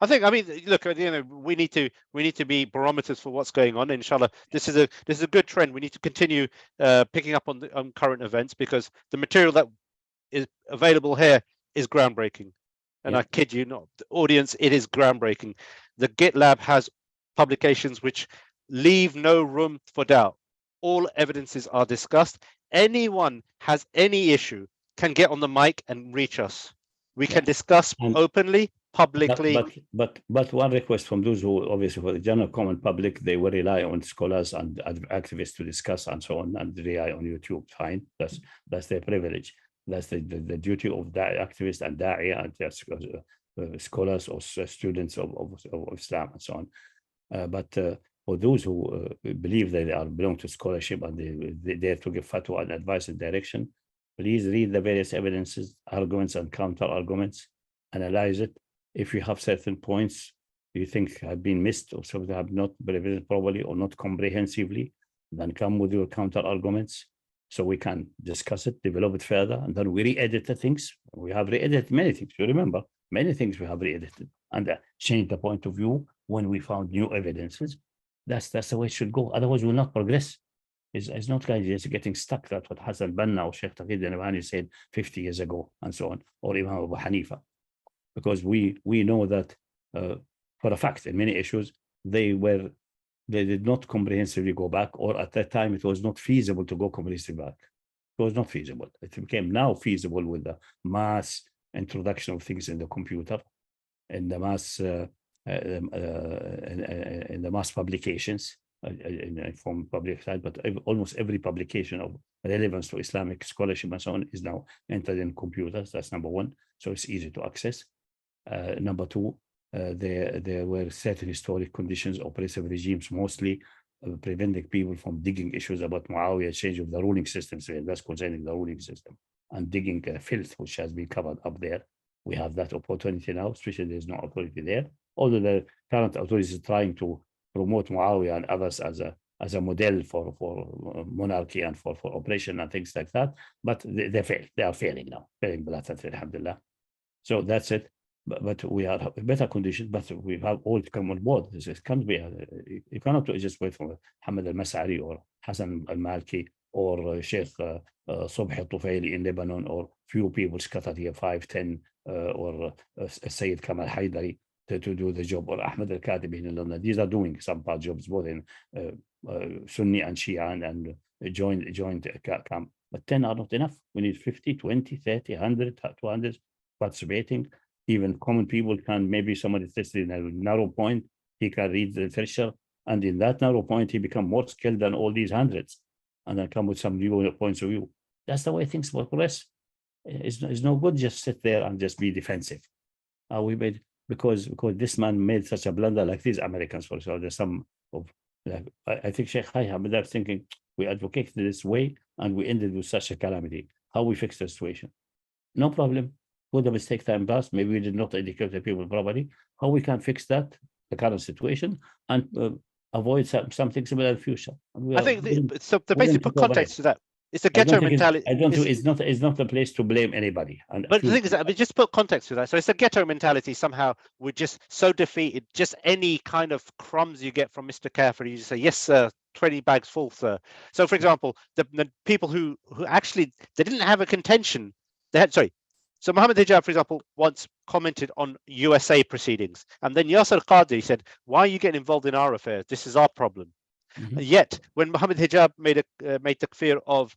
I mean, look, we need to be barometers for what's going on. Inshallah, this is a good trend. We need to continue picking up on current events, because the material that is available here is groundbreaking. And I kid you not, the audience, it is groundbreaking. The GitLab has publications which leave no room for doubt. All evidences are discussed. Anyone has any issue can get on the mic and reach us. We can discuss And- openly, publicly. But one request from those who, obviously, for the general common public, they will rely on scholars and activists to discuss and so on, and rely on YouTube. Fine, that's their privilege. That's the duty of the activists and da'i and scholars or students of Islam and so on. But for those who believe that they belong to scholarship and they dare to give fatwa and advice and direction, please read the various evidences, arguments, and counter arguments, analyze it. If you have certain points you think have been missed or something have not been reviewed properly or not comprehensively, then come with your counter arguments so we can discuss it, develop it further, and then we re-edit the things. We have re-edited many things. You remember, many things we have re-edited and changed the point of view when we found new evidences. That's the way it should go. Otherwise, we'll not progress. It's not like just getting stuck. That's what Hassan Banna or Sheikh TajdeedRevival said 50 years ago and so on, or Imam Abu Hanifa. Because we know that for a fact in many issues they did not comprehensively go back, or at that time it was not feasible to go comprehensively back. It was not feasible. It became now feasible with the mass introduction of things in the computer, in the mass publications from public side, but almost every publication of relevance to Islamic scholarship and so on is now entered in computers. That's number one, so it's easy to access. Number two, there were certain historic conditions, oppressive regimes mostly preventing people from digging issues about Muawiyah, change of the ruling system, so that's concerning the ruling system, and digging filth, which has been covered up there. We have that opportunity now, especially there's no authority there. Although the current authorities are trying to promote Muawiyah and others as a model for monarchy and for oppression and things like that, but they fail. They are failing now, failing blatantly, alhamdulillah. So that's it. But we are in better conditions, but we have all to come on board. It can't be, you cannot just wait for Hamad al-Mas'ari or Hassan al-Malki or Sheikh Subh al-Tufaili in Lebanon, or few people scattered here, 5, 10, or Sayyid Kamal Haidari to do the job, or Ahmed al-Katibi in London. These are doing some part jobs both in Sunni and Shia and joint camp. But 10 are not enough. We need 50, 20, 30, 100, 200 participating. Even common people can, maybe somebody tested in a narrow point, he can read the literature, and in that narrow point, he become more skilled than all these hundreds, and then come with some new points of view. That's the way things progress. It's no good just sit there and just be defensive. We made because this man made such a blunder, like these Americans, for example. There's some of, I think Sheikh Hayham, they're thinking we advocated this way and we ended with such a calamity. How we fix the situation? No problem. Would the mistake time pass? Maybe we did not educate the people properly. How we can fix that, the current situation, and avoid something similar in the future? I think the basic put context to that. It's a ghetto mentality. I don't think it's not the place to blame anybody. But the thing is that we just put context to that. So it's a ghetto mentality. Somehow we're just so defeated. Just any kind of crumbs you get from Mr. Kafir, you just say, yes, sir, 20 bags full, sir. So for example, the people who actually, they didn't have a contention. They had, sorry. So Mohammed Hijab, for example, once commented on USA proceedings. And then Yasser Qadhi said, why are you getting involved in our affairs? This is our problem. Mm-hmm. Yet, when Mohammed Hijab made takfir of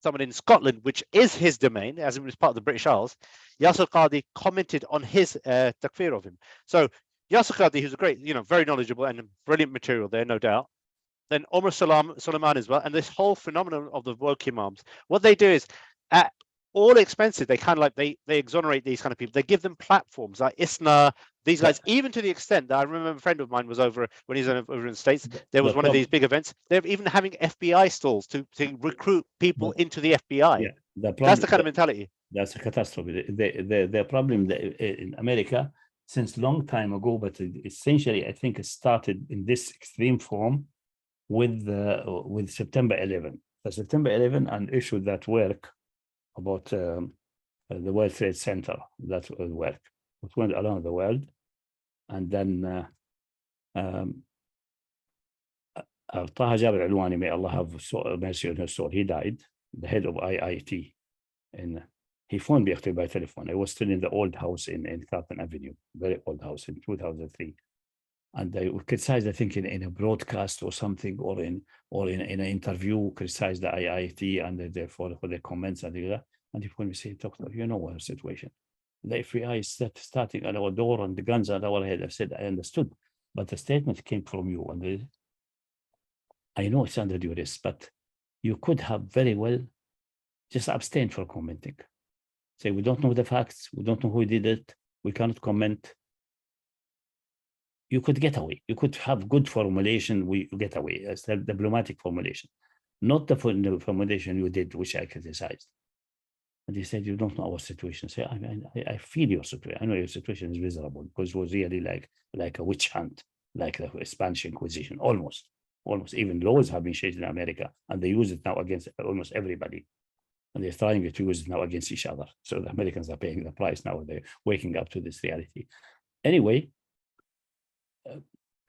someone in Scotland, which is his domain, as it was part of the British Isles, Yasser Qadhi commented on his takfir of him. So Yasser Qadhi, who's a great, very knowledgeable and brilliant material there, no doubt. Then Omar Suleiman as well. And this whole phenomenon of the woke imams, what they do is, at all expensive, they kind of like they exonerate these kind of people. They give them platforms like ISNA, these guys, even to the extent that I remember a friend of mine was over when he's over in the States. There was one of these big events. They're even having FBI stalls to recruit people into the FBI. Yeah, that's the kind of mentality. That's a catastrophe. The problem in America since long time ago, but essentially I think it started in this extreme form with September 11. The September 11 and issued that work about the World Trade Center, that work. It went around the world. And then Taha Jabir Alwani, may Allah have mercy on his soul, he died, the head of IIT. And he phoned me by telephone. I was still in the old house in Carlton Avenue, very old house in 2003. and they criticized, I think, in a broadcast or something, or in an interview, criticized the IIT and therefore for their comments and that. And when we say, doctor, you know our situation. The FBI is starting at our door and the guns at our head. I said, I understood, but the statement came from you, and I know it's under duress, but you could have very well just abstain from commenting. Say, we don't know the facts, we don't know who did it, we cannot comment. You could get away. You could have good formulation, we get away. It's the diplomatic formulation, not the formulation you did, which I criticized. And he said, you don't know our situation. Say, I feel your situation. I know your situation is miserable, because it was really like a witch hunt, like the Spanish Inquisition, almost. Even laws have been changed in America, and they use it now against almost everybody. And they're trying to use it now against each other. So the Americans are paying the price now. They're waking up to this reality. Anyway,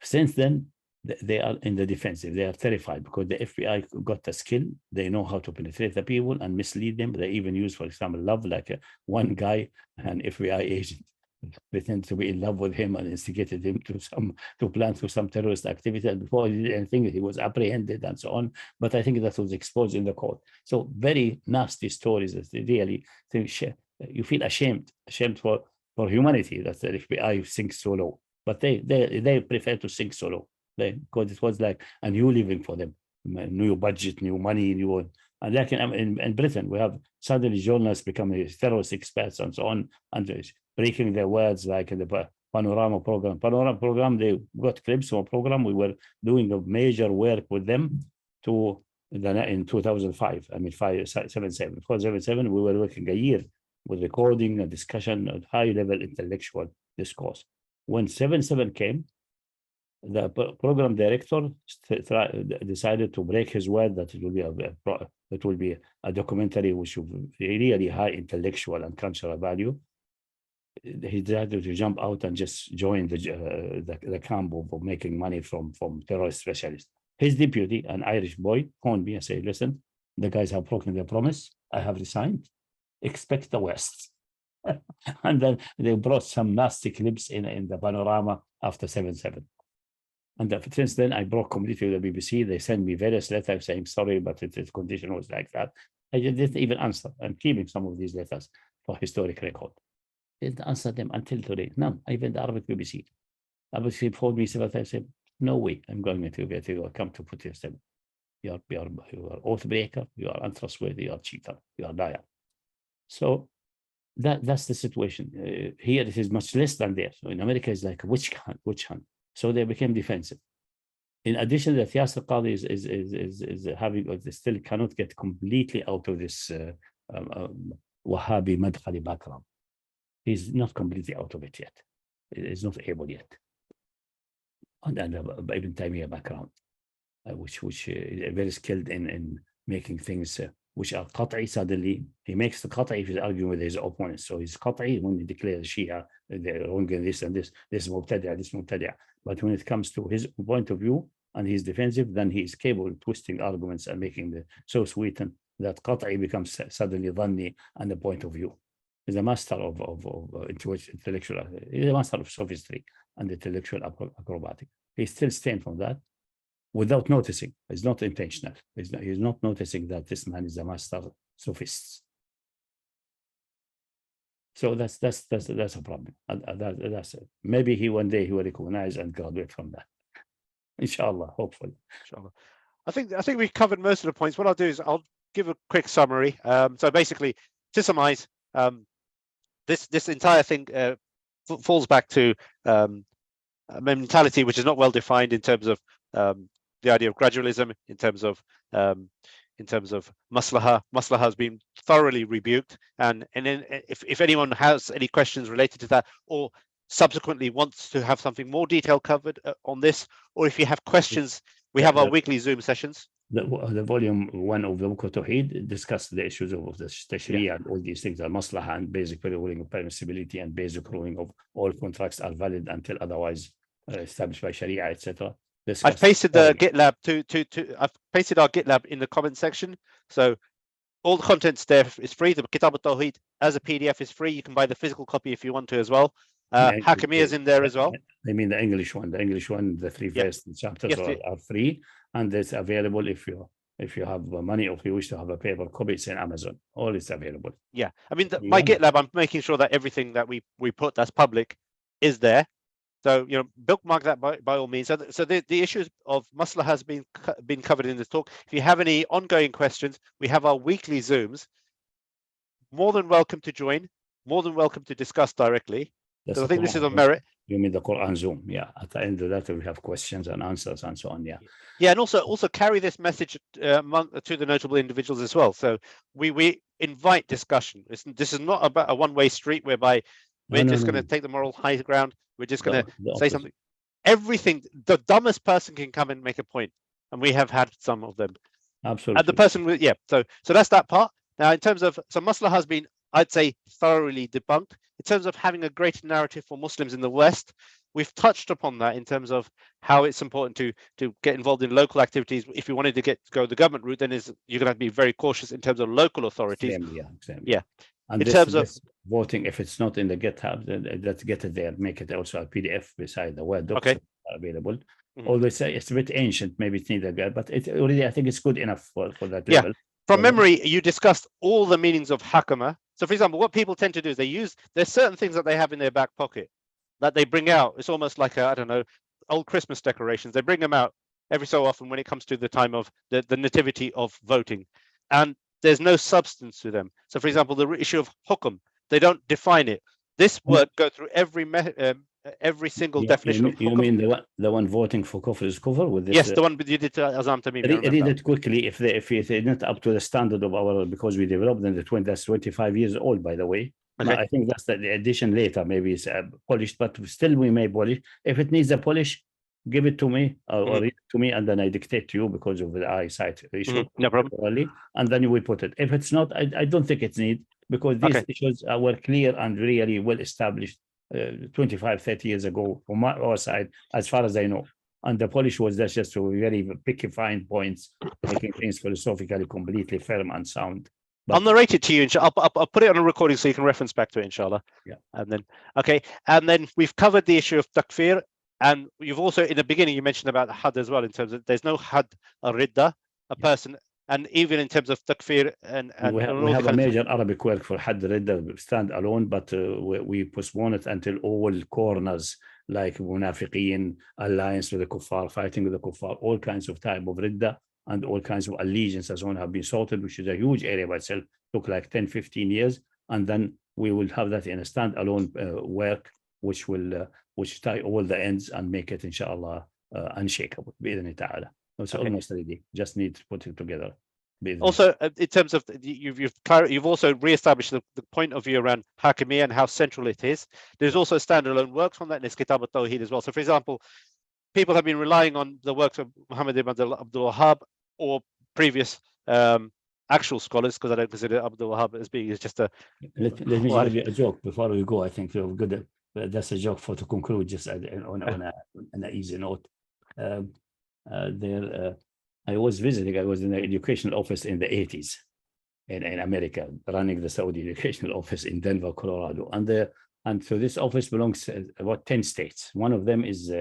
since then, they are in the defensive. They are terrified because the FBI got the skill. They know how to penetrate the people and mislead them. They even use, for example, love, like one guy, an FBI agent, pretended to be in love with him and instigated him to plan for some terrorist activity. And before he did anything, he was apprehended and so on. But I think that was exposed in the court. So very nasty stories that really, you feel ashamed for humanity that the FBI sinks so low. But they prefer to sink so low. Because it was like a new living for them, new budget, new money, and like in Britain, we have suddenly journalists becoming terrorist experts and so on, and breaking their words, like in the Panorama program. They got clips from a program. We were doing a major work with them in 2005. I mean, 477. We were working a year with recording and discussion at high-level intellectual discourse. When 7/7 came, the program director decided to break his word that it will be a documentary which will be really high intellectual and cultural value. He decided to jump out and just join the camp of making money from terrorist specialists. His deputy, an Irish boy, phoned me and said, listen, the guys have broken their promise. I have resigned. Expect the worst. And then they brought some nasty clips in the Panorama after 7/7. And since then, I broke completely with the BBC. They sent me various letters saying, sorry, but the condition was like that. I didn't even answer. I'm keeping some of these letters for historic record. Didn't answer them until today. None. Even the Arabic BBC. BBC phoned me several times, said, no way, I'm going to come to put yourself. You are oath breaker, you are untrustworthy, you are cheater, you are liar. So that's the situation. Here it is much less than there. So in America, it's like a witch hunt. So they became defensive. In addition, that Yasser Qadhi is having, or still cannot get completely out of this Wahhabi Madkhali background. He's not completely out of it yet. He's not able yet. And Ibn Taymiyyah background, which is very skilled in making things which are qat'i. Suddenly he makes the qat'i if he's arguing with his opponents. So he's qat'i when he declares Shia, they're wrong in this and this is mubtadi'ah, this mubtadi'ah. But when it comes to his point of view and he's defensive, then he is capable of twisting arguments and making the so sweetened that qat'i becomes suddenly dhanni and the point of view. He's a master of intellectual, he's a master of sophistry and intellectual acrobatic. He's still staying from that without noticing. It's not intentional. He's not noticing that this man is a master sophist. So that's a problem. That's it. Maybe one day he will recognize and graduate from that. Inshallah, hopefully. Inshallah. I think we've covered most of the points. What I'll do is I'll give a quick summary. So basically, to summarize, this entire thing falls back to a mentality which is not well defined in terms of the idea of gradualism, in terms of Maslaha. Maslaha has been thoroughly rebuked, and then if anyone has any questions related to that, or subsequently wants to have something more detailed covered on this, or if you have questions, we have our weekly Zoom sessions. The volume 1 of the book of Tawheed discussed the issues of the Sharia and all these things, the Maslaha and basic ruling of permissibility and basic ruling of all contracts are valid until otherwise established by Sharia, etc. I've pasted the GitLab I've pasted our GitLab in the comment section. So all the contents there is free. The Kitab Tawheed as a PDF is free. You can buy the physical copy if you want to as well. Hakimiyyah is in there as well. I mean the English one. The English one, the three Yep. first chapters Yes, are free, and it's available if you have money, or if you wish to have a paper copy, it's in Amazon. All is available. Yeah, I mean, my GitLab, I'm making sure that everything that we put that's public is there. So, you know, bookmark that by all means. So the issues of Maslaha has been covered in this talk. If you have any ongoing questions, we have our weekly Zooms. More than welcome to join. More than welcome to discuss directly. That's So I the think this is Quran. on merit. You mean the Quran Zoom? Yeah. At the end of that, we have questions and answers and so on. Yeah. Yeah, and also carry this message to the notable individuals as well. So we invite discussion. This is not about a one-way street whereby we're just going to take the moral high ground. We're just going to say something. Everything, the dumbest person can come and make a point, and we have had some of them. Absolutely. And the person with, yeah. So that's that part. Now, in terms of, so Maslaha has been, I'd say, thoroughly debunked. In terms of having a greater narrative for Muslims in the West, we've touched upon that in terms of how it's important to get involved in local activities. If you wanted to go the government route, then you're going to have to be very cautious in terms of local authorities. Exactly. Yeah. And in terms of voting, if it's not in the GitHub, then let's get it there. Make it also a PDF beside the Word docs available. Although it's a bit ancient, maybe it needs a guide, but it already, I think it's good enough for that level. From memory, you discussed all the meanings of Hakama. So, for example, what people tend to do is there's certain things that they have in their back pocket that they bring out. It's almost like I don't know, old Christmas decorations. They bring them out every so often when it comes to the time of the nativity of voting, and there's no substance to them. So, for example, the issue of hukum, they don't define it. This work go through every single definition of hukum. You mean the one voting for Kufr is Kufr with this? Yes, the one you did to Azam Tamimi. Read it quickly. If it's not up to the standard of our, because we developed in that's 25 years old, by the way. Okay. I think that's the addition later. Maybe it's polished, but still we may polish. If it needs a polish, give it to me or read it to me, and then I dictate to you because of the eyesight issue. No problem. And then we put it. If it's not, I don't think it's need, because these issues were clear and really well established 25, 30 years ago from our side, as far as I know. And the polish was just to very picky fine points, making things philosophically completely firm and sound. I'll narrate it to you. I'll put it on a recording so you can reference back to it, inshallah. Yeah. And then we've covered the issue of Takfeer, and you've also, in the beginning, you mentioned about Hudd as well, in terms of there's no Hudd Ar-Riddah, a person, and even in terms of Takfeer and we have a major Arabic work for Hudd Riddah stand alone, but we postpone it until all corners like Munafiqeen, alliance with the kuffar, fighting with the kuffar, all kinds of type of Riddah and all kinds of allegiance as on have been sorted, which is a huge area by itself, took like 10, 15 years. And then we will have that in a standalone work, which will tie all the ends and make it, inshallah, unshakable. It's almost ready. Just need to put it together. Also, in terms of you've also re-established the point of view around Hakimiyyah and how central it is. There's also standalone works on that in this Kitab Tawheed as well. So, for example, people have been relying on the works of Muhammad Abdul Wahhab or previous actual scholars, because I don't consider Abdul Wahhab as being just a. Let me give you a joke before we go. I think we're good. That's a joke to conclude, just on an easy note. I was visiting. I was in the educational office in the 80s in America, running the Saudi educational office in Denver, Colorado, and so this office belongs to about 10 states. One of them is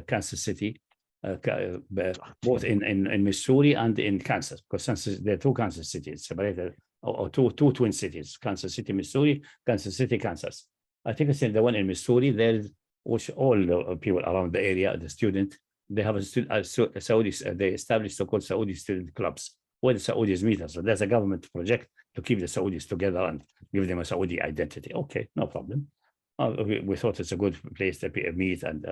Kansas City, both in Missouri and in Kansas, because there are two Kansas cities separated, or two twin cities: Kansas City, Missouri, Kansas City, Kansas. I think it's in the one in Missouri. There's all the people around the area, the student. They have Saudis. They established so-called Saudi student clubs where the Saudis meet. So there's a government project to keep the Saudis together and give them a Saudi identity. Okay, no problem. We thought it's a good place to meet and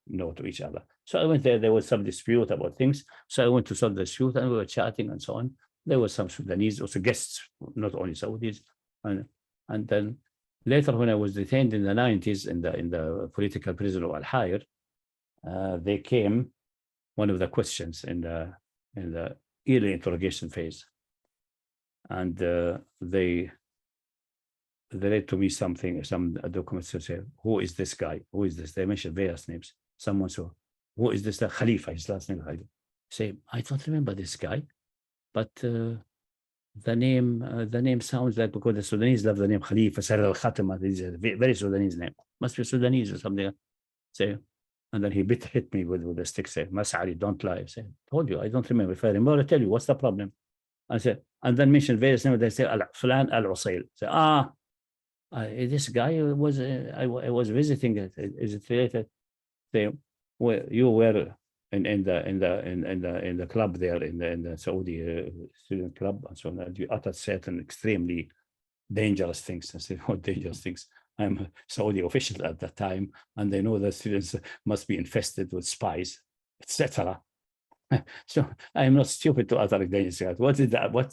know to each other. So I went there. There was some dispute about things. So I went to solve the dispute, and we were chatting and so on. There were some Sudanese, also guests, not only Saudis. And then later, when I was detained in the 90s in the political prison of Al-Hayr, they came, one of the questions in the early interrogation phase, and they read to me some documents to say, who is this guy? Who is this? They mentioned various names. Someone said, who is this? The Khalifa, his last name Khalifa. Say, I don't remember this guy, but the name sounds like, because the Sudanese love the name Khalifa, Sar al-Khatama, this is a very Sudanese name. must be Sudanese or something. Say, and then he hit me with a stick. Say, Mas'ali, don't lie. I say, told you, I don't remember. If I remember, I tell you, what's the problem? I said, and then mention various names. They say, Fulan al-Usail. Say, this guy was, I was visiting it. Is it related? Say, well, you were in the club there in the Saudi student club and so on. And you uttered certain extremely dangerous things. I said, what dangerous things? I'm a Saudi official at that time, and they know that students must be infested with spies, etc. So I am not stupid to utter dangerous things. What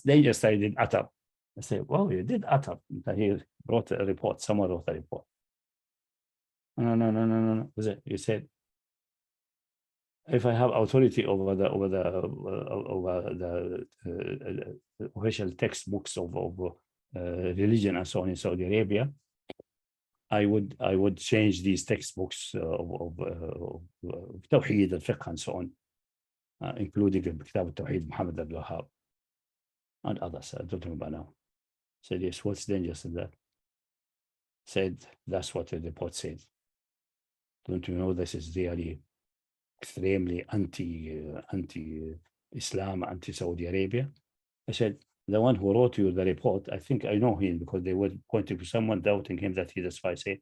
dangerous I did utter? I say, well, you did utter. He brought a report. Someone wrote a report. No. Was it? You said, if I have authority over the official textbooks of religion and so on in Saudi Arabia, I would change these textbooks of Tawheed and Fiqh and so on, including the Kitab Tawheed, Mohammed Hijab, and others. I don't remember now. Said, yes, what's dangerous in that? Said, that's what the report said. Don't you know this is really extremely anti-Islam, anti-Saudi Arabia? I said, the one who wrote you the report, I think I know him because they were pointing to someone doubting him that he's a spy. Say,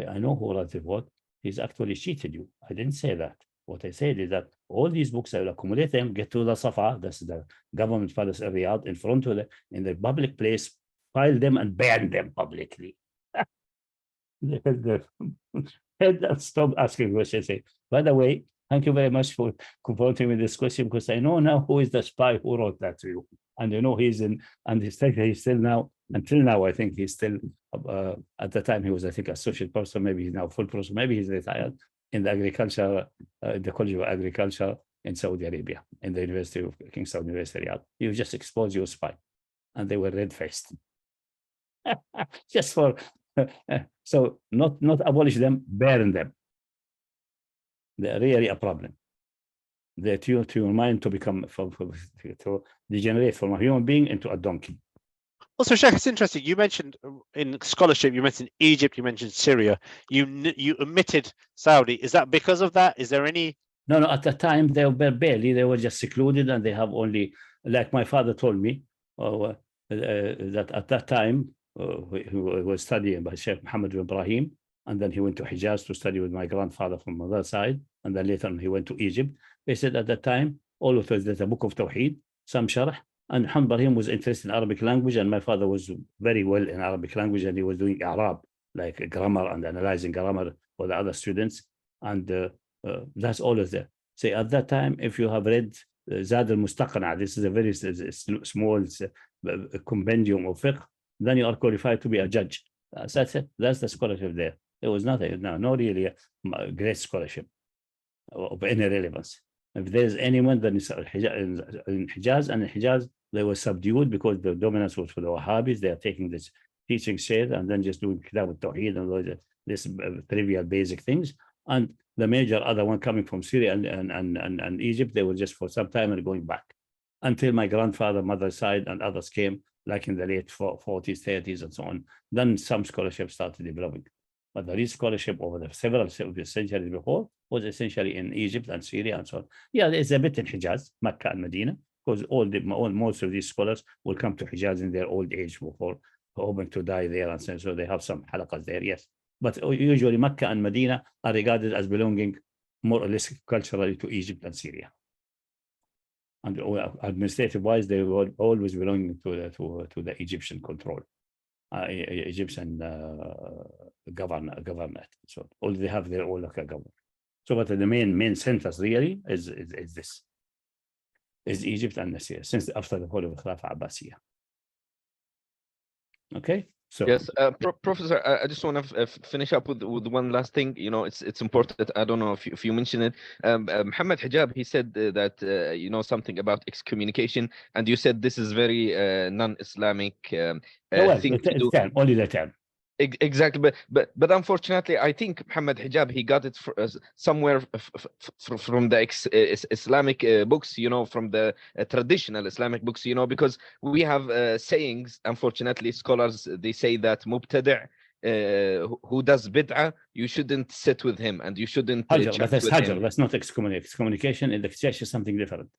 I know who wrote the report. He's actually cheated you. I didn't say that. What I said is that all these books, I will accumulate them, get to the Safa, that's the government palace in Riyadh, in front of in the public place, file them and ban them publicly. Stop asking questions. Say, by the way, thank you very much for confronting me with this question, because I know now who is the spy who wrote that to you. And you know he's in, and he's still now, until now, I think he's still, at the time he was, I think, associate professor, maybe he's now full professor, maybe he's retired in the agriculture, the College of Agriculture in Saudi Arabia, in the University of King Saud University, Riyadh. You just exposed your spy. And they were red-faced. Just for, so not abolish them, burn them. They're really a problem. They tune to your mind to become, to degenerate from a human being into a donkey. Also, Sheikh, it's interesting. You mentioned in scholarship, you mentioned Egypt, you mentioned Syria. You omitted Saudi. Is that because of that? Is there any? No. At the time, they were barely. They were just secluded, and they have only, like my father told me, that at that time, he was studying by Sheikh Muhammad bin Ibrahim, and then he went to Hijaz to study with my grandfather from the other side, and then later on he went to Egypt. They said at that time, all of us, there's a book of Tawheed, some Sharh, and Muhammad Ibrahim was interested in Arabic language, and my father was very well in Arabic language, and he was doing Arab, like grammar and analyzing grammar for the other students, and that's all of that. Say at that time, if you have read Zad al-Mustaqna, this is a very small compendium of fiqh, then you are qualified to be a judge. That's it. That's the scholarship there. There was nothing, no really a great scholarship of any relevance. If there's anyone, then it's in Hijaz, and in Hijaz, they were subdued because the dominance was for the Wahhabis. They are taking this teaching shade and then just doing Kitab al-Tawheed and this trivial basic things. And the major other one coming from Syria and Egypt, they were just for some time and going back. Until my grandfather, mother's side, and others came, like in the late 40s, 30s, and so on. Then some scholarship started developing. But the real scholarship over the several centuries before was essentially in Egypt and Syria and so on. Yeah, there's a bit in Hijaz, Mecca and Medina, because most of these scholars will come to Hijaz in their old age before hoping to die there, and so they have some halaqas there, yes. But usually Mecca and Medina are regarded as belonging more or less culturally to Egypt and Syria. And administrative-wise, they were always belonging to the Egyptian control, Egyptian government. So all they have their own local government. So, but the main centers really is Egypt and Syria since after the fall of the Khilafah Abbasiyah. Okay. So yes, Professor, I just want to finish up with one last thing. You know, it's important. I don't know if you mentioned it. Mohammed Hijab, he said that you know something about excommunication, and you said this is very non-Islamic thing to do. Only the term. Exactly, but unfortunately, I think Mohammed Hijab, he got it somewhere from the Islamic books, you know, from the traditional Islamic books, you know, because we have sayings. Unfortunately, scholars, they say that mubtadi' who does bid'ah, you shouldn't sit with him and you shouldn't Hajar, but chat that's with Hajar. him. That's not excommunication. Excommunication in the church is something different.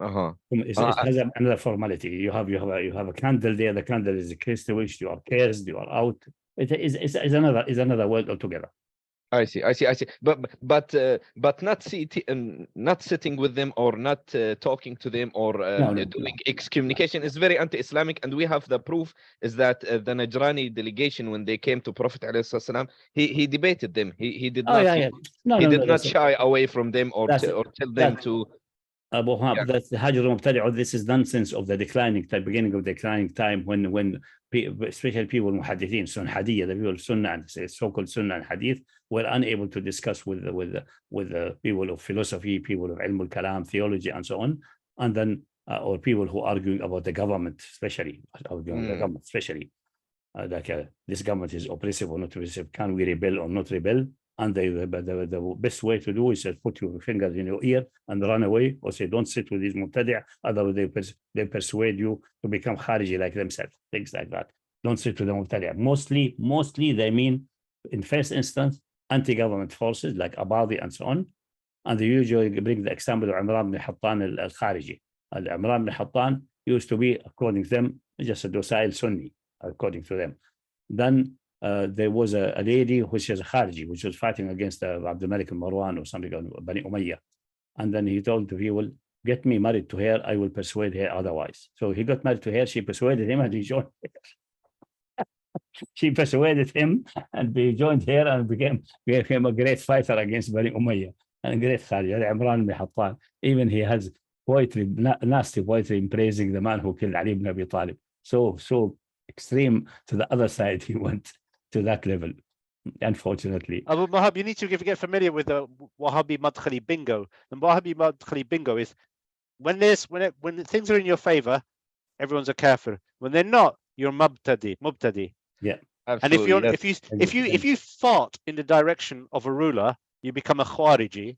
Uh-huh. It has another formality. You have a candle there. The candle is extinguished. You are cursed. You are out. It is another word altogether. I see. But not sitting with them or not talking to them or doing excommunication is very anti-Islamic, and we have the proof is that the Najrani delegation, when they came to Prophet ﷺ, he debated them. He did not shy away from them or tell them to. Abu Hab, that's the Hajr al-Mubtadi'. This is nonsense of the beginning of the declining time when especially people muhaddithin, Hadith, the people of Sunnah and so-called Sunnah and Hadith were unable to discuss with the people of philosophy, people of ilm al-kalam, theology, and so on, and then or people who are arguing about the government, especially this government is oppressive or not oppressive. Can we rebel or not rebel? And the best way to do is put your fingers in your ear and run away, or say, don't sit with these mubtadi', otherwise they persuade you to become khariji like themselves, things like that. Don't sit with the mubtadi'. Mostly they mean, in first instance, anti-government forces like Abadi and so on. And they usually bring the example of Imran ibn Hattan al-Khariji. Imran ibn Hattan used to be, according to them, just a docile Sunni, according to them. Then there was a lady which is a Khariji, which was fighting against Abdul Malik al-Marwan or something, Bani Umayyah. And then he told the people, get me married to her, I will persuade her otherwise. So he got married to her, she persuaded him, and he joined her. She persuaded him, and he joined her and became a great fighter against Bani Umayyah, and a great Khariji, Imran ibn Hattan. Even he has poetry, nasty poetry, praising the man who killed Ali ibn Abi Talib. So extreme to the other side he went, to that level, unfortunately. Abu Mahab, you need to get familiar with the Wahhabi Madkhali bingo. The Wahhabi Madkhali bingo is when things are in your favor, everyone's a kafir. When they're not, you're mubtadi. Yeah, absolutely. And if you fart in the direction of a ruler, you become a khawariji.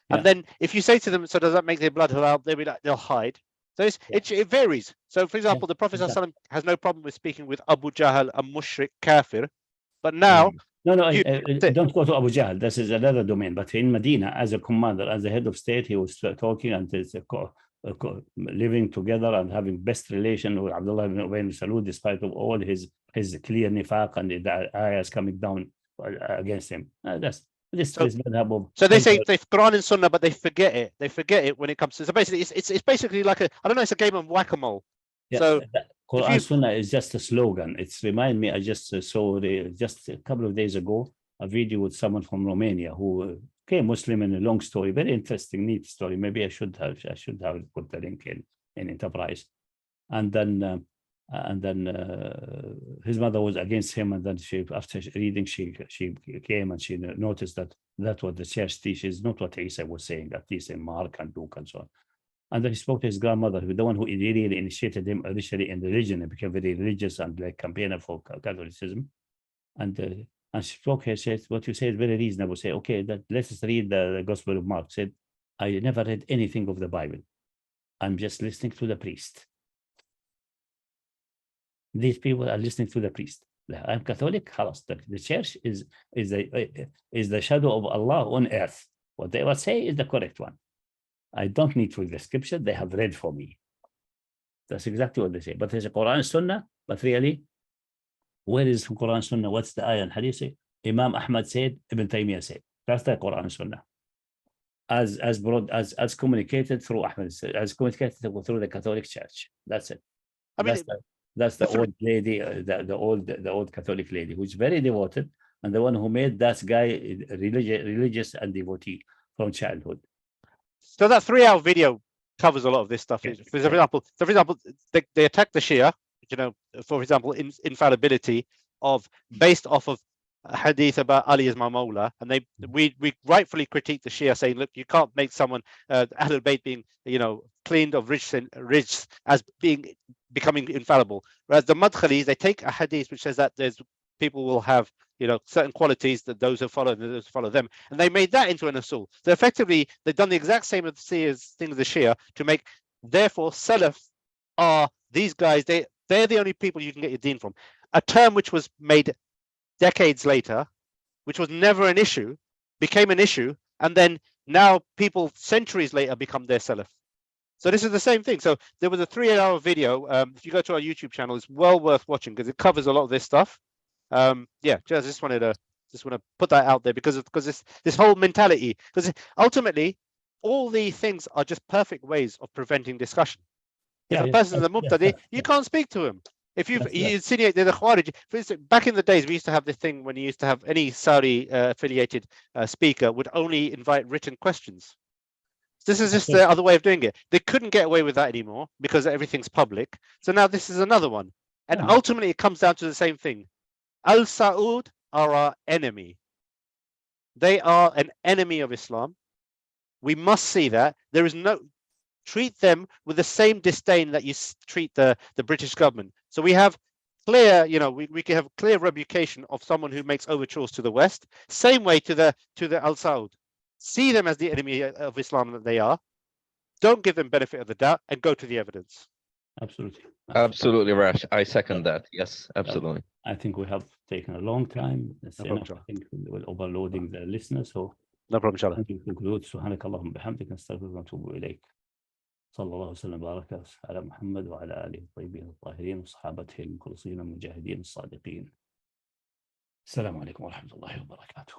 And then if you say to them, so does that make their blood halal? They'll hide. So it varies. So for example, the Prophet ﷺ has no problem with speaking with Abu Jahl, a mushrik kafir. But now, don't go to Abu Jahl. This is another domain. But in Medina, as a commander, as a head of state, he was talking and living together and having best relation with Abdullah ibn Ubay ibn Salul, despite of all his clear nifaq and the ayahs coming down against him. So they say they've Quran and Sunnah, but they forget it. They forget it when it comes to. So basically, it's basically like it's a game of whack-a-mole. Yeah, so Quran Sunnah is just a slogan. It's remind me. I just saw just a couple of days ago a video with someone from Romania who became Muslim in a long story, very interesting, neat story. Maybe I should have put the link in Enterprise, and then his mother was against him, and then after reading she came and she noticed that what the church teaches, not what Isa was saying, at least in Mark and Luke and so on. And then he spoke to his grandmother, who the one who really initiated him initially in religion, and became very religious and like campaigner for Catholicism. And she spoke to her, said, what you say is very reasonable. Say, okay, let us read the Gospel of Mark. Said, I never read anything of the Bible. I'm just listening to the priest. These people are listening to the priest. I'm Catholic. The church is the shadow of Allah on earth. What they will say is the correct one. I don't need to read the scripture. They have read for me. That's exactly what they say. But there's a Quran Sunnah. But really, where is Quran Sunnah? What's the ayah and hadith say? Imam Ahmad said, Ibn Taymiyyah said. That's the Quran Sunnah. As communicated through Ahmad, as communicated through the Catholic Church. That's it. I mean, that's the old lady, the old Catholic lady, who's very devoted, and the one who made that guy religious and devotee from childhood. So that 3-hour video covers a lot of this stuff. For example, they attack the Shia, for example, infallibility based off of a hadith about Ali as my Mawla, and we rightfully critique the Shia, saying, look, you can't make someone Ahlul Bayt being cleaned of rijs as becoming infallible. Whereas the Madkhalis, they take a hadith which says that people will have certain qualities, that those who follow and those who follow them, and they made that into an usool. So effectively, they've done the exact same thing as the Shia to make. Therefore, Salaf are these guys. They're the only people you can get your deen from. A term which was made decades later, which was never an issue, became an issue, and then now people centuries later become their salaf. So this is the same thing. So there was a 3-hour video. If you go to our YouTube channel, it's well worth watching because it covers a lot of this stuff. Yeah, just wanted to put that out there because this whole mentality, because ultimately all these things are just perfect ways of preventing discussion. If a person's a mubtadi, you can't speak to him. If you insinuate they're the Khawarij, for instance, back in the days, we used to have this thing when you used to have any Saudi affiliated speaker would only invite written questions. This is just the other way of doing it. They couldn't get away with that anymore because everything's public. So now this is another one. And ultimately, it comes down to the same thing. Al Saud are our enemy. They are an enemy of Islam. We must see that. There is no... Treat them with the same disdain that you treat the British government. So we have clear, we can have clear rebucation of someone who makes overtures to the West. Same way to the Al Saud. See them as the enemy of Islam that they are. Don't give them benefit of the doubt and go to the evidence. Absolutely, Rash. I second that. Yes, absolutely. I think we have taken a long time. That's enough. I think we're overloading the listeners. So no problem, inshallah. To conclude, سبحانك اللهم بحمدك نستغفرك ونتوب إليك. صلى الله وسلم وبارك على محمد وعلى آله الطيبين الطاهرين وصحابته المخلصين المجاهدين الصادقين. السلام عليكم ورحمة الله وبركاته.